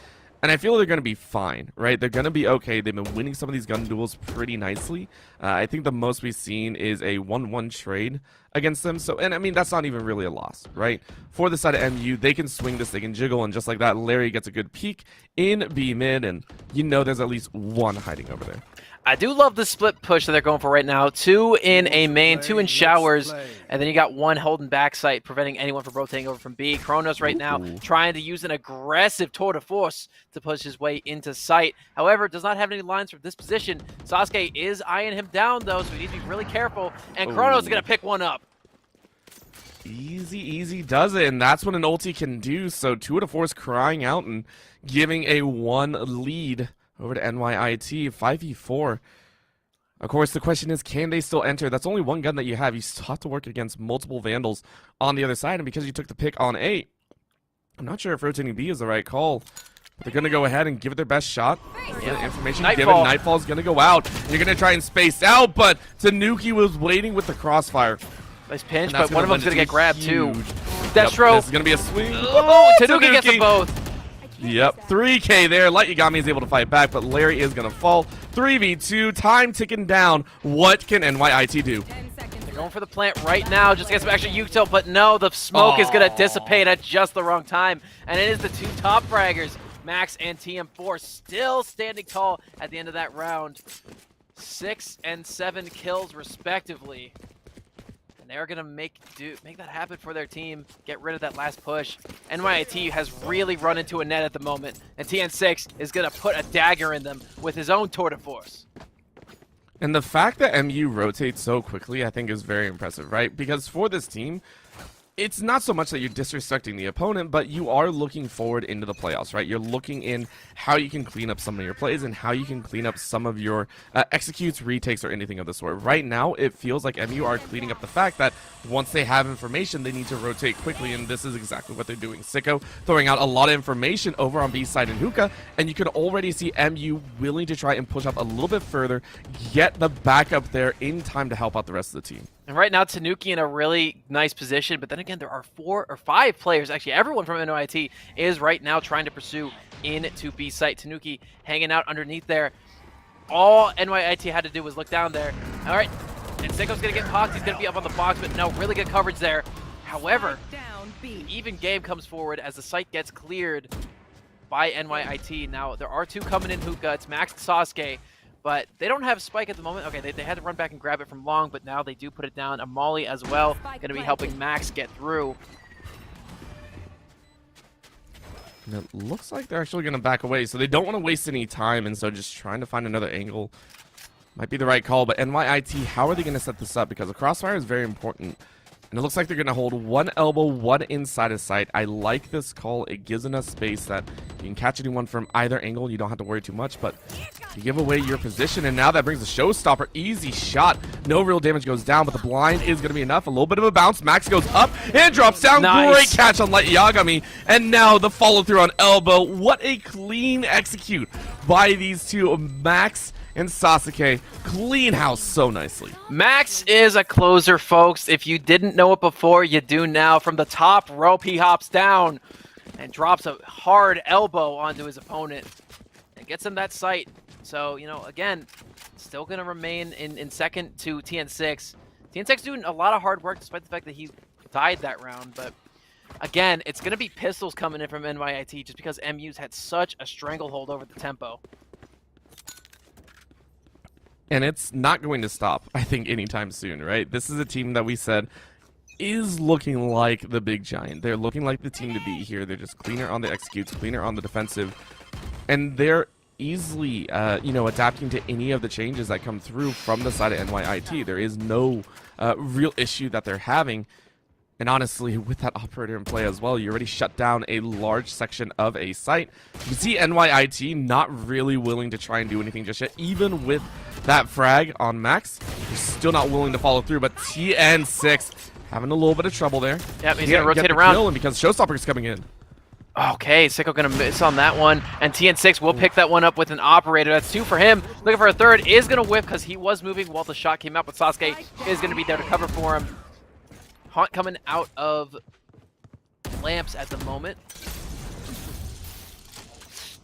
And I feel they're going to be fine, right? They're going to be okay. They've been winning some of these gun duels pretty nicely. I think the most we've seen is a 1-1 trade against them. So, and I mean, that's not even really a loss, right? For the side of MU, they can swing this, they can jiggle, and just like that, Larry gets a good peek in B mid, and there's at least 1 hiding over there. I do love the split push that they're going for right now. 2 in A main, 2 in showers, and then you got 1 holding back site, preventing anyone from rotating over from B. Kronos right now trying to use an aggressive tour de force to push his way into site. However, does not have any lines from this position. Sasuke is eyeing him down, though, so he needs to be really careful, and Kronos is going to pick one up. Easy does it, and that's what an ulti can do. So tour de force crying out and giving a 1 lead over to NYIT, 5v4. Of course, the question is, can they still enter? That's only 1 gun that you have. You still have to work against multiple Vandals on the other side, and because you took the pick on A, I'm not sure if rotating B is the right call. They're going to go ahead and give it their best shot. The information given, Nightfall. Nightfall's going to go out. You're going to try and space out, but Tanuki was waiting with the crossfire. Nice pinch, And that's but one of gonna them's going to lend get grabbed too. huge- Destro. This is going to be a swing. Oh, Tanuki gets them both. Yep, 3K there. Light Yagami is able to fight back, but Larry is going to fall. 3v2, time ticking down. What can NYIT do? They're going for the plant right now just to get some extra util, but no, the smoke is going to dissipate at just the wrong time. And it is the two top fraggers, Max and TM4, still standing tall at the end of that round. 6 and 7 kills respectively. And they're going to make that happen for their team, get rid of that last push. NYIT has really run into a net at the moment, and TN6 is going to put a dagger in them with his own tour de force. And the fact that MU rotates so quickly, I think, is very impressive, right? Because for this team, it's not so much that you're disrespecting the opponent, but you are looking forward into the playoffs, right? You're looking in how you can clean up some of your plays and how you can clean up some of your executes, retakes, or anything of the sort. Right now, it feels like MU are cleaning up the fact that once they have information, they need to rotate quickly, and this is exactly what they're doing. Sicko throwing out a lot of information over on B side and Hookah, and you can already see MU willing to try and push up a little bit further, get the backup there in time to help out the rest of the team. And right now, Tanuki in a really nice position, but then again, there are 4 or 5 players, actually everyone from NYIT is right now trying to pursue into B site. Tanuki hanging out underneath there. All NYIT had to do was look down there. All right, and Sicko's going to get popped. He's going to be up on the box, but no, really good coverage there. However, an even game comes forward as the site gets cleared by NYIT. Now, there are 2 coming in Hookah. It's Max and Sasuke. But they don't have Spike at the moment. Okay, they had to run back and grab it from Long, but now they do put it down. A Molly as well, going to be helping Max get through. And it looks like they're actually going to back away, so they don't want to waste any time, and so just trying to find another angle might be the right call. But NYIT, how are they going to set this up? Because the crossfire is very important. And it looks like they're going to hold 1 elbow, 1 inside of sight. I like this call. It gives enough space that you can catch anyone from either angle. You don't have to worry too much, but you give away your position, and now that brings a showstopper. Easy shot. No real damage goes down, but the blind is going to be enough. A little bit of a bounce. Max goes up and drops down. Nice. Great catch on Light Yagami. And now the follow-through on elbow. What a clean execute by these two, Max and Sasuke. Clean house so nicely. Max is a closer, folks. If you didn't know it before, you do now. From the top rope, he hops down and drops a hard elbow onto his opponent and gets him that sight. So, you know, again, still going to remain in second to TN6. TN6 doing a lot of hard work despite the fact that he died that round. But again, it's going to be pistols coming in from NYIT just because MU's had such a stranglehold over the tempo. And it's not going to stop, I think, anytime soon, right? This is a team that we said is looking like the big giant. They're looking like the team to beat here. They're just cleaner on the executes, cleaner on the defensive. And they're easily, adapting to any of the changes that come through from the side of NYIT. There is no real issue that they're having. And honestly, with that operator in play as well, you already shut down a large section of a site. You can see NYIT not really willing to try and do anything just yet. Even with that frag on Max, they're still not willing to follow through. But TN6 having a little bit of trouble there. Yep, he's going to rotate around. And because Showstopper's coming in. Okay, Sicko going to miss on that one, and TN6 will pick that one up with an operator. That's 2 for him. Looking for a third, is going to whip because he was moving while the shot came out, but Sasuke is going to be there to cover for him. Haunt coming out of lamps at the moment.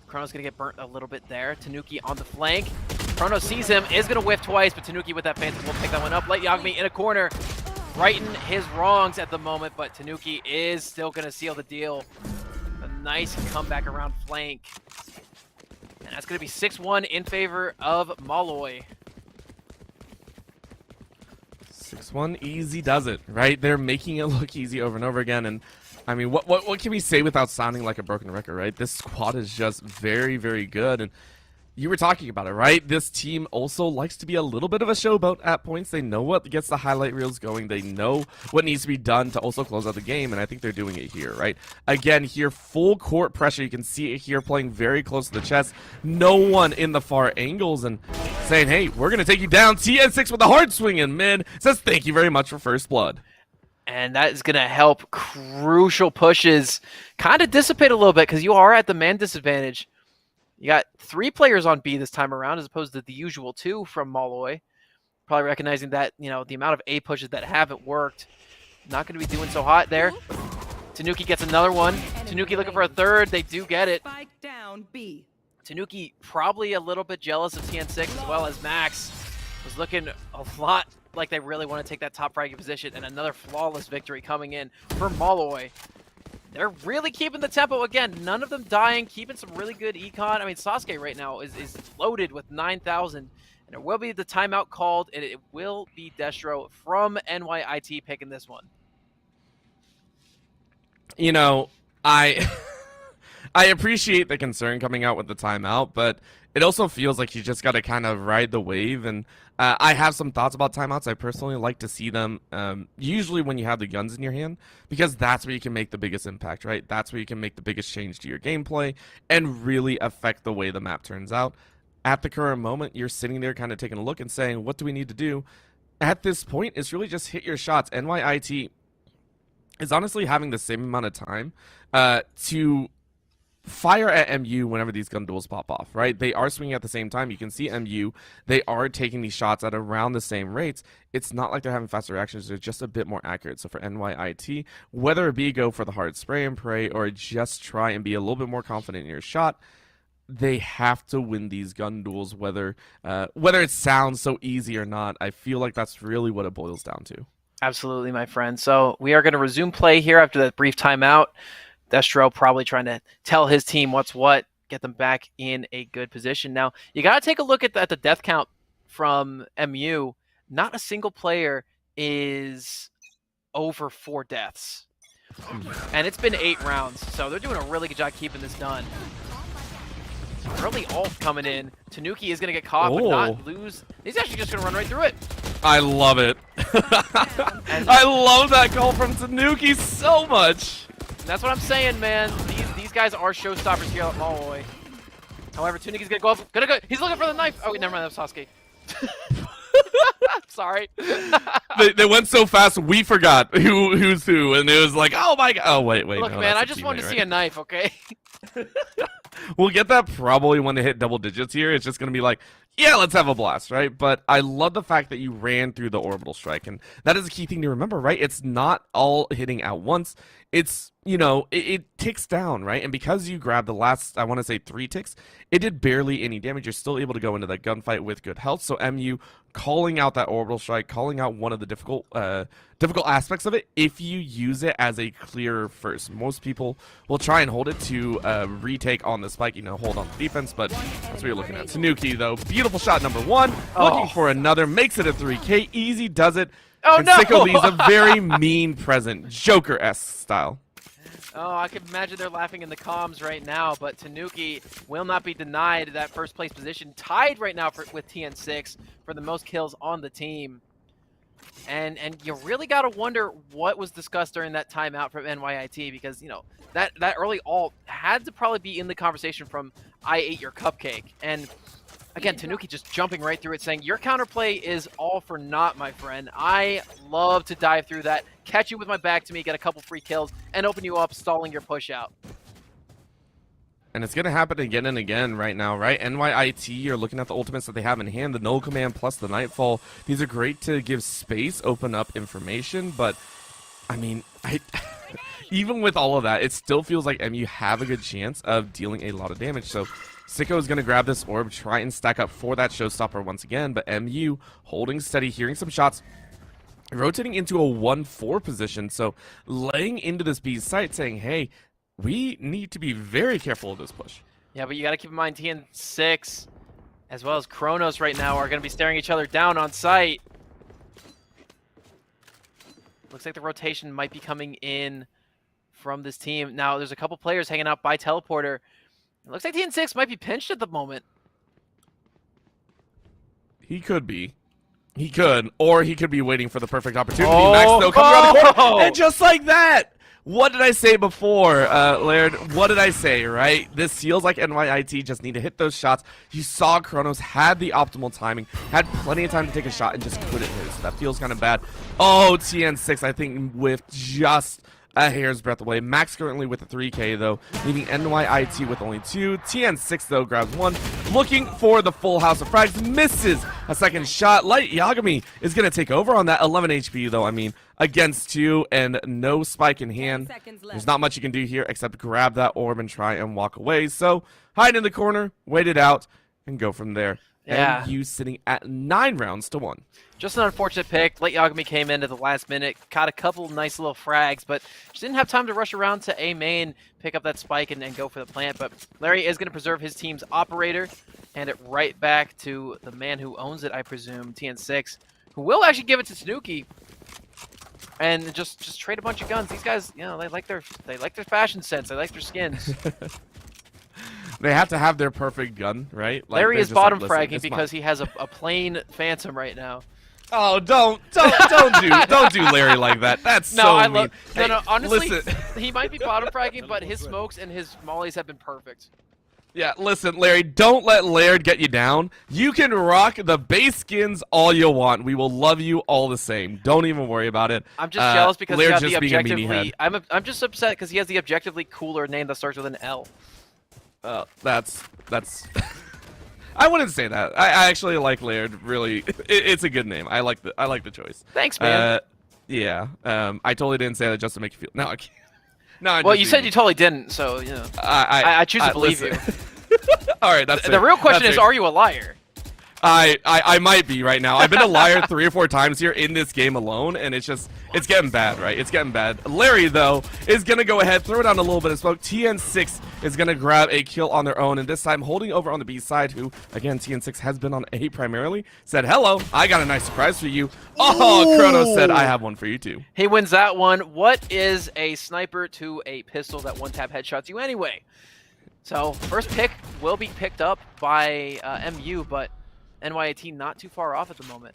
Chrono's going to get burnt a little bit there. Tanuki on the flank. Chrono sees him, is going to whiff twice, but Tanuki with that fancy will pick that one up. Light Yagami in a corner, righting his wrongs at the moment, but Tanuki is still going to seal the deal. A nice comeback around flank. And that's going to be 6-1 in favor of Molloy. 6-1 easy does it, right? They're making it look easy over and over again. And I mean, what can we say without sounding like a broken record, right? This squad is just very, very good. And you were talking about it, right? This team also likes to be a little bit of a showboat at points. They know what gets the highlight reels going. They know what needs to be done to also close out the game, and I think they're doing it here, right? Again, here, full court pressure. You can see it here playing very close to the chest. No one in the far angles and saying, hey, we're going to take you down. TN6 with a hard swing in mid says thank you very much for first blood. And that is going to help crucial pushes kind of dissipate a little bit because you are at the man disadvantage. You got 3 players on B this time around as opposed to the usual 2 from Molloy. Probably recognizing that, the amount of A pushes that haven't worked. Not going to be doing so hot there. Tanuki gets another one. Tanuki looking for a third. They do get it. Spike down B. Tanuki probably a little bit jealous of TN6 as well as Max. Was looking a lot like they really want to take that top fragging position, and another flawless victory coming in for Molloy. They're really keeping the tempo. Again, none of them dying, keeping some really good econ. I mean, Sasuke right now is loaded with 9,000, and there will be the timeout called, and it will be Destro from NYIT picking this one. I I appreciate the concern coming out with the timeout, but it also feels like you just got to kind of ride the wave. And I have some thoughts about timeouts. I personally like to see them usually when you have the guns in your hand, because that's where you can make the biggest impact, right? That's where you can make the biggest change to your gameplay and really affect the way the map turns out. At the current moment, you're sitting there kind of taking a look and saying, what do we need to do? At this point, it's really just hit your shots. NYIT is honestly having the same amount of time to fire at MU whenever these gun duels pop off, right? They are swinging at the same time. You can see MU, they are taking these shots at around the same rates. It's not like they're having faster reactions, they're just a bit more accurate. So for NYIT, whether it be go for the hard spray and pray or just try and be a little bit more confident in your shot, they have to win these gun duels, whether it sounds so easy or not. I feel like that's really what it boils down to. Absolutely, my friend. So we are going to resume play here after that brief timeout. Destro probably trying to tell his team what's what, get them back in a good position. Now, you got to take a look at the death count from MU. Not a single player is over 4 deaths. And it's been 8 rounds, so they're doing a really good job keeping this done. Early ult coming in. Tanuki is going to get caught, but not lose. He's actually just going to run right through it. I love it. I love that call from Tanuki so much. And that's what I'm saying, man. These guys are showstoppers here at Molloy. However, Tanuki's going to go up. He's looking for the knife. Oh, wait, never mind. That was Sasuke. Sorry. they went so fast, we forgot who's who. And it was like, oh, my God. Oh, wait. Look, no, man, I just wanted to see a knife, okay? We'll get that probably when they hit double digits here. It's just going to be like, yeah, let's have a blast, right? But I love the fact that you ran through the orbital strike. And that is a key thing to remember, right? It's not all hitting at once. It's, it ticks down, right? And because you grabbed the last, I want to say 3 ticks, it did barely any damage. You're still able to go into that gunfight with good health. So MU calling out that orbital strike, calling out one of the difficult aspects of it if you use it as a clear first. Most people will try and hold it to retake on the spike, hold on the defense, but that's what you're looking at. Tanuki, though, beautiful shot number 1, looking for another, makes it a 3K, easy does it. Oh, and no! Sicko leaves a very mean present, Joker-esque style. Oh, I can imagine they're laughing in the comms right now, but Tanuki will not be denied that first place position, tied right now with TN6 for the most kills on the team. And you really got to wonder what was discussed during that timeout from NYIT, because, that early ult had to probably be in the conversation from I ate your cupcake. And again, Tanuki just jumping right through it, saying, your counterplay is all for naught, my friend. I love to dive through that, catch you with my back to me, get a couple free kills, and open you up, stalling your push out. And it's going to happen again and again right now, right? NYIT, you're looking at the ultimates that they have in hand, the Null Command plus the Nightfall. These are great to give space, open up information, but, I mean, even with all of that, it still feels like MU have a good chance of dealing a lot of damage. So Sicko is going to grab this orb, try and stack up for that showstopper once again, but MU holding steady, hearing some shots, rotating into a 1-4 position, so laying into this B's site, saying, hey, we need to be very careful of this push. Yeah, but you got to keep in mind TN6 as well as Kronos right now are going to be staring each other down on site. Looks like the rotation might be coming in from this team. Now, there's a couple players hanging out by teleporter. It looks like TN6 might be pinched at the moment. He could be. He could. Or he could be waiting for the perfect opportunity. Max, though, comes around the corner. And just like that, What did I say before, Laird? What did I say, right? This feels like NYIT just need to hit those shots. You saw Kronos had the optimal timing, had plenty of time to take a shot, and just couldn't hit it. So that feels kind of bad. Oh, TN6, I think, with just a hair's breadth away. Max currently with a 3K, though, leaving NYIT with only 2. TN6, though, grabs 1. Looking for the full house of frags. Misses a second shot. Light Yagami is going to take over on that 11 HP, though. I mean, against 2 and no spike in hand. There's not much you can do here except grab that orb and try and walk away. So, hide in the corner, wait it out, and go from there. Yeah. And you sitting at 9 rounds to 1. Just an unfortunate pick. Late Yagami came in at the last minute, caught a couple nice little frags, but just didn't have time to rush around to A main, pick up that spike, and go for the plant. But Larry is going to preserve his team's operator, hand it right back to the man who owns it, I presume, TN6, who will actually give it to Tanuki, and just trade a bunch of guns. These guys, you know, they like their fashion sense, they like their skins. They have to have their perfect gun, right? Like, Larry they're is just bottom like, "Listen, fragging it's because mine." he has a plain Phantom right now. Oh, don't do Larry like that. That's No, so I mean. love. Hey, No, honestly, listen. he might be bottom fragging, but his smokes and his mollies have been perfect. Yeah, listen, Larry, don't let Laird get you down. You can rock the base skins all you want. We will love you all the same. Don't even worry about it. I'm just jealous because he Laird's got the just being a meanie objectively. head. I'm just upset because he has the objectively cooler name that starts with an L. That's. I wouldn't say that. I actually like Laird. Really, it's a good name. I like the choice. Thanks, man. Yeah. I totally didn't say that just to make you feel. No, I can't. No, I'm Well, just you said being- you totally didn't, so you know. I choose to believe listen. you. All right, that's The fair. real question That's is, fair. are you a liar? I might be right now. I've been a liar 3 or 4 times here in this game alone, and it's getting bad, right? It's getting bad. Larry, though, is going to go ahead, throw down a little bit of smoke. TN6 is going to grab a kill on their own, and this time holding over on the B side, who, again, TN6 has been on A primarily, said, hello, I got a nice surprise for you. Oh, Kronos said, I have one for you, too. He wins that one. What is a sniper to a pistol that one-tap headshots you anyway? So, first pick will be picked up by MU, but NYIT not too far off at the moment.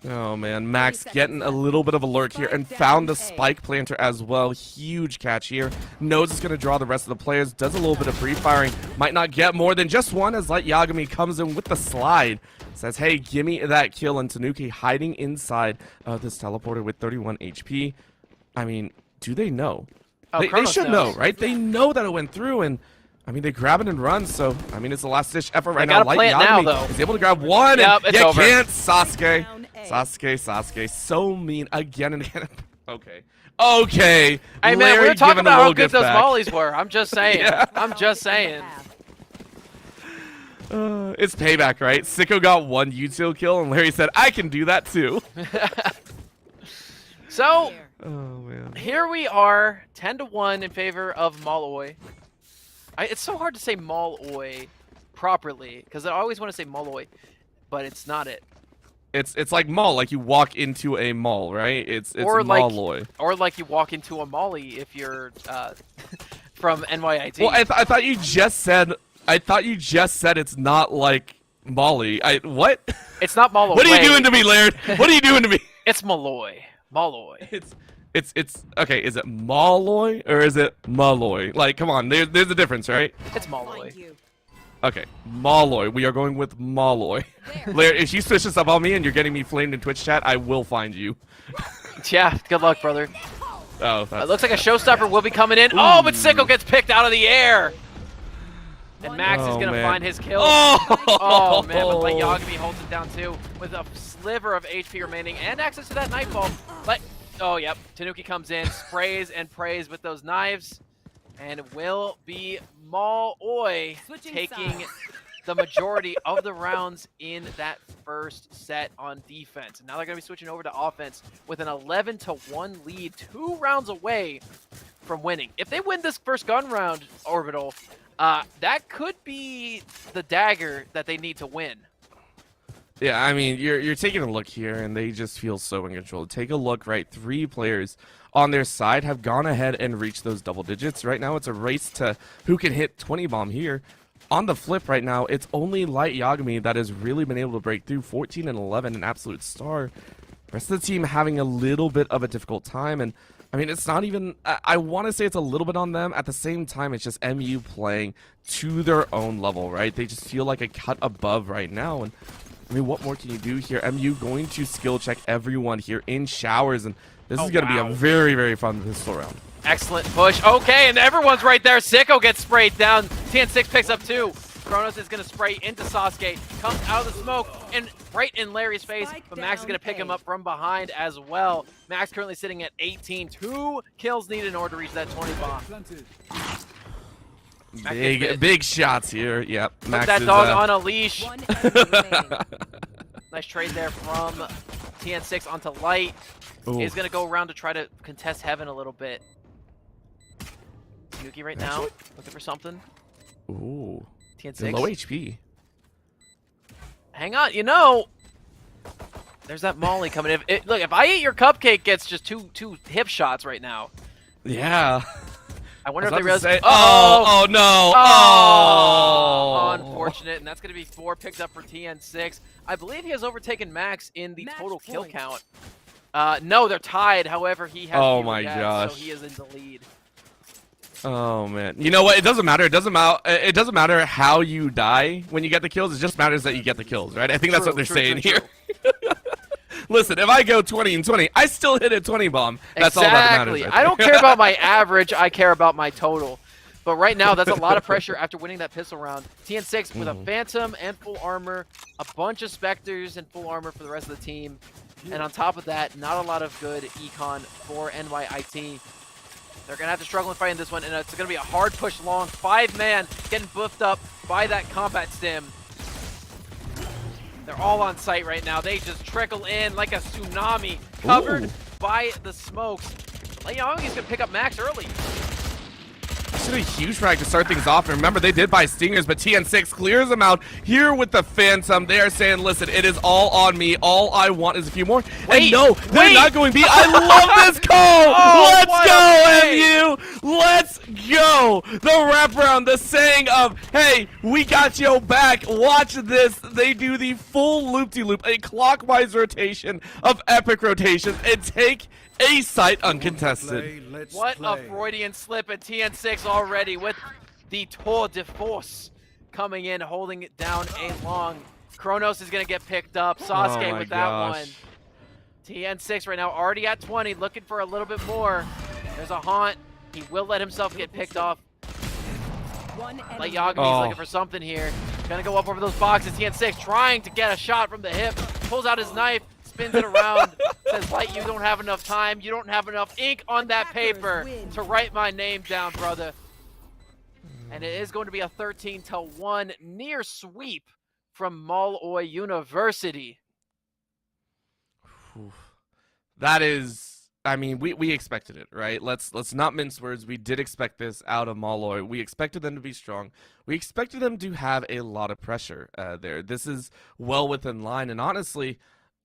Oh, man. Max getting a little bit of a lurk here and found the spike planter as well. Huge catch here. Knows it's going to draw the rest of the players. Does a little bit of pre-firing. Might not get more than just one as Light Yagami comes in with the slide. Says, hey, gimme that kill. And Tanuki hiding inside this teleporter with 31 HP. I mean, do they know? Oh, They Kronos should knows. know, right? They know that it went through, and I mean, they grab it and run, so, I mean, it's a last-ditch effort right They now. gotta plant now, though. is able to grab one, Yep, and it's you over. can't, Sasuke. Sasuke, so mean again and again. Okay. Hey, man, we Larry were talking giving a about how little good gift those back. mollies were. I'm just saying. Yeah. I'm just saying. It's payback, right? Sicko got one util kill, and Larry said, I can do that too. So, Oh, man. here we are, 10-1 in favor of Molloy. It's so hard to say Molloy properly, because I always want to say Molloy, but it's not it. It's like mall, like you walk into a mall, right? It's Or like, Molloy. or like you walk into a molly if you're from NYIT. Well, I thought you just said it's not like Molly. What? It's not Molloy. What are you doing to me, Laird? What are you doing to me? It's Molloy. Molloy. It's okay. Is it Molloy or is it Molloy? Like, come on. There's a difference, right? It's Molloy. Okay, Molloy. We are going with Molloy. Laird, if you switch this up on me and you're getting me flamed in Twitch chat, I will find you. Yeah. Good luck, brother. Oh, It looks like a showstopper will be coming in. Oh, but Sicko gets picked out of the air. And Max is Oh, going to man. find his kill. Oh! Man, but Light Yagami holds it down too with a sliver of HP remaining and access to that nightfall. Oh, yep. Tanuki comes in, sprays and prays with those knives, and it will be Molloy taking the majority of the rounds in that first set on defense. And now they're going to be switching over to offense with an 11-1 lead, 2 rounds away from winning. If they win this first gun round, Orbital, that could be the dagger that they need to win. Yeah, I mean, you're taking a look here, and they just feel so in control. Take a look, right? 3 players on their side have gone ahead and reached those double digits. Right now, it's a race to who can hit 20 bomb here. On the flip right now, it's only Light Yagami that has really been able to break through. 14 and 11, an absolute star. Rest of the team having a little bit of a difficult time, and I mean, it's not even. I want to say it's a little bit on them. At the same time, it's just MU playing to their own level, right? They just feel like a cut above right now. And I mean, what more can you do here? MU going to skill check everyone here in showers, and this is going to be a very, very fun pistol round. Excellent push. Okay, and everyone's right there. Sicko gets sprayed down. TN6 picks up 2. Kronos is going to spray into Sasuke, comes out of the smoke, and right in Larry's face, but Max is going to pick him up from behind as well. Max currently sitting at 18. 2 kills needed in order to reach that 20 bomb. Big shots here. Yep. Put Max that is, dog on a leash. Nice trade there from TN6 onto Light. Ooh. He's going to go around to try to contest Heaven a little bit. Yuki right now, looking for something. Ooh. TN6. Low HP. Hang on, you know, there's that Molly coming in. Look, if I eat your cupcake gets just two hip shots right now. Yeah. I wonder if I they was realize. about to say, oh no! Oh, unfortunate, and that's going to be 4 picked up for TN6. I believe he has overtaken Max in the total kill count. No, they're tied. However, he has. Oh fewer my deaths, gosh. So he is in the lead. Oh man, you know what? It doesn't matter. It doesn't matter how you die when you get the kills. It just matters that you get the kills, right? I think that's what they're saying here. Listen, if I go 20 and 20, I still hit a 20 bomb. That's all that matters. Right I don't care about my average. I care about my total. But right now, that's a lot of pressure after winning that pistol round. TN6 with a Phantom and full armor, a bunch of Spectres and full armor for the rest of the team. And on top of that, not a lot of good econ for NYIT. They're going to have to struggle in fighting this one, and it's going to be a hard push long. 5-man getting buffed up by that combat stim. They're all on site right now. They just trickle in like a tsunami, covered by the smokes. Leongi's going to pick up Max early. This is a huge frag to start things off. And remember, they did buy Stingers, but TN6 clears them out here with the Phantom. They are saying, listen, it is all on me. All I want is a few more. And no, they're not going B. I love this call. Let's go, MU. Let's go. The wraparound, the saying of, hey, we got your back. Watch this. They do the full loop-de-loop, a clockwise rotation of epic rotations, and take a site uncontested. What a Freudian slip at TN6 already with the tour de force coming in, holding it down a long. Kronos is going to get picked up. Sasuke with that one. TN6 right now already at 20, looking for a little bit more. There's a haunt. He will let himself get picked off. Like Yagami's looking for something here. Gonna go up over those boxes. TN6 trying to get a shot from the hip. Pulls out his knife. Spins it around, says, Light, you don't have enough time. You don't have enough ink on that paper to write my name down, brother. And it is going to be a 13-1 near sweep from Molloy University. That is, I mean, we expected it, right? Let's not mince words. We did expect this out of Molloy. We expected them to be strong. We expected them to have a lot of pressure there. This is well within line, and honestly,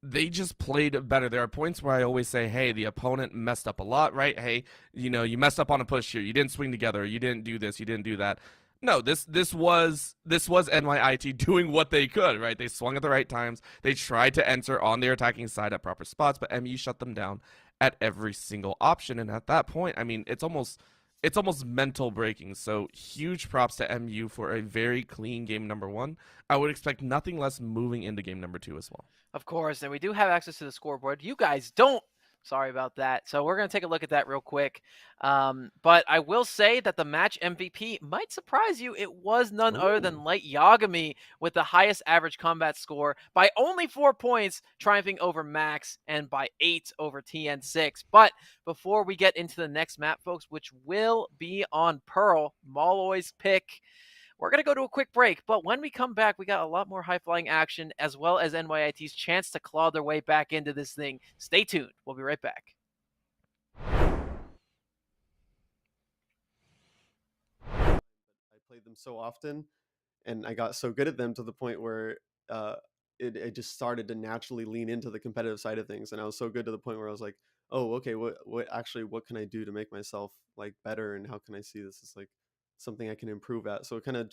they just played better. There are points where I always say, hey, the opponent messed up a lot, right? Hey, you know, you messed up on a push here. You didn't swing together. You didn't do this. You didn't do that. No, this was NYIT doing what they could, right? They swung at the right times. They tried to enter on their attacking side at proper spots, but MU shut them down at every single option. And at that point, I mean, it's almost mental breaking. So huge props to MU for a very clean game number 1. I would expect nothing less moving into game number 2 as well. Of course, and we do have access to the scoreboard. You guys don't. Sorry about that. So we're going to take a look at that real quick. But I will say that the match MVP might surprise you. It was none other than Light Yagami with the highest average combat score by only 4 points, triumphing over Max, and by 8 over TN6. But before we get into the next map, folks, which will be on Pearl, Molloy's pick, we're going to go to a quick break, but when we come back, we got a lot more high-flying action, as well as NYIT's chance to claw their way back into this thing. Stay tuned. We'll be right back. I played them so often, and I got so good at them to the point where it just started to naturally lean into the competitive side of things, and I was so good to the point where I was like, oh, okay, what can I do to make myself like better, and how can I see this as like something I can improve at? So it kind of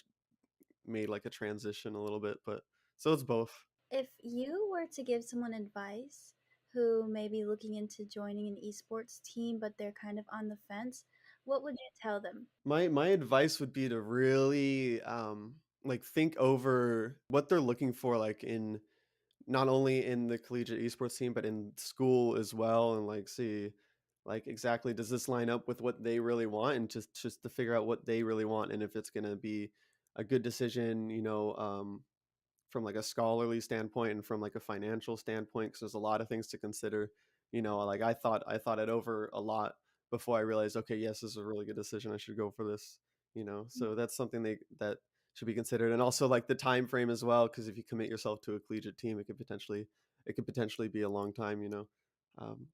made like a transition a little bit, but so it's both. If you were to give someone advice who may be looking into joining an esports team, but they're kind of on the fence, what would you tell them? My advice would be to really like think over what they're looking for, like in not only in the collegiate esports team but in school as well, and like see like exactly does this line up with what they really want, and just to figure out what they really want and if it's going to be a good decision, from like a scholarly standpoint and from like a financial standpoint, because there's a lot of things to consider. Like I thought it over a lot before I realized, okay, yes, this is a really good decision, I should go for this. So that's something that should be considered. And also like the time frame as well, because if you commit yourself to a collegiate team, it could potentially be a long time. um,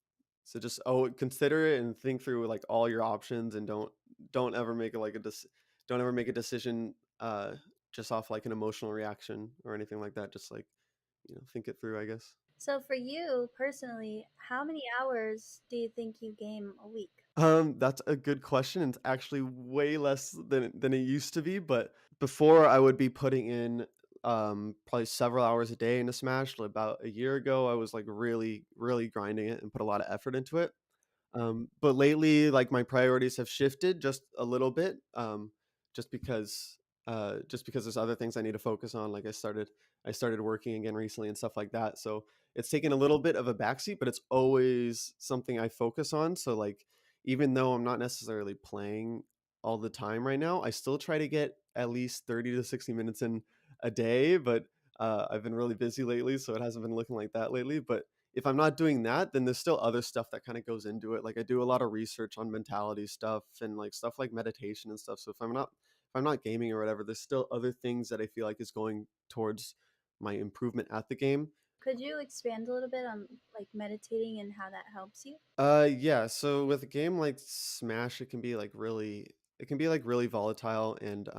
so just consider it and think through like all your options, and don't ever make don't ever make a decision just off like an emotional reaction or anything like that. Just like, think it through, I guess. So for you personally, how many hours do you think you game a week? That's a good question. It's actually way less than it used to be, but before I would be putting in probably several hours a day into Smash. About a year ago, I was like really, really grinding it and put a lot of effort into it. But lately, like my priorities have shifted just a little bit, just because there's other things I need to focus on. Like I started working again recently and stuff like that. So it's taken a little bit of a backseat, but it's always something I focus on. So like even though I'm not necessarily playing all the time right now, I still try to get at least 30 to 60 minutes in a day. But I've been really busy lately, so it hasn't been looking like that lately. But if I'm not doing that, then there's still other stuff that kind of goes into it. Like I do a lot of research on mentality stuff and like stuff like meditation and stuff. So if I'm not gaming or whatever, there's still other things that I feel like is going towards my improvement at the game. Could you expand a little bit on like meditating and how that helps you? Yeah, so with a game like Smash, it can be like really volatile, and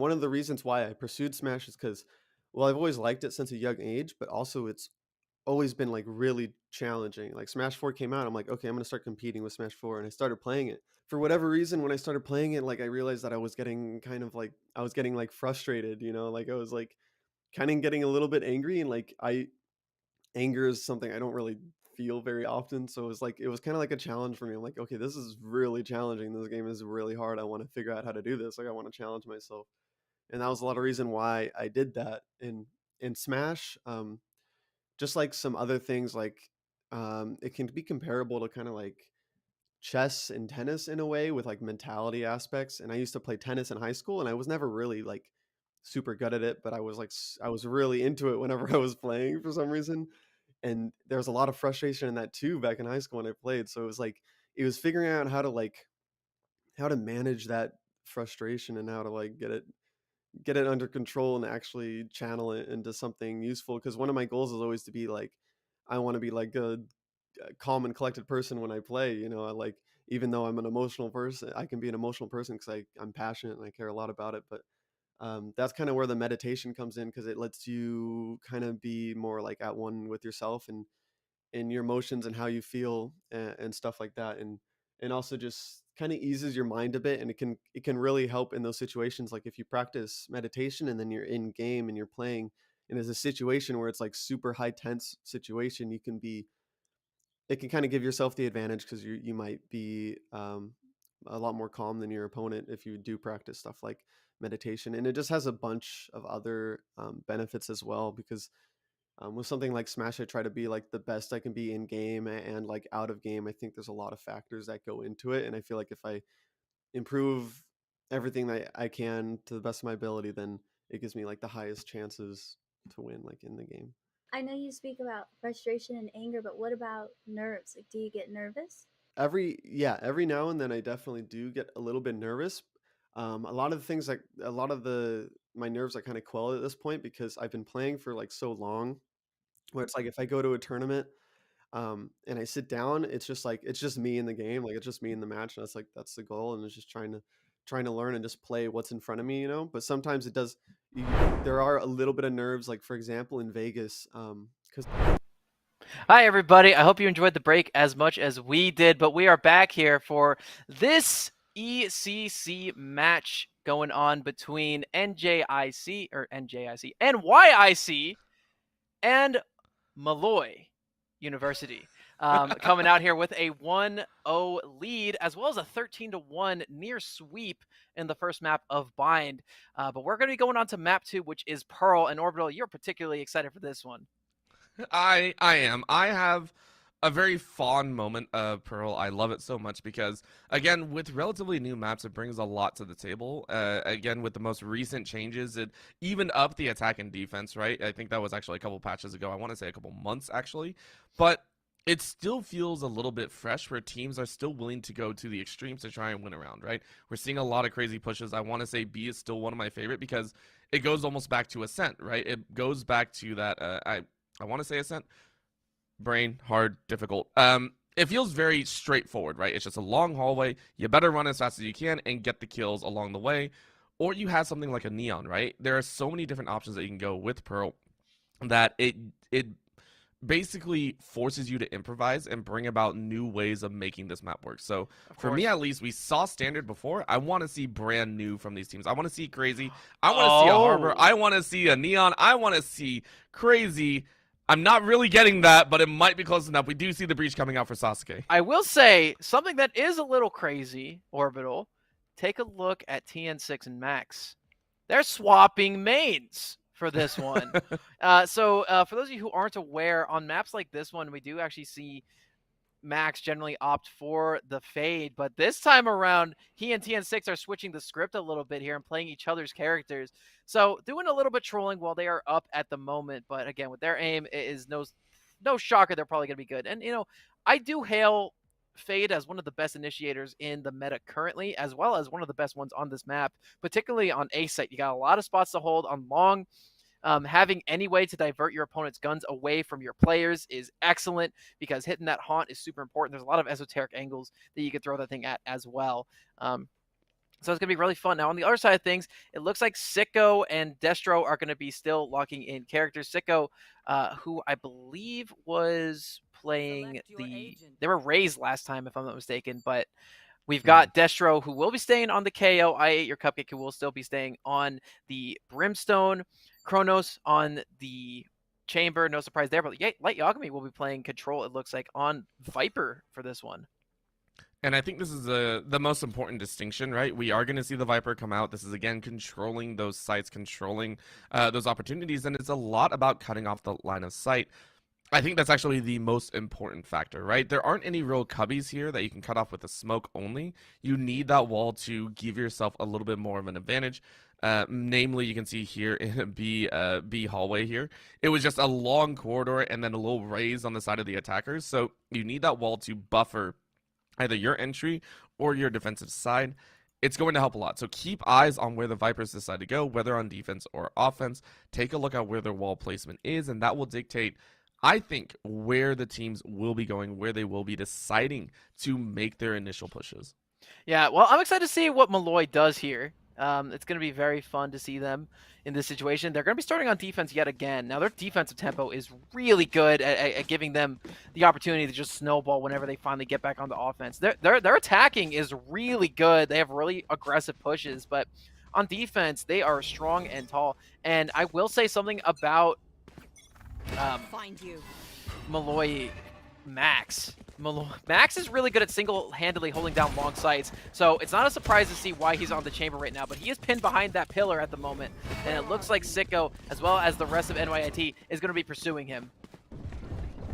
one of the reasons why I pursued Smash is because, well, I've always liked it since a young age, but also it's always been like really challenging. Like Smash 4 came out, I'm like, okay, I'm gonna start competing with Smash 4, and I started playing it. For whatever reason, when I started playing it, like I realized that I was getting like frustrated, like I was like kind of getting a little bit angry, and like anger is something I don't really feel very often. So it was kind of like a challenge for me. I'm like, okay, this is really challenging. This game is really hard. I want to figure out how to do this. Like I want to challenge myself. And that was a lot of reason why I did that in Smash. Just like some other things, like it can be comparable to kind of like chess and tennis in a way, with like mentality aspects. And I used to play tennis in high school, and I was never really like super good at it, but I was really into it whenever I was playing for some reason. And there was a lot of frustration in that too back in high school when I played. So it was figuring out how to manage that frustration, and how to like get it under control and actually channel it into something useful. Because one of my goals is always to be like, I want to be like a calm and collected person when I play. I like, even though I'm an emotional person, I can be an emotional person because I'm passionate and I care a lot about it. But that's kind of where the meditation comes in, because it lets you kind of be more like at one with yourself and your emotions and how you feel, and stuff like that. And also just kind of eases your mind a bit, and it can really help in those situations. Like if you practice meditation and then you're in game and you're playing, and there's a situation where it's like super high tense situation, it can kind of give yourself the advantage, because you might be a lot more calm than your opponent if you do practice stuff like meditation. And it just has a bunch of other benefits as well, because with something like Smash, I try to be like the best I can be in game and like out of game. I think there's a lot of factors that go into it, and I feel like if I improve everything that I can to the best of my ability, then it gives me like the highest chances to win, like in the game. I know you speak about frustration and anger, but what about nerves? Like, do you get nervous? Every now and then I definitely do get a little bit nervous. A lot of the things, like a lot of the my nerves are kind of quelled at this point, because I've been playing for like so long, where it's like if I go to a tournament and I sit down, it's just me in the game, like it's just me in the match, and that's the goal, and it's just trying to learn and just play what's in front of me. But sometimes you, there are a little bit of nerves, like for example in Vegas, because Hi, everybody. I hope you enjoyed the break as much as we did, but we are back here for this ECC match going on between NJIC, NYIC, and Molloy. University. Coming out here with a 1-0 lead, as well as a 13-1 near sweep in the first map of Bind. But we're going to be going on to map 2, which is Pearl. And Orbital, you're particularly excited for this one. I am. I have a very fond moment of Pearl. I love it so much because, again, with relatively new maps, it brings a lot to the table. Again, with the most recent changes, it evened up the attack and defense, right? I think that was actually a couple patches ago. I want to say a couple months, actually. But it still feels a little bit fresh where teams are still willing to go to the extremes to try and win around, right? We're seeing a lot of crazy pushes. I want to say B is still one of my favorite because it goes almost back to Ascent, right? It goes back to that, I want to say Ascent. Brain, hard, difficult. It feels very straightforward, right? It's just a long hallway. You better run as fast as you can and get the kills along the way. Or you have something like a Neon, right? There are so many different options that you can go with Pearl that it basically forces you to improvise and bring about new ways of making this map work. So for me, at least, we saw Standard before. I want to see brand new from these teams. I want to see Crazy. I want to see a Harbor. I want to see a Neon. I want to see Crazy. I'm not really getting that, but it might be close enough. We do see the Breach coming out for Sasuke. I will say something that is a little crazy, Orbital. Take a look at TN6 and Max. They're swapping mains for this one. So for those of you who aren't aware, on maps like this one, we do actually see Max generally opt for the Fade, but this time around, he and TN6 are switching the script a little bit here and playing each other's characters. So doing a little bit trolling while they are up at the moment, but again, with their aim, it is no shocker they're probably going to be good. And, you know, I do hail Fade as one of the best initiators in the meta currently, as well as one of the best ones on this map, particularly on A site. You got a lot of spots to hold on long. Having any way to divert your opponent's guns away from your players is excellent because hitting that haunt is super important. There's a lot of esoteric angles that you could throw that thing at as well. So it's going to be really fun. Now, on the other side of things, it looks like Sicko and Destro are going to be still locking in characters. Sicko, who I believe was playing they were raised last time, if I'm not mistaken, but we've got Destro, who will be staying on the KO. I Ate Your Cupcake, who will still be staying on the Brimstone. Kronos on the Chamber. No surprise there, but Light Yagami will be playing Control, it looks like, on Viper for this one. And I think this is the most important distinction, right? We are going to see the Viper come out. This is, again, controlling those sites, controlling those opportunities, and it's a lot about cutting off the line of sight. I think that's actually the most important factor, right? There aren't any real cubbies here that you can cut off with a smoke only. You need that wall to give yourself a little bit more of an advantage. Namely, you can see here in B hallway here, it was just a long corridor and then a little raise on the side of the attackers. So you need that wall to buffer either your entry or your defensive side. It's going to help a lot. So keep eyes on where the Vipers decide to go, whether on defense or offense. Take a look at where their wall placement is, and that will dictate, I think, where the teams will be going, where they will be deciding to make their initial pushes. Yeah, well, I'm excited to see what Molloy does here. It's going to be very fun to see them in this situation. They're going to be starting on defense yet again. Now, their defensive tempo is really good at giving them the opportunity to just snowball whenever they finally get back on the offense. Their attacking is really good. They have really aggressive pushes, but on defense, they are strong and tall. And I will say something about Molloy Max. Max is really good at single-handedly holding down long sights, so it's not a surprise to see why he's on the chamber right now, but he is pinned behind that pillar at the moment, and it looks like Sicko, as well as the rest of NYIT, is going to be pursuing him.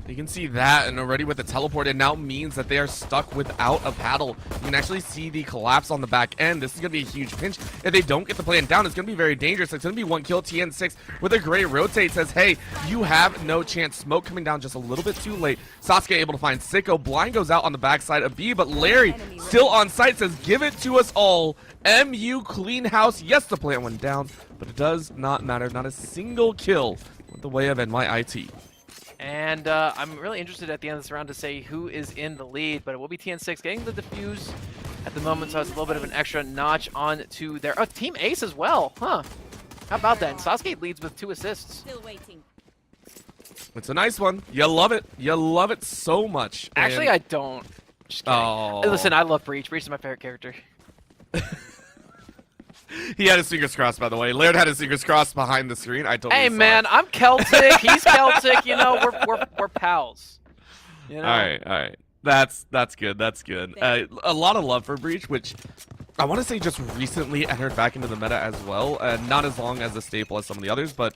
You can see that, and already with the teleport, it now means that they are stuck without a paddle. You can actually see the collapse on the back end. This is going to be a huge pinch. If they don't get the plan down, it's going to be very dangerous. It's going to be one kill. TN6 with a great rotate says, hey, you have no chance. Smoke coming down just a little bit too late. Sasuke able to find Sicko. Blind goes out on the backside of B, but Larry still on site says, give it to us all. MU clean house. Yes, the plant went down, but it does not matter. Not a single kill with the way of NYIT. And I'm really interested at the end of this round to say who is in the lead, but it will be TN6 getting the defuse at the moment, so it's a little bit of an extra notch on to their team ace as well, huh? How about that? And Sasuke leads with 2 assists. Still waiting. It's a nice one. You love it. You love it so much. Actually, I don't. Just kidding. Oh. Listen, I love Breach. Breach is my favorite character. He had his fingers crossed, by the way. Laird had his fingers crossed behind the screen. I totally Hey, saw man, it. I'm Celtic. He's Celtic. You know, we're pals. You know? All right. That's good. That's good. A lot of love for Breach, which I want to say just recently entered back into the meta as well. Not as long as a staple as some of the others, but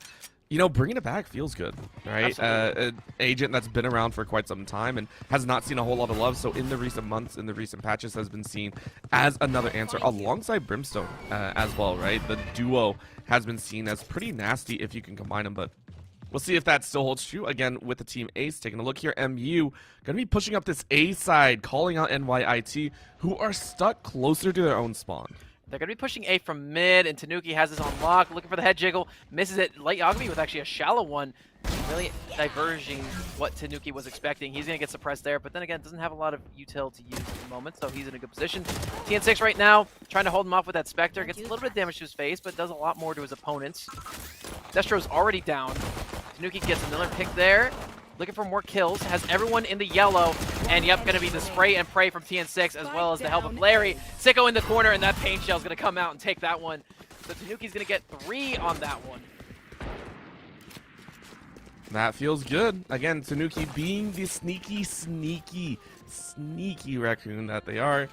you know, bringing it back feels good, right? An agent that's been around for quite some time and has not seen a whole lot of love. So in the recent months, in the recent patches, has been seen as another answer alongside Brimstone as well, right? The duo has been seen as pretty nasty if you can combine them, but we'll see if that still holds true. Again, with the team Ace, taking a look here, MU going to be pushing up this A side, calling out NYIT, who are stuck closer to their own spawn. They're going to be pushing A from mid, and Tanuki has this on lock, looking for the head jiggle, misses it. Late Yagami with actually a shallow one, really diverging what Tanuki was expecting. He's going to get suppressed there, but then again, doesn't have a lot of util to use at the moment, so he's in a good position. TN6 right now, trying to hold him off with that Spectre. Gets a little bit of damage to his face, but does a lot more to his opponents. Destro's already down. Tanuki gets another pick there. Looking for more kills, has everyone in the yellow, and yep, gonna be the spray and pray from TN6 as well as the help of Larry. Sicko in the corner, and that pain shell's gonna come out and take that one. So Tanuki's gonna get 3 on that one. That feels good. Again, Tanuki being the sneaky raccoon that they are.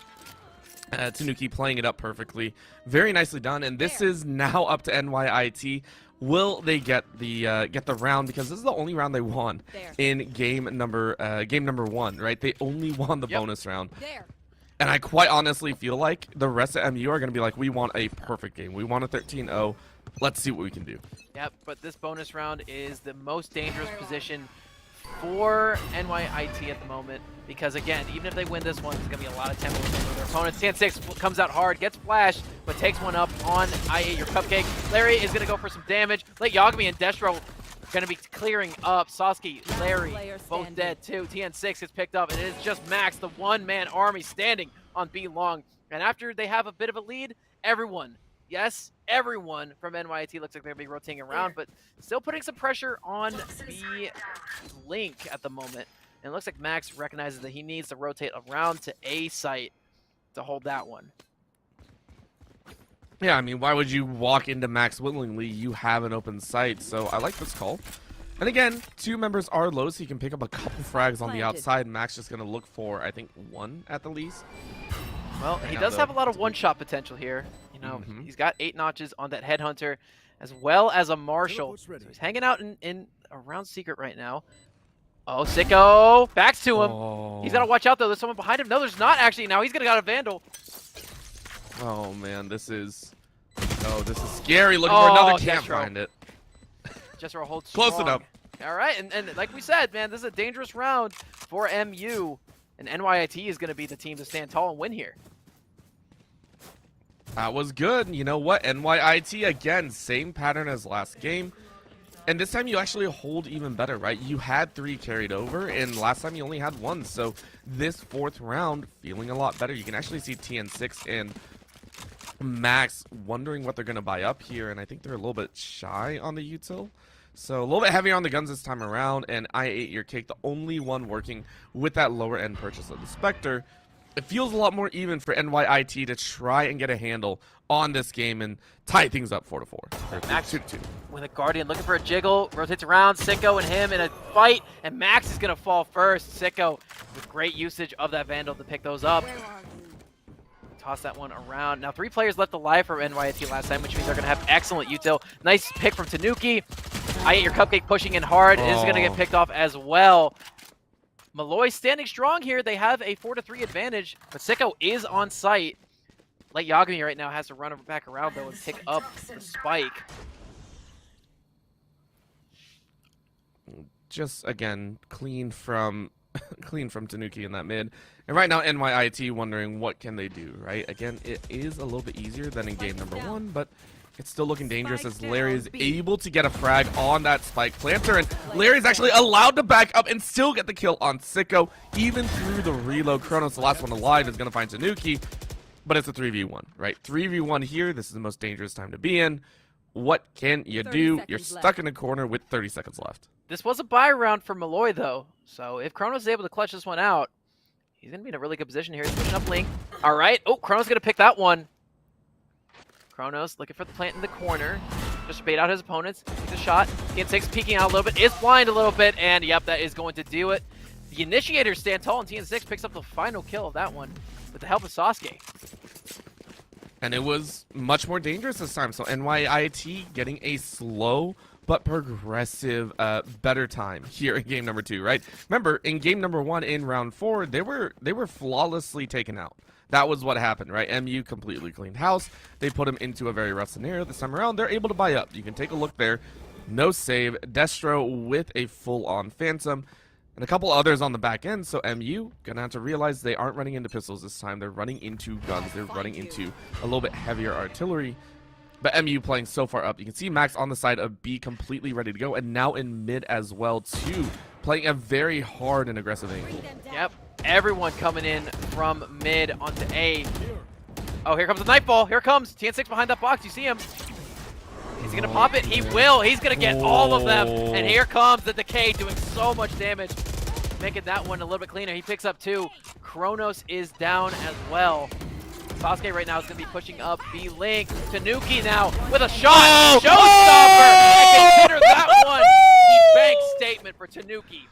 Tanuki playing it up perfectly. Very nicely done, and this is now up to NYIT. Will they get the round? Because this is the only round they won in game number 1, right? They only won the bonus round. And I quite honestly feel like the rest of MU are going to be like, we want a perfect game. We want a 13-0. Let's see what we can do. Yep, but this bonus round is the most dangerous position for NYIT at the moment, because again, even if they win this one, there's going to be a lot of tempo with their opponents. TN6 comes out hard, gets flashed, but takes one up on I Ate Your Cupcake. Larry is going to go for some damage. Late Yagami and Destro going to be clearing up. Sasuke, Larry, both dead too. TN6 gets picked up, and it is just Max, the one-man army standing on B long. And after they have a bit of a lead, everyone, yes, everyone from NYIT looks like they're going to be rotating around, but still putting some pressure on the Link at the moment. And it looks like Max recognizes that he needs to rotate around to A site to hold that one. Yeah, I mean, why would you walk into Max willingly? You have an open site, so I like this call. And again, 2 members are low, so you can pick up a couple frags on the outside. Max just going to look for, I think, 1 at the least. Well, he does have a lot of one-shot potential here. You know, he's got 8 notches on that Headhunter, as well as a Marshal. So he's hanging out in around Secret right now. Oh, Sicko! Backs to him. Oh. He's got to watch out, though. There's someone behind him. No, there's not, actually. Now he's going to got a Vandal. Oh, man, this is scary. Looking for another, can't find it. Jessero holds Close strong. enough. All right, and like we said, man, this is a dangerous round for MU. And NYIT is going to be the team to stand tall and win here. That was good. You know what? NYIT, again, same pattern as last game. And this time you actually hold even better, right? You had 3 carried over, and last time you only had 1. So this 4th round, feeling a lot better. You can actually see TN6 and Max wondering what they're going to buy up here. And I think they're a little bit shy on the util. So a little bit heavier on the guns this time around. And I Ate Your Cake, the only one working with that lower end purchase of the Spectre. It feels a lot more even for NYIT to try and get a handle on this game and tie things up 4-4. Max 2-2. with a Guardian looking for a jiggle, rotates around, Sicko and him in a fight, and Max is going to fall first. Sicko with great usage of that Vandal to pick those up. Toss that one around. Now 3 players left alive for NYIT last time, which means they're going to have excellent util. Nice pick from Tanuki. I Ate Your Cupcake pushing in hard. It is going to get picked off as well. Molloy standing strong here. They have a 4-3 advantage, but Sicko is on site. Late Yagami right now has to run back around, though, and pick up the spike. Just, again, clean from Tanuki in that mid. And right now, NYIT wondering what can they do, right? Again, it is a little bit easier than in game number 1, but it's still looking dangerous as Larry is able to get a frag on that spike planter, and Larry's actually allowed to back up and still get the kill on Sicko, even through the reload. Kronos, the last one alive, is going to find Tanuki, but it's a 3v1, right? 3v1 here. This is the most dangerous time to be in. What can you do? You're stuck in a corner with 30 seconds left. This was a buy round for Molloy, though, so if Kronos is able to clutch this one out, he's going to be in a really good position here. He's pushing up Link. All right. Oh, Kronos going to pick that one. Kronos looking for the plant in the corner. Just bait out his opponents. Takes a shot. TN6 peeking out a little bit. Is blind a little bit. And yep, that is going to do it. the initiators stand tall, and TN6 picks up the final kill of that one with the help of Sasuke. And it was much more dangerous this time. So NYIT getting a slow but progressive, better time here in game number 2, right? Remember, in game number 1 in round 4, they were flawlessly taken out. That was what happened, right? MU completely cleaned house. They put him into a very rough scenario. This time around, they're able to buy up. You can take a look there. No save. Destro with a full-on Phantom. And a couple others on the back end. So MU gonna have to realize they aren't running into pistols this time. They're running into guns. They're running into a little bit heavier artillery. But MU playing so far up. You can see Max on the side of B completely ready to go. And now in mid as well, too. Playing a very hard and aggressive angle. Yep. Everyone coming in from mid onto A. Oh, here comes the Nightfall. Here comes TN6 behind that box. You see him. Is he going to pop it? He will. He's going to get all of them. And here comes the Decay doing so much damage. Making that one a little bit cleaner. He picks up 2. Kronos is down as well. Sasuke right now is going to be pushing up B-Link. Tanuki now with a shot. Showstopper. And consider that one the bank statement for Tanuki.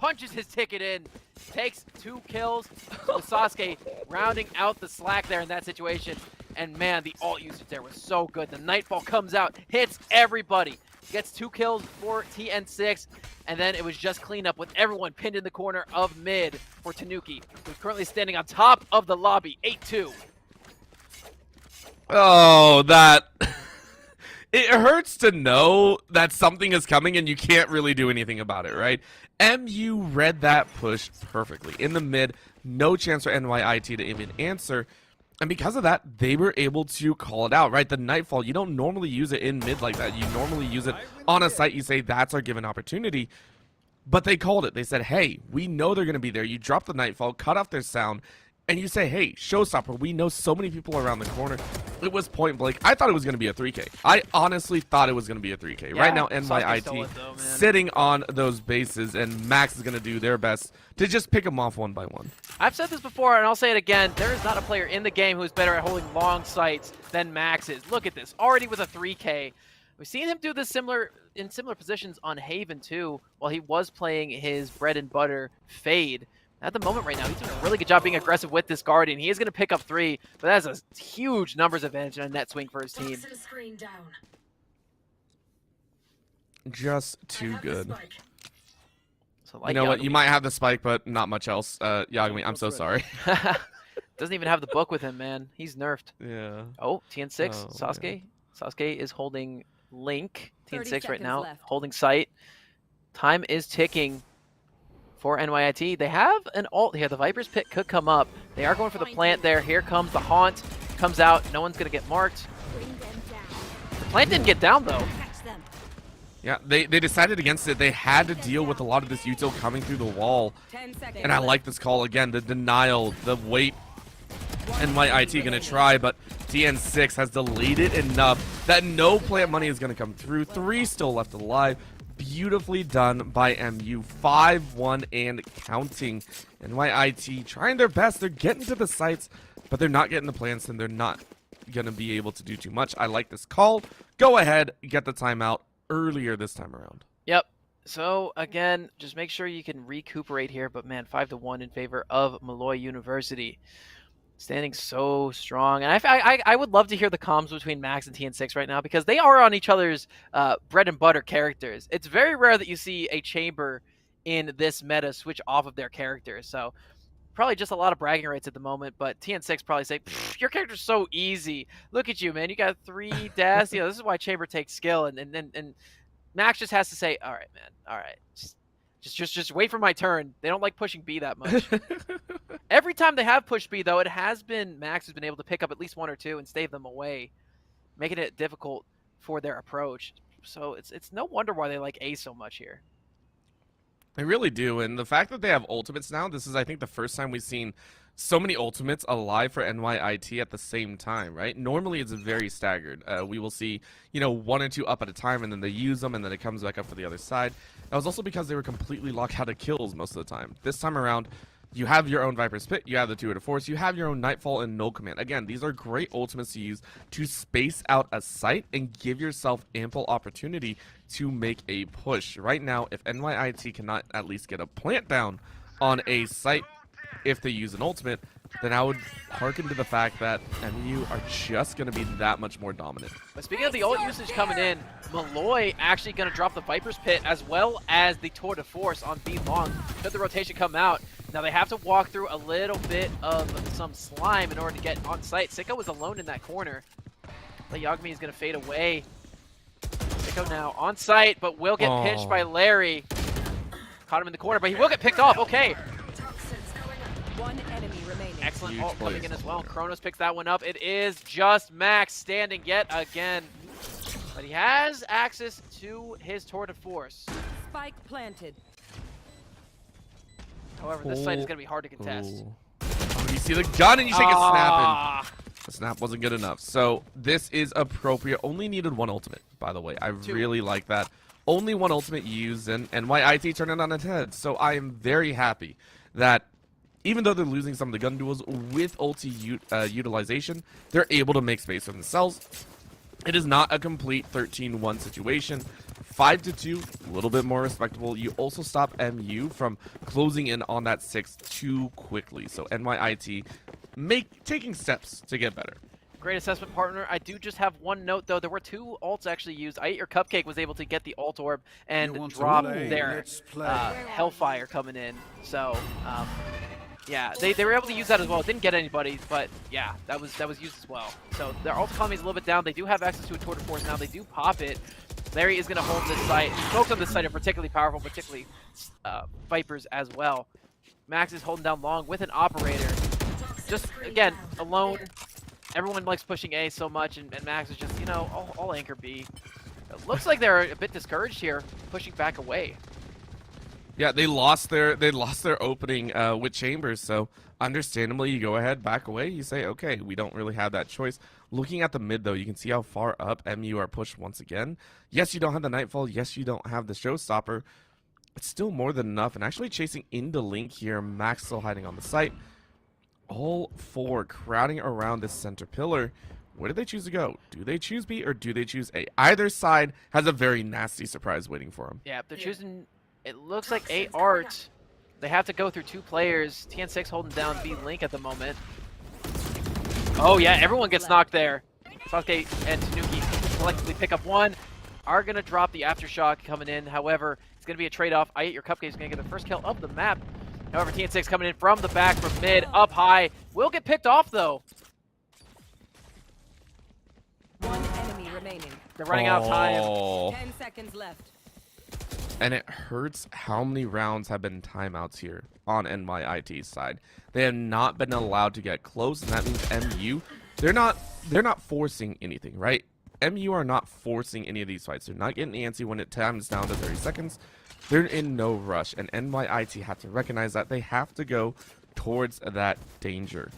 Punches his ticket in. Takes 2 kills with Sasuke rounding out the slack there in that situation. And man, the ult usage there was so good. The Nightfall comes out, hits everybody. Gets 2 kills for TN6. And then it was just cleanup with everyone pinned in the corner of mid for Tanuki, who's currently standing on top of the lobby. 8-2. Oh, that... It hurts to know that something is coming and you can't really do anything about it, right? MU read that push perfectly. In the mid, no chance for NYIT to even answer. And because of that, they were able to call it out, right? The Nightfall, you don't normally use it in mid like that. You normally use it on a site. You say, that's our given opportunity. But they called it. They said, hey, we know they're going to be there. You drop the Nightfall, cut off their sound, and you say, hey, Showstopper, we know so many people around the corner. It was point blank. I thought it was going to be a 3K. I honestly thought it was going to be a 3K. Yeah, right now, Sasuke stole NYIT it though, man. sitting on those bases, and Max is going to do their best to just pick them off one by one. I've said this before, and I'll say it again. There is not a player in the game who's better at holding long sights than Max is. Look at this. Already with a 3K. We've seen him do this in similar positions on Haven, too, while he was playing his bread and butter Fade. At the moment right now, he's doing a really good job being aggressive with this Guardian. He is going to pick up 3, but that's a huge numbers advantage and a net swing for his team. Just too good. So you know what? You might have the spike, but not much else. Yagami, I'm so sorry. Doesn't even have the book with him, man. He's nerfed. Yeah. Oh, TN6, Oh, Sasuke. man. Sasuke is holding Link. 30 TN6 right seconds now, left. holding sight. Time is ticking for NYIT. They have an ult here. The Viper's Pit could come up. They are going for the plant there. Here comes the Haunt. Comes out. No one's going to get marked. The plant didn't get down, though. Yeah, they decided against it. They had to deal with a lot of this util coming through the wall. And I like this call again. The denial, the wait. NYIT going to try, but TN6 has delayed it enough that no plant money is going to come through. 3 still left alive. Beautifully done by MU. 5-1 and counting. NYIT trying their best. They're getting to the sites, but they're not getting the plants, and they're not going to be able to do too much. I like this call. Go ahead, get the timeout earlier this time around. Yep. So, again, just make sure you can recuperate here. But, man, 5-1 in favor of Molloy University. Standing so strong. And I would love to hear the comms between Max and TN6 right now, because they are on each other's bread and butter characters. It's very rare that you see a Chamber in this meta switch off of their characters. So probably just a lot of bragging rights at the moment, but TN6 probably say, your character's so easy. Look at you, man. You got 3 deaths. You know, this is why Chamber takes skill. And Max just has to say, all right, man. All right. Just wait for my turn. They don't like pushing B that much. Every time they have pushed B, though, it has been Max who's been able to pick up at least 1 or 2 and stave them away, making it difficult for their approach. So it's no wonder why they like A so much here. They really do, and the fact that they have ultimates now, this is, I think, the first time we've seen so many ultimates alive for NYIT at the same time, right? Normally, it's very staggered. We will see, 1 or 2 up at a time, and then they use them, and then it comes back up for the other side. That was also because they were completely locked out of kills most of the time. This time around, you have your own Viper's Pit, you have the 2 to Force, you have your own Nightfall and Null Command. Again, these are great ultimates to use to space out a site and give yourself ample opportunity to make a push. Right now, if NYIT cannot at least get a plant down, on A site if they use an ultimate, then I would hearken to the fact that MU are just going to be that much more dominant. But speaking of the ult usage coming in, Molloy actually going to drop the Viper's Pit as well as the Tour de Force on B long. Should the rotation come out. Now they have to walk through a little bit of some slime in order to get on site. Sicko was alone in that corner. Yagami is going to fade away. Sicko now on site, but will get pinched by Larry. Caught him in the corner, but he will get picked off. Okay. One enemy remaining. Excellent Huge ult coming plays. in as well. Kronos picks that one up. It is just Max standing yet again. But he has access to his Tour de Force. Spike planted. However, this site is going to be hard to contest. Ooh. Oh, you see the gun and you take a snap Ah. and the snap wasn't good enough. So this is appropriate. Only needed one ultimate, by the way. I really like that. Only one ultimate used and NYIT turned it on its head. So I am very happy that even though they're losing some of the gun duels with ulti utilization, they're able to make space for themselves. It is not a complete 13-1 situation. 5-2, a little bit more respectable. You also stop MU from closing in on that 6 too quickly. So NYIT taking steps to get better. Great assessment, partner. I do just have one note, though. There were 2 ults actually used. I Eat Your Cupcake was able to get the ult orb and drop their Hellfire coming in. So, yeah, they were able to use that as well. It didn't get anybody, but yeah, that was used as well. So their ult economy is a little bit down. They do have access to a Tour de Force now. They do pop it. Larry is going to hold this site. Smokes on this site are particularly powerful, particularly Vipers as well. Max is holding down long with an operator. Just, again, alone. Everyone likes pushing A so much, and Max is just, you know, all anchor B. It looks like they're a bit discouraged here, pushing back away. Yeah, they lost their opening with Chambers, so understandably you go ahead, back away, you say, okay, we don't really have that choice. Looking at the mid, though, you can see how far up MU are pushed once again. Yes, you don't have the Nightfall. Yes, you don't have the Showstopper. It's still more than enough, and actually chasing into Link here. Max still hiding on the site. All 4 crowding around this center pillar. Where do they choose to go? Do they choose B or do they choose A? Either side has a very nasty surprise waiting for them. Yeah, they're choosing, it looks like A Art. They have to go through 2 players. TN6 holding down B Link at the moment. Oh yeah, everyone gets knocked there. Sasuke and Tanuki collectively pick up 1. Are going to drop the Aftershock coming in. However, it's going to be a trade-off. I Eat Your Cupcake is going to get the first kill of the map. However, TN6 coming in from the back, from mid, up high. Will get picked off, though. One enemy remaining. They're running out of time. 10 seconds left. And it hurts how many rounds have been timeouts here on NYIT's side. They have not been allowed to get close, and that means MU, they're not forcing anything, right? MU are not forcing any of these fights. They're not getting antsy when it times down to 30 seconds. They're in no rush, and NYIT have to recognize that they have to go towards that danger.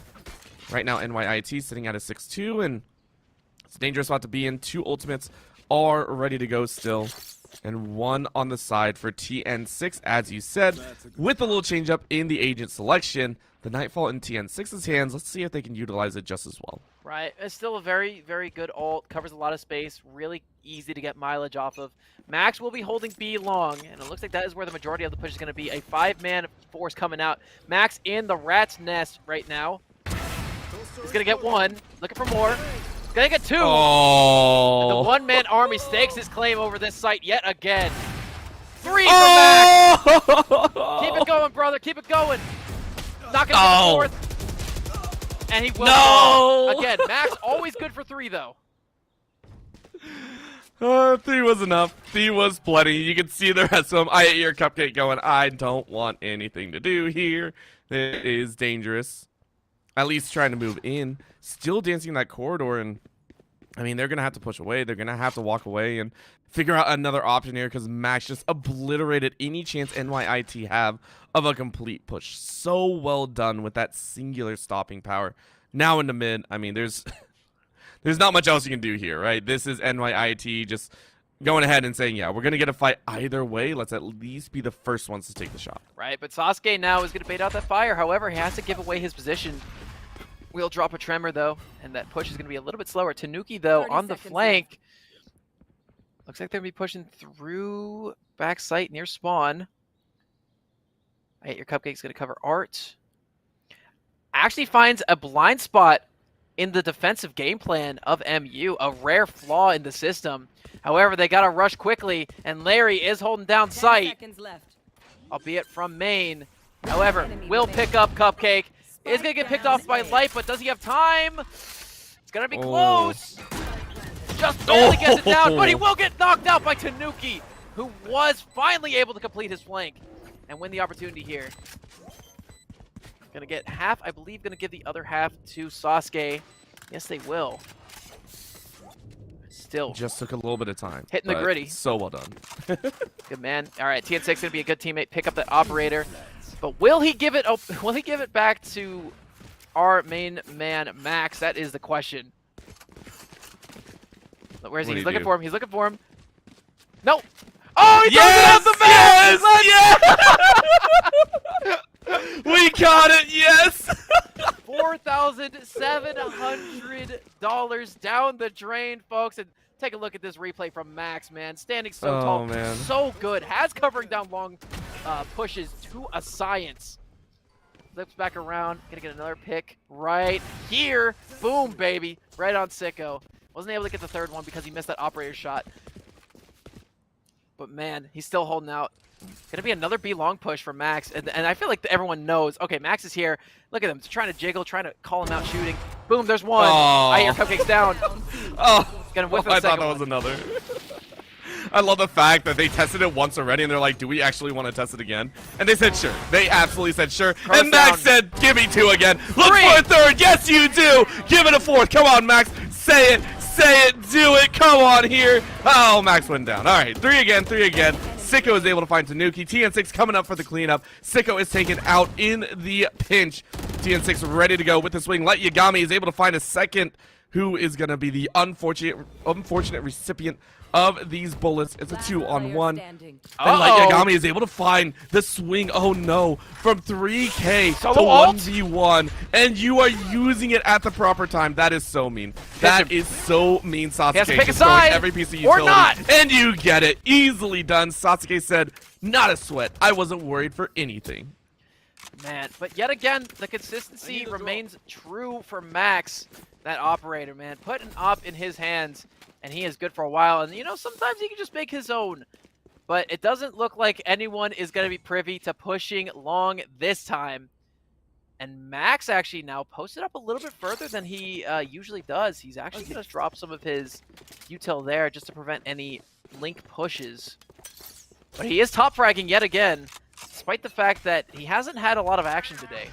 Right now, NYIT sitting at a 6-2, and it's a dangerous spot to be in. 2 ultimates are ready to go still, and 1 on the side for TN6, as you said, with a little change up in the agent selection. The Nightfall in TN6's hands. Let's see if they can utilize it just as well. Right, it's still a very, very good ult. Covers a lot of space. Really easy to get mileage off of. Max will be holding B long, and it looks like that is where the majority of the push is going to be. A 5-man force coming out. Max in the rat's nest right now. He's going to get 1. Looking for more. He's going to get 2. Oh. And the 1-man army stakes his claim over this site yet again. 3 for Max. Keep it going, brother. Keep it going. Not going to get the 4th. And he will. No! Again, Max always good for 3, though. 3 was enough. 3 was plenty. You can see the rest of them. I Eat Your Cupcake going, I don't want anything to do here. It is dangerous. At least trying to move in. Still dancing that corridor, and I mean, they're going to have to push away. They're going to have to walk away and figure out another option here because Max just obliterated any chance NYIT have of a complete push. So well done with that singular stopping power. Now in the mid, I mean, there's not much else you can do here, right? This is NYIT just going ahead and saying, yeah, we're going to get a fight either way. Let's at least be the first ones to take the shot. Right, but Sasuke now is going to bait out that fire. However, he has to give away his position. We'll drop a tremor, though, and that push is going to be a little bit slower. Tanuki, though, on the flank. Looks like they're going to be pushing through back site near spawn. Right, your Cupcake's going to cover Art. Actually finds a blind spot in the defensive game plan of MU, a rare flaw in the system. However, they got to rush quickly, and Larry is holding down 10 sight, seconds left. albeit from main. However, will pick up Cupcake. Is going to get picked off by Light, but does he have time? It's going to be close. Just barely gets it down, but he will get knocked out by Tanuki, who was finally able to complete his flank and win the opportunity here. Gonna get half, I believe, gonna give the other half to Sasuke. Yes, they will. Still. Just took a little bit of time. Hitting the but gritty. So well done. Good man. All right, TN6 gonna be a good teammate. Pick up that operator. But will he give it? Will he give it back to our main man, Max? That is the question. Where is he? He's looking for him. He's looking for him. No. Oh, he throws it out the back! Yes! We got it, yes! $4,700 down the drain, folks. And take a look at this replay from Max, man. Standing so tall, man. so good. Has covering down long pushes to a science. Flips back around. Gonna get another pick right here. Boom, baby. Right on Sicko. Wasn't able to get the third one because he missed that operator shot. But man, he's still holding out. Gonna be another B long push for Max, and I feel like everyone knows. Okay, Max is here. Look at him, trying to jiggle, trying to call him out shooting. Boom, there's one. I hear Cupcake's down. Gonna whiff I thought that was another. I love the fact that they tested it once already, and they're like, "Do we actually want to test it again?" And they said, "Sure." They absolutely said, "Sure." And Max said, "Give me 2 again. Look for a third. Yes, you do. Give it a 4th. Come on, Max. Say it. Say it. Do it. Come on here." Oh, Max went down. All right, 3 again. 3 again. Sicko is able to find Tanuki. TN6 coming up for the cleanup. Sicko is taken out in the pinch. TN6 ready to go with the swing. Light Yagami is able to find a second, who is going to be the unfortunate recipient of these bullets. It's a 2-on-1. And Light Yagami is able to find the swing, oh no, from 3K to 1v1. And you are using it at the proper time. That is so mean. That is so mean, Sasuke. He has to pick a just throwing side, every piece of or utility. not. And you get it. Easily done. Sasuke said, "Not a sweat. I wasn't worried for anything." Man, but yet again, the consistency remains true for Max. That operator, man. Put an op in his hands, and he is good for a while. And, you know, sometimes he can just make his own. But it doesn't look like anyone is going to be privy to pushing long this time. And Max actually now posted up a little bit further than he usually does. He's actually going to drop some of his util there just to prevent any link pushes. But he is top fragging yet again, despite the fact that he hasn't had a lot of action today.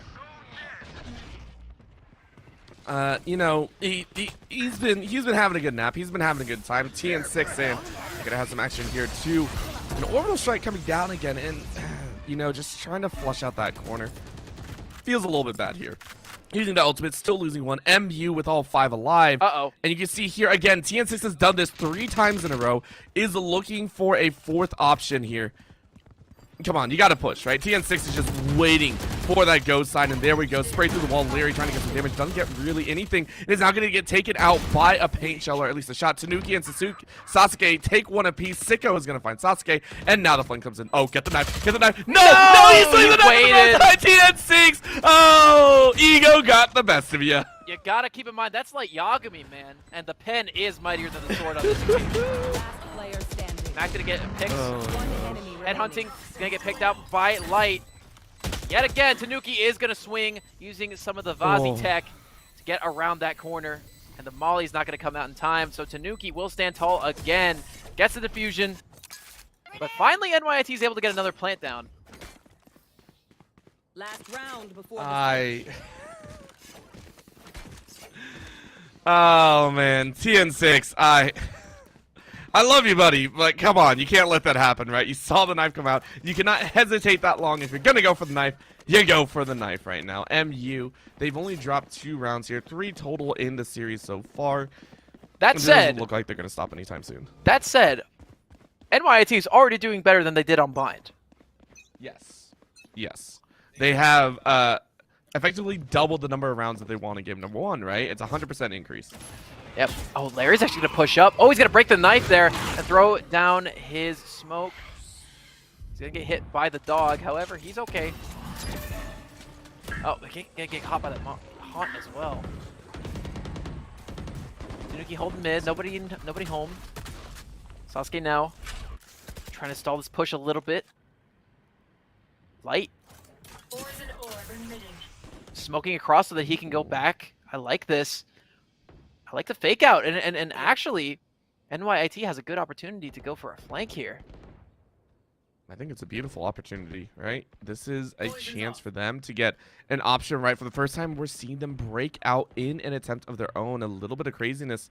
You know, he's been having a good nap. He's been having a good time. TN6 in. Gonna have some action here too. An orbital strike coming down again, and you know, just trying to flush out that corner. Feels a little bit bad here. Using the ultimate, still losing one. MU with all 5 alive. And you can see here again, TN6 has done this 3 times in a row. Is looking for a 4th option here. Come on, you gotta push, right? TN6 is just waiting for that go sign, and there we go. Spray through the wall. Larry trying to get some damage. Doesn't get really anything. It is now going to get taken out by a paint shell, or at least a shot. Tanuki and Sasuke take 1 apiece. Sicko is going to find Sasuke, and now the flank comes in. Oh, get the knife. Get the knife. No! No! He's leaving the knife. TN6! Oh! Ego got the best of you. You gotta keep in mind, that's like Yagami, man. And the pen is mightier than the sword on this team. Max gonna get picked. Headhunting is gonna get picked out by Light. Yet again, Tanuki is gonna swing using some of the Vazi tech to get around that corner. And the Molly's not gonna come out in time, so Tanuki will stand tall again. Gets the diffusion. But finally, NYIT is able to get another plant down. Last round before Oh man, TN6, I love you, buddy, but come on, you can't let that happen, right? You saw the knife come out. You cannot hesitate that long. If you're gonna go for the knife, you go for the knife right now. MU, they've only dropped 2 rounds here, 3 total in the series so far. That said, it doesn't look like they're gonna stop anytime soon. That said, NYIT is already doing better than they did on Blind. Yes. Yes. They have effectively doubled the number of rounds that they want to give number 1, right? It's a 100% increase. Yep. Oh, Larry's actually going to push up. Oh, he's going to break the knife there and throw down his smoke. He's going to get hit by the dog. However, he's okay. Oh, they get caught by that haunt as well. Tanuki holding mid, nobody home. Sasuke now trying to stall this push a little bit. Light. Smoking across so that he can go back. I like this. I like the fake out. And actually, NYIT has a good opportunity to go for a flank here. I think it's a beautiful opportunity, right? This is a chance for them to get an option right. For the first time, we're seeing them break out in an attempt of their own. A little bit of craziness.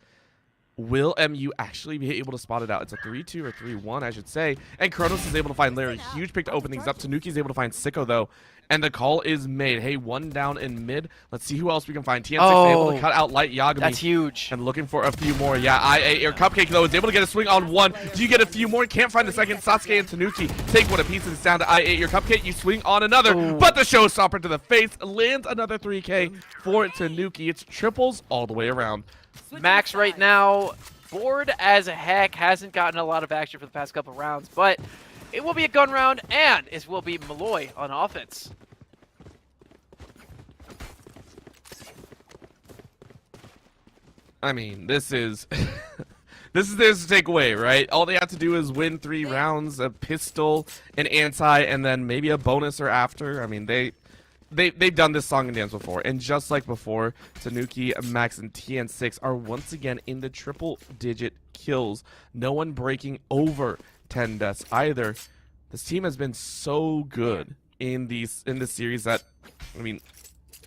Will MU actually be able to spot it out? It's a 3-2 or 3-1, I should say. And Kronos is able to find Larry. Huge pick to open things up. Tanuki's able to find Sicko, though. And the call is made. Hey, one down in mid. Let's see who else we can find. TN6 able to cut out Light Yagami. That's huge. And looking for a few more. Yeah, IA or Cupcake, though, is able to get a swing on one. Do you get a few more? Can't find a second. Sasuke and Tanuki take one apiece. It's down to IA or Cupcake. You swing on another. But the showstopper to the face lands another 3K for Tanuki. It's triples all the way around. Max right now, bored as heck, hasn't gotten a lot of action for the past couple rounds, but it will be a gun round, and it will be Molloy on offense. I mean, this is this is theirs to take away, right? All they have to do is win 3 rounds, a pistol, an anti, and then maybe a bonus or after. I mean, they've done this song and dance before, and just like before, Tanuki, Max, and TN6 are once again in the triple-digit kills. No one breaking over 10 deaths either. This team has been so good in this series that, I mean,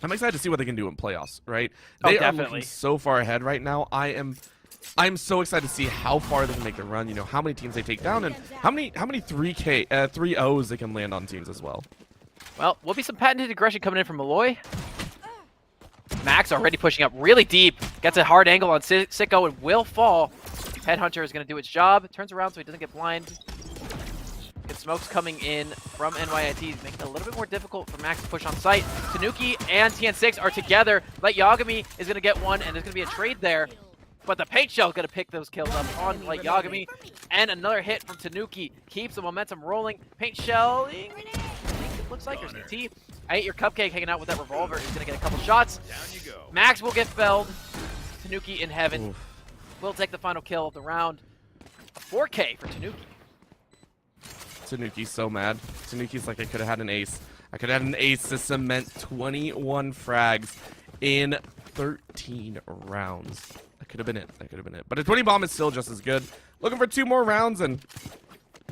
I'm excited to see what they can do in playoffs, right? They are looking so far ahead right now. I'm so excited to see how far they can make the run. You know, how many teams they take down, and how many 3-0s they can land on teams as well. Well, will be some patented aggression coming in from Molloy. Max already pushing up really deep. Gets a hard angle on Sicko and will fall. Headhunter is going to do its job. Turns around so he doesn't get blind. Good smokes coming in from NYIT, making it a little bit more difficult for Max to push on site. Tanuki and TN6 are together. Light Yagami is going to get one, and there's going to be a trade there. But the paint shell is going to pick those kills up on Light Yagami. And another hit from Tanuki keeps the momentum rolling. Paint shell, it looks like there's CT. I ate your Cupcake hanging out with that revolver. He's going to get a couple shots. Max will get felled. Tanuki in heaven. Oof. Will take the final kill of the round. A 4K for Tanuki. Tanuki's so mad. Tanuki's like, I could have had an ace. I could have had an ace to cement 21 frags in 13 rounds. That could have been it. That could have been it. But a 20 bomb is still just as good. Looking for 2 more rounds, and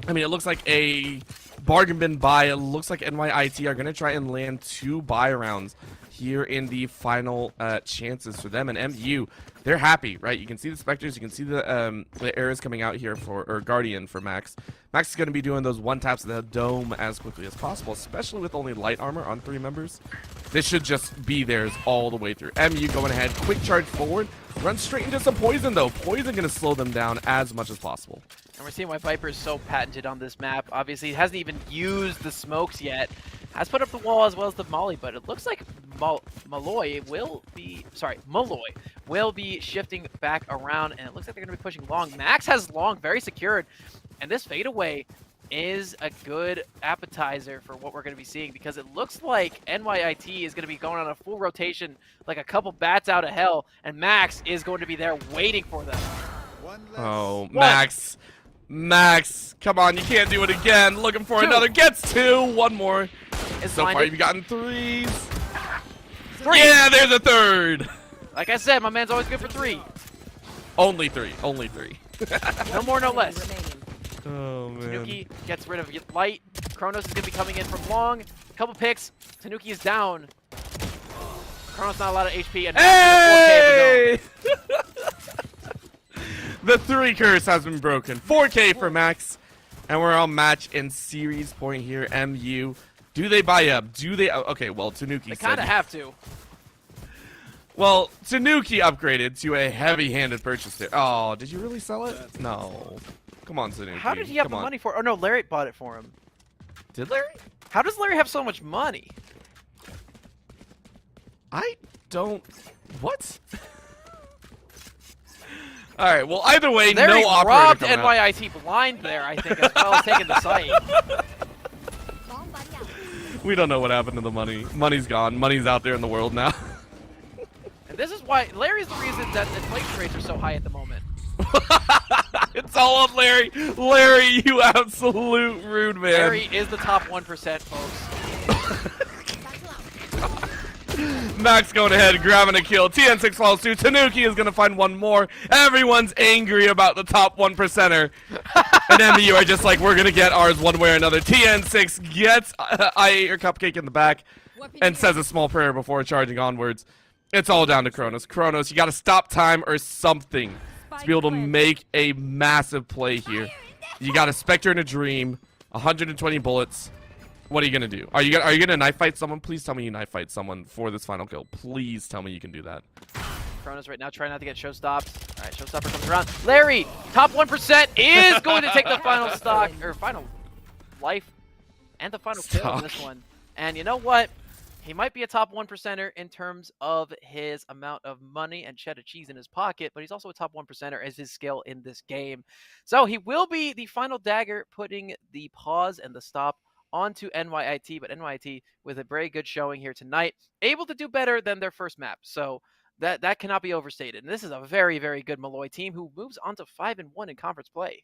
I mean, it looks like a bargain bin buy. It looks like NYIT are going to try and land 2 buy rounds here in the final chances for them. And MU, they're happy, right? You can see the Spectres. You can see the arrows coming out here or Guardian for Max. Max is going to be doing those 1-taps of the dome as quickly as possible, especially with only light armor on 3 members. This should just be theirs all the way through. MU going ahead, quick charge forward, run straight into some poison though. Poison going to slow them down as much as possible. And we're seeing why Viper is so patented on this map. Obviously, he hasn't even used the smokes yet. Has put up the wall as well as the molly, but it looks like Molloy will be shifting back around, and it looks like they're going to be pushing long. Max has long, very secured, and this fadeaway is a good appetizer for what we're going to be seeing, because it looks like NYIT is going to be going on a full rotation, like a couple bats out of hell, and Max is going to be there waiting for them. Oh, Max. Max, come on, you can't do it again. Looking for another, gets 2, 1 more. So far, you've gotten 3s. 3. Yeah, there's a 3rd. Like I said, my man's always good for 3. Only 3, only 3. No more, no less. Oh, man. Tanuki gets rid of Light. Kronos is going to be coming in from long. Couple picks. Tanuki is down. Kronos not a lot of HP. And hey! The 3 curse has been broken. 4K for Max. And we're on match and series point here. MU. Do they buy up? Do they? Okay, well, Tanuki They said. kind of have to. Well, Tanuki upgraded to a heavy-handed purchase there. Oh, did you really sell it? No. Come on, Tanuki. How did he have the money for it? Oh, no, Larry bought it for him. Did Larry? How does Larry have so much money? I don't... What? All right, well, either way, Larry no operator robbed coming out. NYIT blind there, I think, as well as taking the site. We don't know what happened to the money. Money's gone. Money's out there in the world now. And this is why Larry's the reason that inflation rates are so high at the moment. It's all on Larry. Larry, you absolute rude man. Larry is the top 1%, folks. Max going ahead, grabbing a kill. TN6 falls to Tanuki is going to find one more. Everyone's angry about the top 1%er. And MU are just like, we're going to get ours one way or another. TN6 gets I ate your cupcake in the back and says a small prayer before charging onwards. It's all down to Kronos. Kronos, you got to stop time or something to be able to make a massive play here. You got a Spectre in a Dream, 120 bullets. What are you gonna do? Are you gonna knife fight someone? Please tell me you knife fight someone for this final kill. Please tell me you can do that. Kronos right now trying not to get showstops. All right, showstopper comes around. Larry, top 1% is going to take the final stock or final life and the final kill in this one. And you know what? He might be a top 1%er in terms of his amount of money and cheddar cheese in his pocket, but he's also a top 1%er as his skill in this game. So he will be the final dagger, putting the pause and the stop onto NYIT, but NYIT with a very good showing here tonight, able to do better than their first map. So that cannot be overstated. And this is a very, very good Molloy team who moves on to 5-1 in conference play.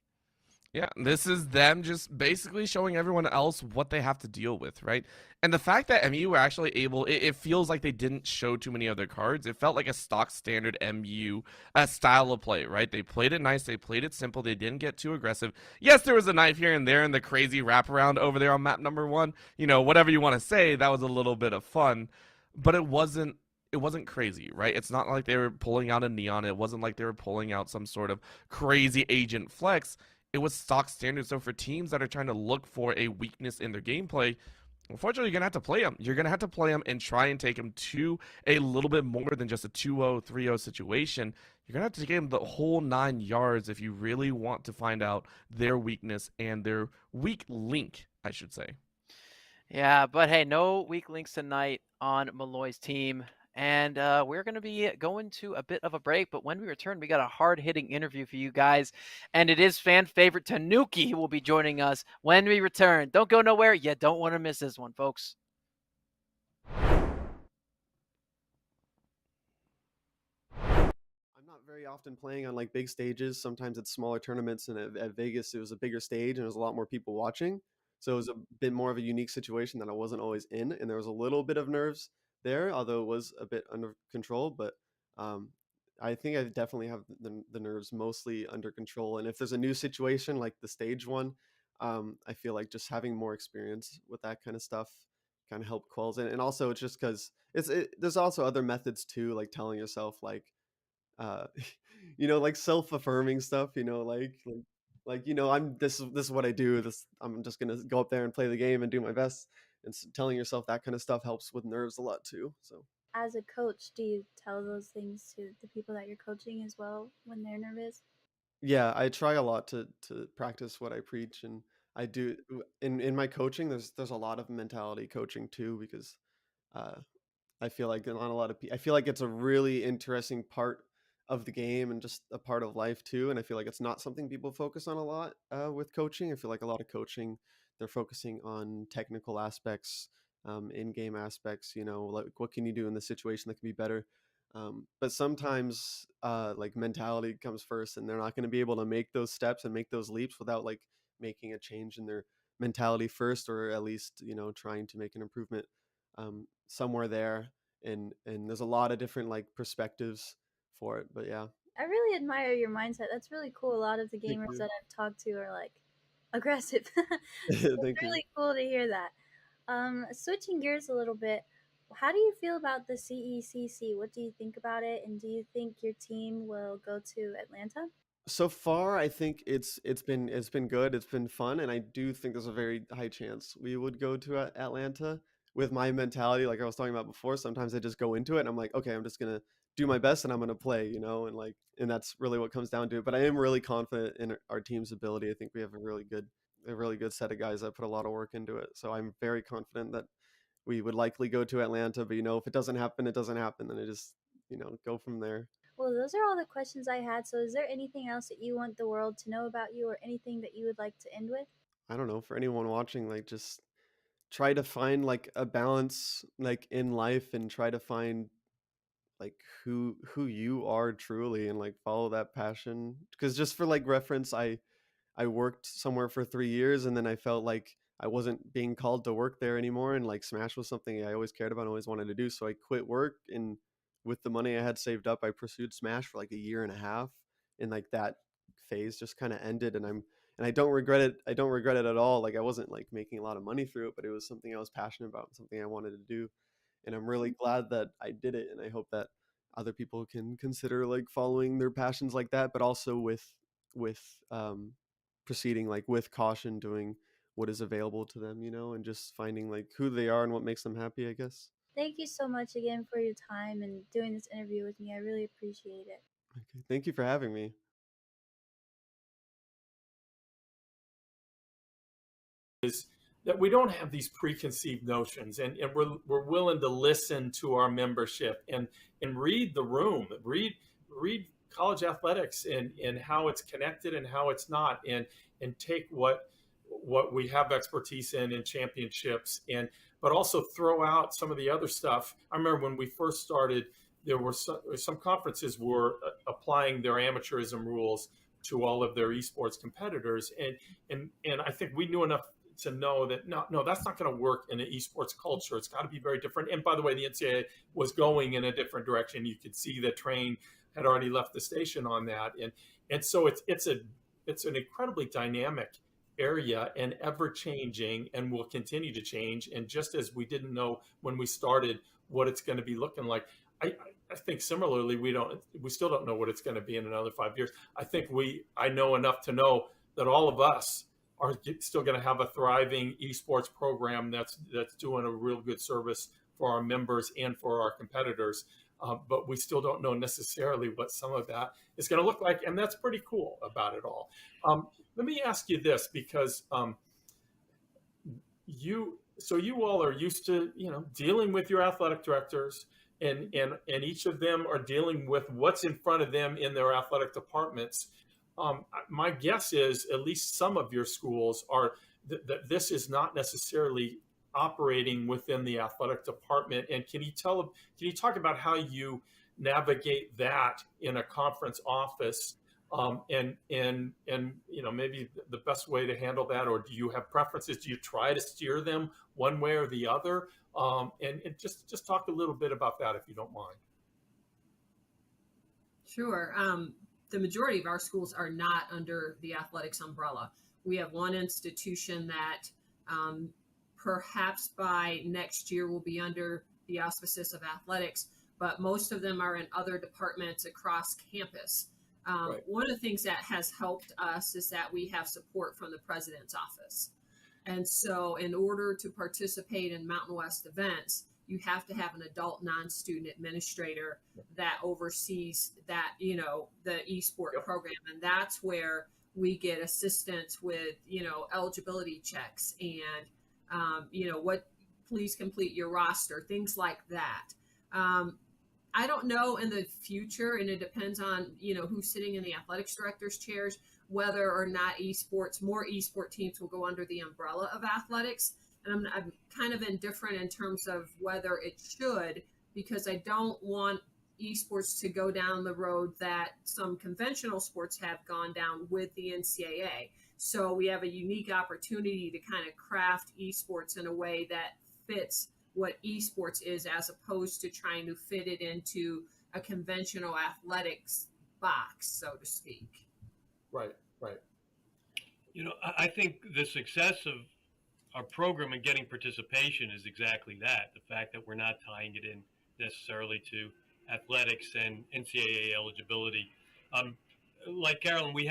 Yeah, this is them just basically showing everyone else what they have to deal with, right? And the fact that MU were actually able, it feels like they didn't show too many other cards. It felt like a stock standard MU style of play, right? They played it nice, they played it simple, they didn't get too aggressive. Yes, there was a knife here and there and the crazy wraparound over there on map number 1. You know, whatever you want to say, that was a little bit of fun, but it wasn't crazy, right? It's not like they were pulling out a neon. It wasn't like they were pulling out some sort of crazy agent flex. It was stock standard. So for teams that are trying to look for a weakness in their gameplay, unfortunately, you're going to have to play them. You're going to have to play them and try and take them to a little bit more than just a 2-0, 3-0 situation. You're going to have to take them the whole 9 yards if you really want to find out their weakness and their weak link, I should say. Yeah, but hey, no weak links tonight on Molloy's team. And we're going to be going to a bit of a break. But when we return, we got a hard-hitting interview for you guys. And it is fan favorite Tanuki who will be joining us when we return. Don't go nowhere. You don't want to miss this one, folks. I'm not very often playing on like big stages. Sometimes it's smaller tournaments, and at Vegas it was a bigger stage and there was a lot more people watching. So it was a bit more of a unique situation that I wasn't always in, and there was a little bit of nerves there, although it was a bit under control. But I think I definitely have the nerves mostly under control. And if there's a new situation like the stage one, I feel like just having more experience with that kind of stuff kind of help quells it. And also it's just because there's also other methods too, like telling yourself like uh like self-affirming stuff, I'm this is what I do, I'm just gonna go up there and play the game and do my best. And telling yourself that kind of stuff helps with nerves a lot too. So As a coach, do you tell those things to the people that you're coaching as well when they're nervous? yeah, I try a lot to practice what I preach. And I do in my coaching, there's a lot of mentality coaching too, because uh I feel like not a lot of I feel like it's a really interesting part of the game and just a part of life too. And I feel like it's not something people focus on a lot with coaching. I feel like a lot of coaching, they're focusing on technical aspects, in-game aspects. Like what can you do in this situation that can be better. But sometimes like mentality comes first, and they're not going to be able to make those steps and make those leaps without like making a change in their mentality first, or at least trying to make an improvement somewhere there. And there's a lot of different like perspectives for it, but yeah. I really admire your mindset. That's really cool. A lot of the Thank gamers you. that I've talked to are like aggressive. So it's Thank you. really cool to hear that. Switching gears a little bit, how do you feel about the CECC? What do you think about it? And do you think your team will go to Atlanta? So far, I think it's been good. It's been fun, and I do think there's a very high chance we would go to Atlanta. With my mentality, like I was talking about before, sometimes I just go into it and I'm like, okay, I'm just gonna do my best and I'm gonna play, and that's really what comes down to it. But I am really confident in our team's ability. I think we have a really good set of guys that put a lot of work into it. So I'm very confident that we would likely go to Atlanta. But if it doesn't happen, it doesn't happen. Then I just go from there. Well, those are all the questions I had. So, is there anything else that you want the world to know about you, or anything that you would like to end with? I don't know, for anyone watching, like just try to find like a balance like in life, and try to find like who you are truly, and like follow that passion. Because just for like reference, I worked somewhere for 3 years, and then I felt like I wasn't being called to work there anymore, and like Smash was something I always cared about and always wanted to do. So I quit work, and with the money I had saved up, I pursued Smash for like a year and a half, and like that phase just kind of ended. And I don't regret it. I don't regret it at all. Like I wasn't like making a lot of money through it, but it was something I was passionate about, something I wanted to do. And I'm really glad that I did it, and I hope that other people can consider like following their passions like that, but also with proceeding like with caution, doing what is available to them, and just finding like who they are and what makes them happy, I guess. Thank you so much again for your time and doing this interview with me. I really appreciate it. Okay, thank you for having me. Is that we don't have these preconceived notions, and we're willing to listen to our membership and read the room, read college athletics and how it's connected and how it's not, and take what we have expertise in championships, but also throw out some of the other stuff. I remember when we first started, there were some conferences were applying their amateurism rules to all of their esports competitors, and I think we knew enough to know that no, that's not going to work in an esports culture. It's got to be very different. And by the way, the NCAA was going in a different direction. You could see that Train had already left the station on that, and so it's an incredibly dynamic area and ever changing, and will continue to change. And just as we didn't know when we started what it's going to be looking like, I think similarly we still don't know what it's going to be in another 5 years. I know enough to know that all of us are still going to have a thriving esports program that's doing a real good service for our members and for our competitors. But we still don't know necessarily what some of that is going to look like, and that's pretty cool about it all. Let me ask you this, because you all are used to dealing with your athletic directors, and each of them are dealing with what's in front of them in their athletic departments. My guess is at least some of your schools are that this is not necessarily operating within the athletic department. And can you talk about how you navigate that in a conference office, and maybe the best way to handle that, or do you have preferences? Do you try to steer them one way or the other? And just talk a little bit about that, if you don't mind. Sure. The majority of our schools are not under the athletics umbrella. We have one institution that perhaps by next year will be under the auspices of athletics, but most of them are in other departments across campus. Right. One of the things that has helped us is that we have support from the president's office. And so in order to participate in Mountain West events, you have to have an adult non-student administrator that oversees that, the eSport program. And that's where we get assistance with, eligibility checks and, what, please complete your roster, things like that. I don't know in the future, and it depends on, who's sitting in the athletics director's chairs, whether or not more esport teams will go under the umbrella of athletics. And I'm kind of indifferent in terms of whether it should, because I don't want esports to go down the road that some conventional sports have gone down with the NCAA. So we have a unique opportunity to kind of craft esports in a way that fits what esports is, as opposed to trying to fit it into a conventional athletics box, so to speak. Right. I think the success of our program and getting participation is exactly that. The fact that we're not tying it in necessarily to athletics and NCAA eligibility. Like Carolyn, we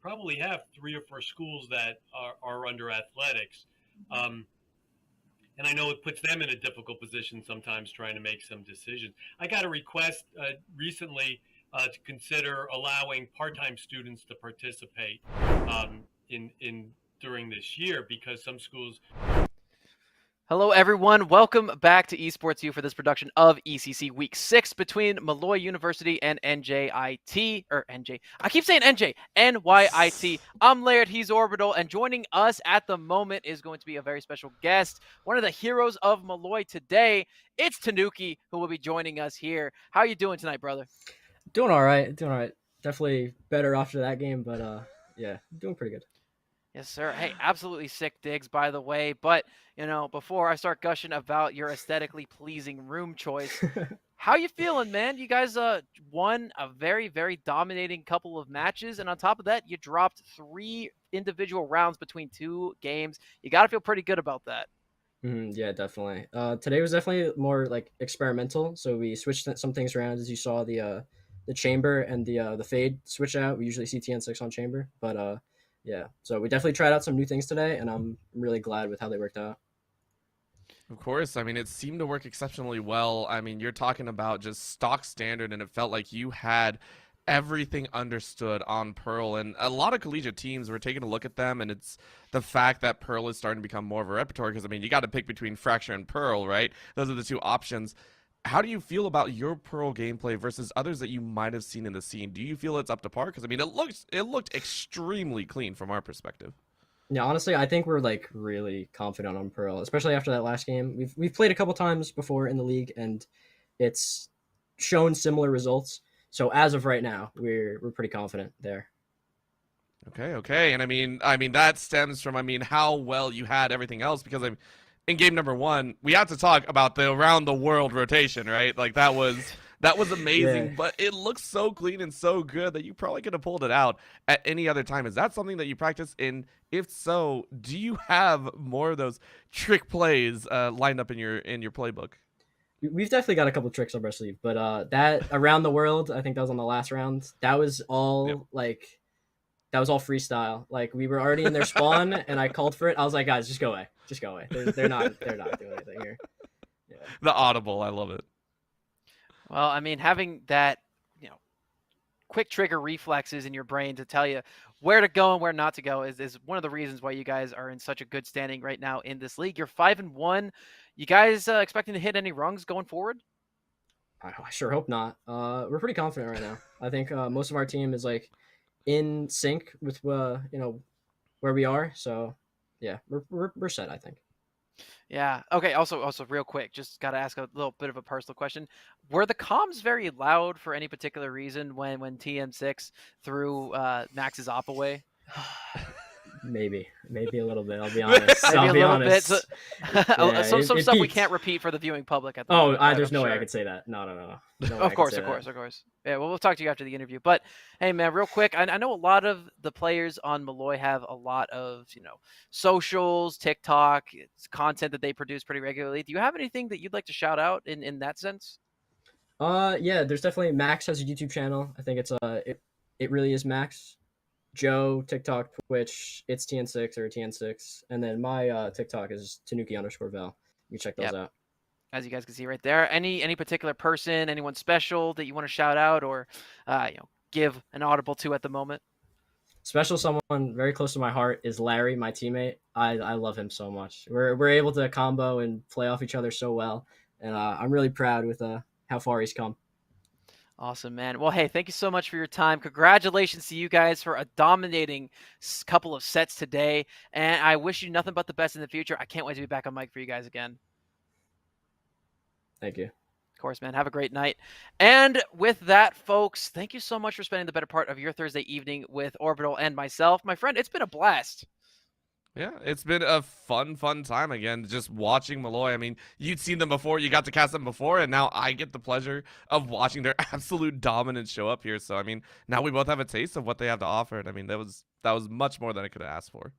probably have 3 or 4 schools that are under athletics. And I know it puts them in a difficult position sometimes trying to make some decisions. I got a request recently to consider allowing part-time students to participate during this year, because some schools. Hello, everyone. Welcome back to Esports U for this production of ECC Week 6 between Molloy University and NJIT, or NJ. I keep saying NJ, NYIT. I'm Laird, he's Orbital, and joining us at the moment is going to be a very special guest, one of the heroes of Molloy today. It's Tanuki, who will be joining us here. How are you doing tonight, brother? Doing all right. Definitely better after that game, but yeah, doing pretty good. Yes, sir. Hey, absolutely sick digs, by the way. But, before I start gushing about your aesthetically pleasing room choice, how you feeling, man? You guys won a very, very dominating couple of matches. And on top of that, you dropped 3 individual rounds between 2 games. You got to feel pretty good about that. Yeah, definitely. Today was definitely more like experimental. So we switched some things around. As you saw, the chamber and the fade switch out. We usually see TN6 on chamber, but yeah, so we definitely tried out some new things today, and I'm really glad with how they worked out. Of course. I mean, it seemed to work exceptionally well. I mean, you're talking about just stock standard, and it felt like you had everything understood on Pearl. And a lot of collegiate teams were taking a look at them, and it's the fact that Pearl is starting to become more of a repertoire because, I mean, you got to pick between Fracture and Pearl, right? Those are the 2 options. How do you feel about your Pearl gameplay versus others that you might have seen in the scene? Do you feel it's up to par? Because, I mean, it looked extremely clean from our perspective. Yeah, honestly, I think we're like really confident on Pearl, especially after that last game. We've played a couple times before in the league, and it's shown similar results. So as of right now, we're pretty confident there. Okay, and I mean that stems from how well you had everything else, because in game number 1 we had to talk about the around the world rotation, right? Like that was amazing. Yeah. But it looks so clean and so good that you probably could have pulled it out at any other time. Is that something that you practice? And if so, do you have more of those trick plays lined up in your playbook? We've definitely got a couple tricks up our sleeve, but that around the world, I think that was on the last round. That was all that was all freestyle. Like we were already in their spawn, and I called for it. I was like, guys, just go away. They're not doing anything here. Yeah. The audible, I love it. Well, I mean, having that, quick trigger reflexes in your brain to tell you where to go and where not to go is one of the reasons why you guys are in such a good standing right now in this league. You're 5-1. You guys expecting to hit any rungs going forward? I sure hope not. We're pretty confident right now. I think most of our team is like in sync with where we are. So yeah, we're set, I think. Yeah. Okay. Also, real quick, just got to ask a little bit of a personal question. Were the comms very loud for any particular reason when TM6 threw Max's op away? Maybe a little bit. I'll be honest. Maybe a little bit. So, Yeah, some it stuff we peaked. can't repeat for the viewing public at the Oh, moment, right? there's I'm no way I sure. could say that. No. Of course. Yeah, well, we'll talk to you after the interview. But hey, man, real quick, I know a lot of the players on Molloy have a lot of socials, TikTok, it's content that they produce pretty regularly. Do you have anything that you'd like to shout out in that sense? Yeah, there's definitely Max has a YouTube channel. I think it's it really is Max. Joe, TikTok, Twitch, it's TN6 or TN6, and then my TikTok is Tanuki_VAL. You can check those out. As you guys can see right there. Any particular person, anyone special that you want to shout out or give an audible to at the moment? Special someone very close to my heart is Larry, my teammate. I love him so much. We're able to combo and play off each other so well, and I'm really proud with how far he's come. Awesome, man. Well, hey, thank you so much for your time. Congratulations to you guys for a dominating couple of sets today, and I wish you nothing but the best in the future. I can't wait to be back on mic for you guys again. Thank you. Of course, man. Have a great night. And with that, folks, thank you so much for spending the better part of your Thursday evening with Orbital and myself. My friend, it's been a blast. Yeah, it's been a fun time again, just watching Molloy. I mean, you'd seen them before, you got to cast them before, and now I get the pleasure of watching their absolute dominance show up here. So, I mean, now we both have a taste of what they have to offer, and I mean, that was much more than I could have asked for.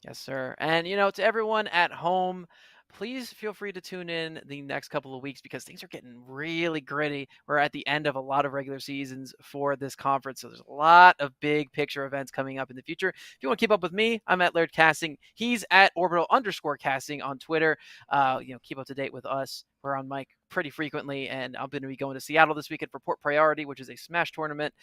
Yes, sir. And, to everyone at home, please feel free to tune in the next couple of weeks because things are getting really gritty. We're at the end of a lot of regular seasons for this conference, so there's a lot of big picture events coming up in the future. If you want to keep up with me, I'm at Laird Casting. He's at Orbital_Casting on Twitter. Keep up to date with us we're on mic pretty frequently, and I'm going to be going to Seattle this weekend for Port Priority, which is a Smash tournament.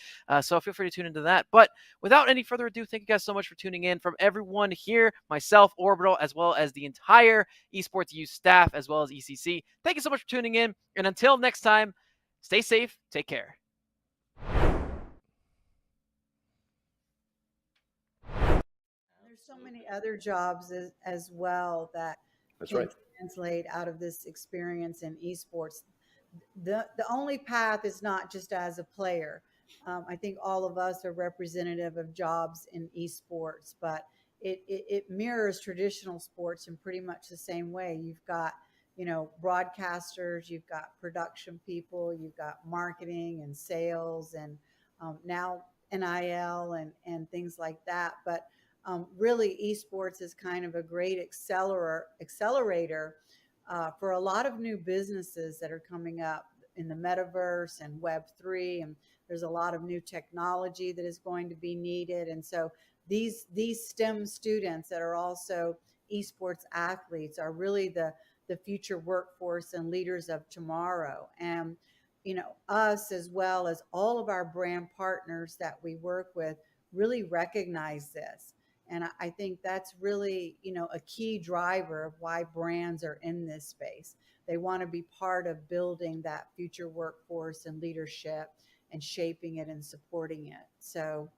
So feel free to tune into that. But without any further ado, thank you guys so much for tuning in. From everyone here, myself, Orbital, as well as the entire Esports U staff, as well as ECC, thank you so much for tuning in. And until next time, stay safe, take care. There's so many other jobs as well that That's can right. translate out of this experience in esports. The only path is not just as a player. I think all of us are representative of jobs in esports, but it mirrors traditional sports in pretty much the same way. You've got, broadcasters, you've got production people, you've got marketing and sales, and now NIL and things like that. But really, esports is kind of a great accelerator for a lot of new businesses that are coming up in the metaverse and Web3, and there's a lot of new technology that is going to be needed. And so these STEM students that are also esports athletes are really the future workforce and leaders of tomorrow. And us, as well as all of our brand partners that we work with, really recognize this. And I think that's really, a key driver of why brands are in this space. They want to be part of building that future workforce and leadership and shaping it and supporting it. So,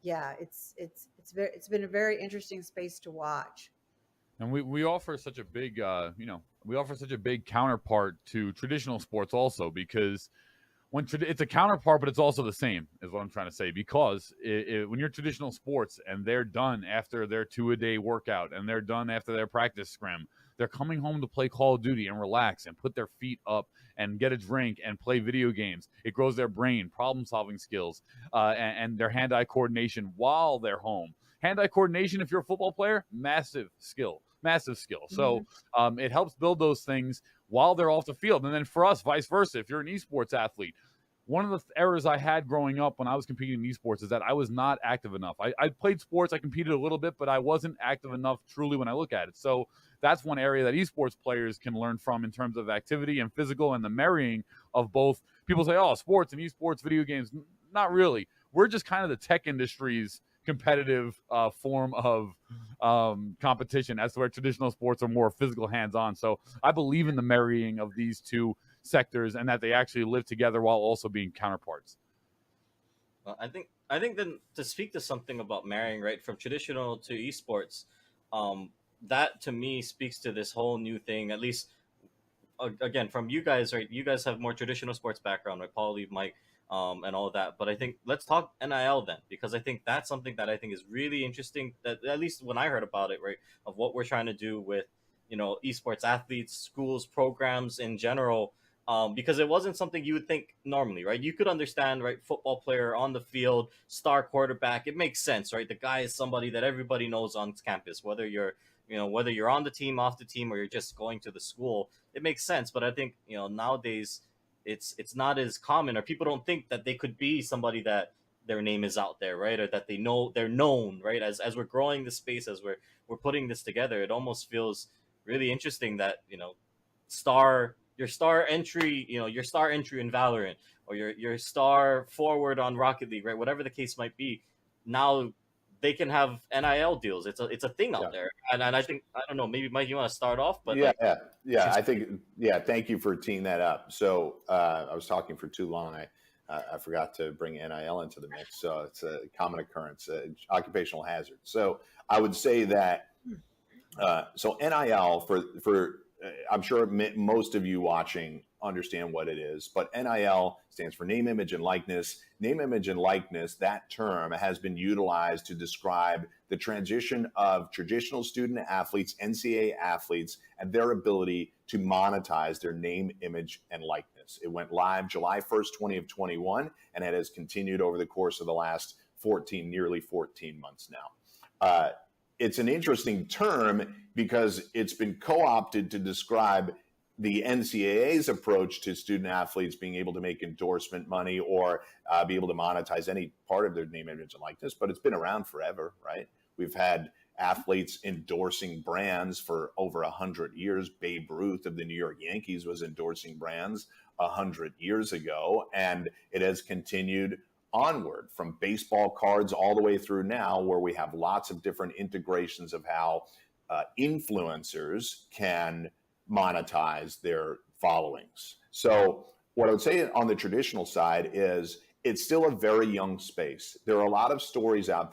yeah, it's been a very interesting space to watch. And we offer such a big, we offer such a big counterpart to traditional sports also, because it's a counterpart, but it's also the same, is what I'm trying to say. Because when you're traditional sports and they're done after their 2-a-day workout and they're done after their practice scrim, they're coming home to play Call of Duty and relax and put their feet up and get a drink and play video games. It grows their brain, problem-solving skills, and their hand-eye coordination while they're home. Hand-eye coordination, if you're a football player, massive skill. So it helps build those things while they're off the field. And then for us, vice versa, if you're an esports athlete, one of the errors I had growing up when I was competing in esports is that I was not active enough. I played sports, I competed a little bit, but I wasn't active enough truly when I look at it. So that's one area that esports players can learn from in terms of activity and physical and the marrying of both. People say, oh, sports and esports, video games. Not really. We're just kind of the tech industry's competitive form of competition, as to where traditional sports are more physical, hands-on. So I believe in the marrying of these two sectors and that they actually live together while also being counterparts. Well, I think then to speak to something about marrying, right, from traditional to esports, that to me speaks to this whole new thing, at least again from you guys, right? You guys have more traditional sports background, right? Paul, Lee, Mike, and all of that. But I think let's talk NIL then, because I think that's something that I think is really interesting, that at least when I heard about it, right, of what we're trying to do with, esports athletes, schools, programs in general, because it wasn't something you would think normally, right? You could understand, right, football player on the field, star quarterback, it makes sense, right? The guy is somebody that everybody knows on campus, whether you're on the team, off the team, or you're just going to the school, it makes sense. But I think, nowadays it's not as common, or people don't think that they could be somebody that their name is out there, right? Or that they're known, right? As we're growing this space, as we're putting this together, it almost feels really interesting that, your star entry in Valorant, or your star forward on Rocket League, right? Whatever the case might be, now they can have NIL deals. It's a thing out there, and I think, I don't know, maybe Mike, you want to start off, but I think thank you for teeing that up. So I was talking for too long. I forgot to bring NIL into the mix. So it's a common occurrence, occupational hazard. So I would say that so NIL for I'm sure most of you watching understand what it is, but NIL stands for name, image, and likeness. Name, image, and likeness, that term has been utilized to describe the transition of traditional student athletes, NCAA athletes, and their ability to monetize their name, image, and likeness. It went live July 1st, 2021, and it has continued over the course of the last nearly 14 months now. It's an interesting term because it's been co-opted to describe the NCAA's approach to student athletes being able to make endorsement money or be able to monetize any part of their name, image, and likeness. But it's been around forever, right? We've had athletes endorsing brands for over 100 years. Babe Ruth of the New York Yankees was endorsing brands 100 years ago, and it has continued onward from baseball cards all the way through now, where we have lots of different integrations of how influencers can monetize their followings. So what I would say on the traditional side is it's still a very young space. There are a lot of stories out there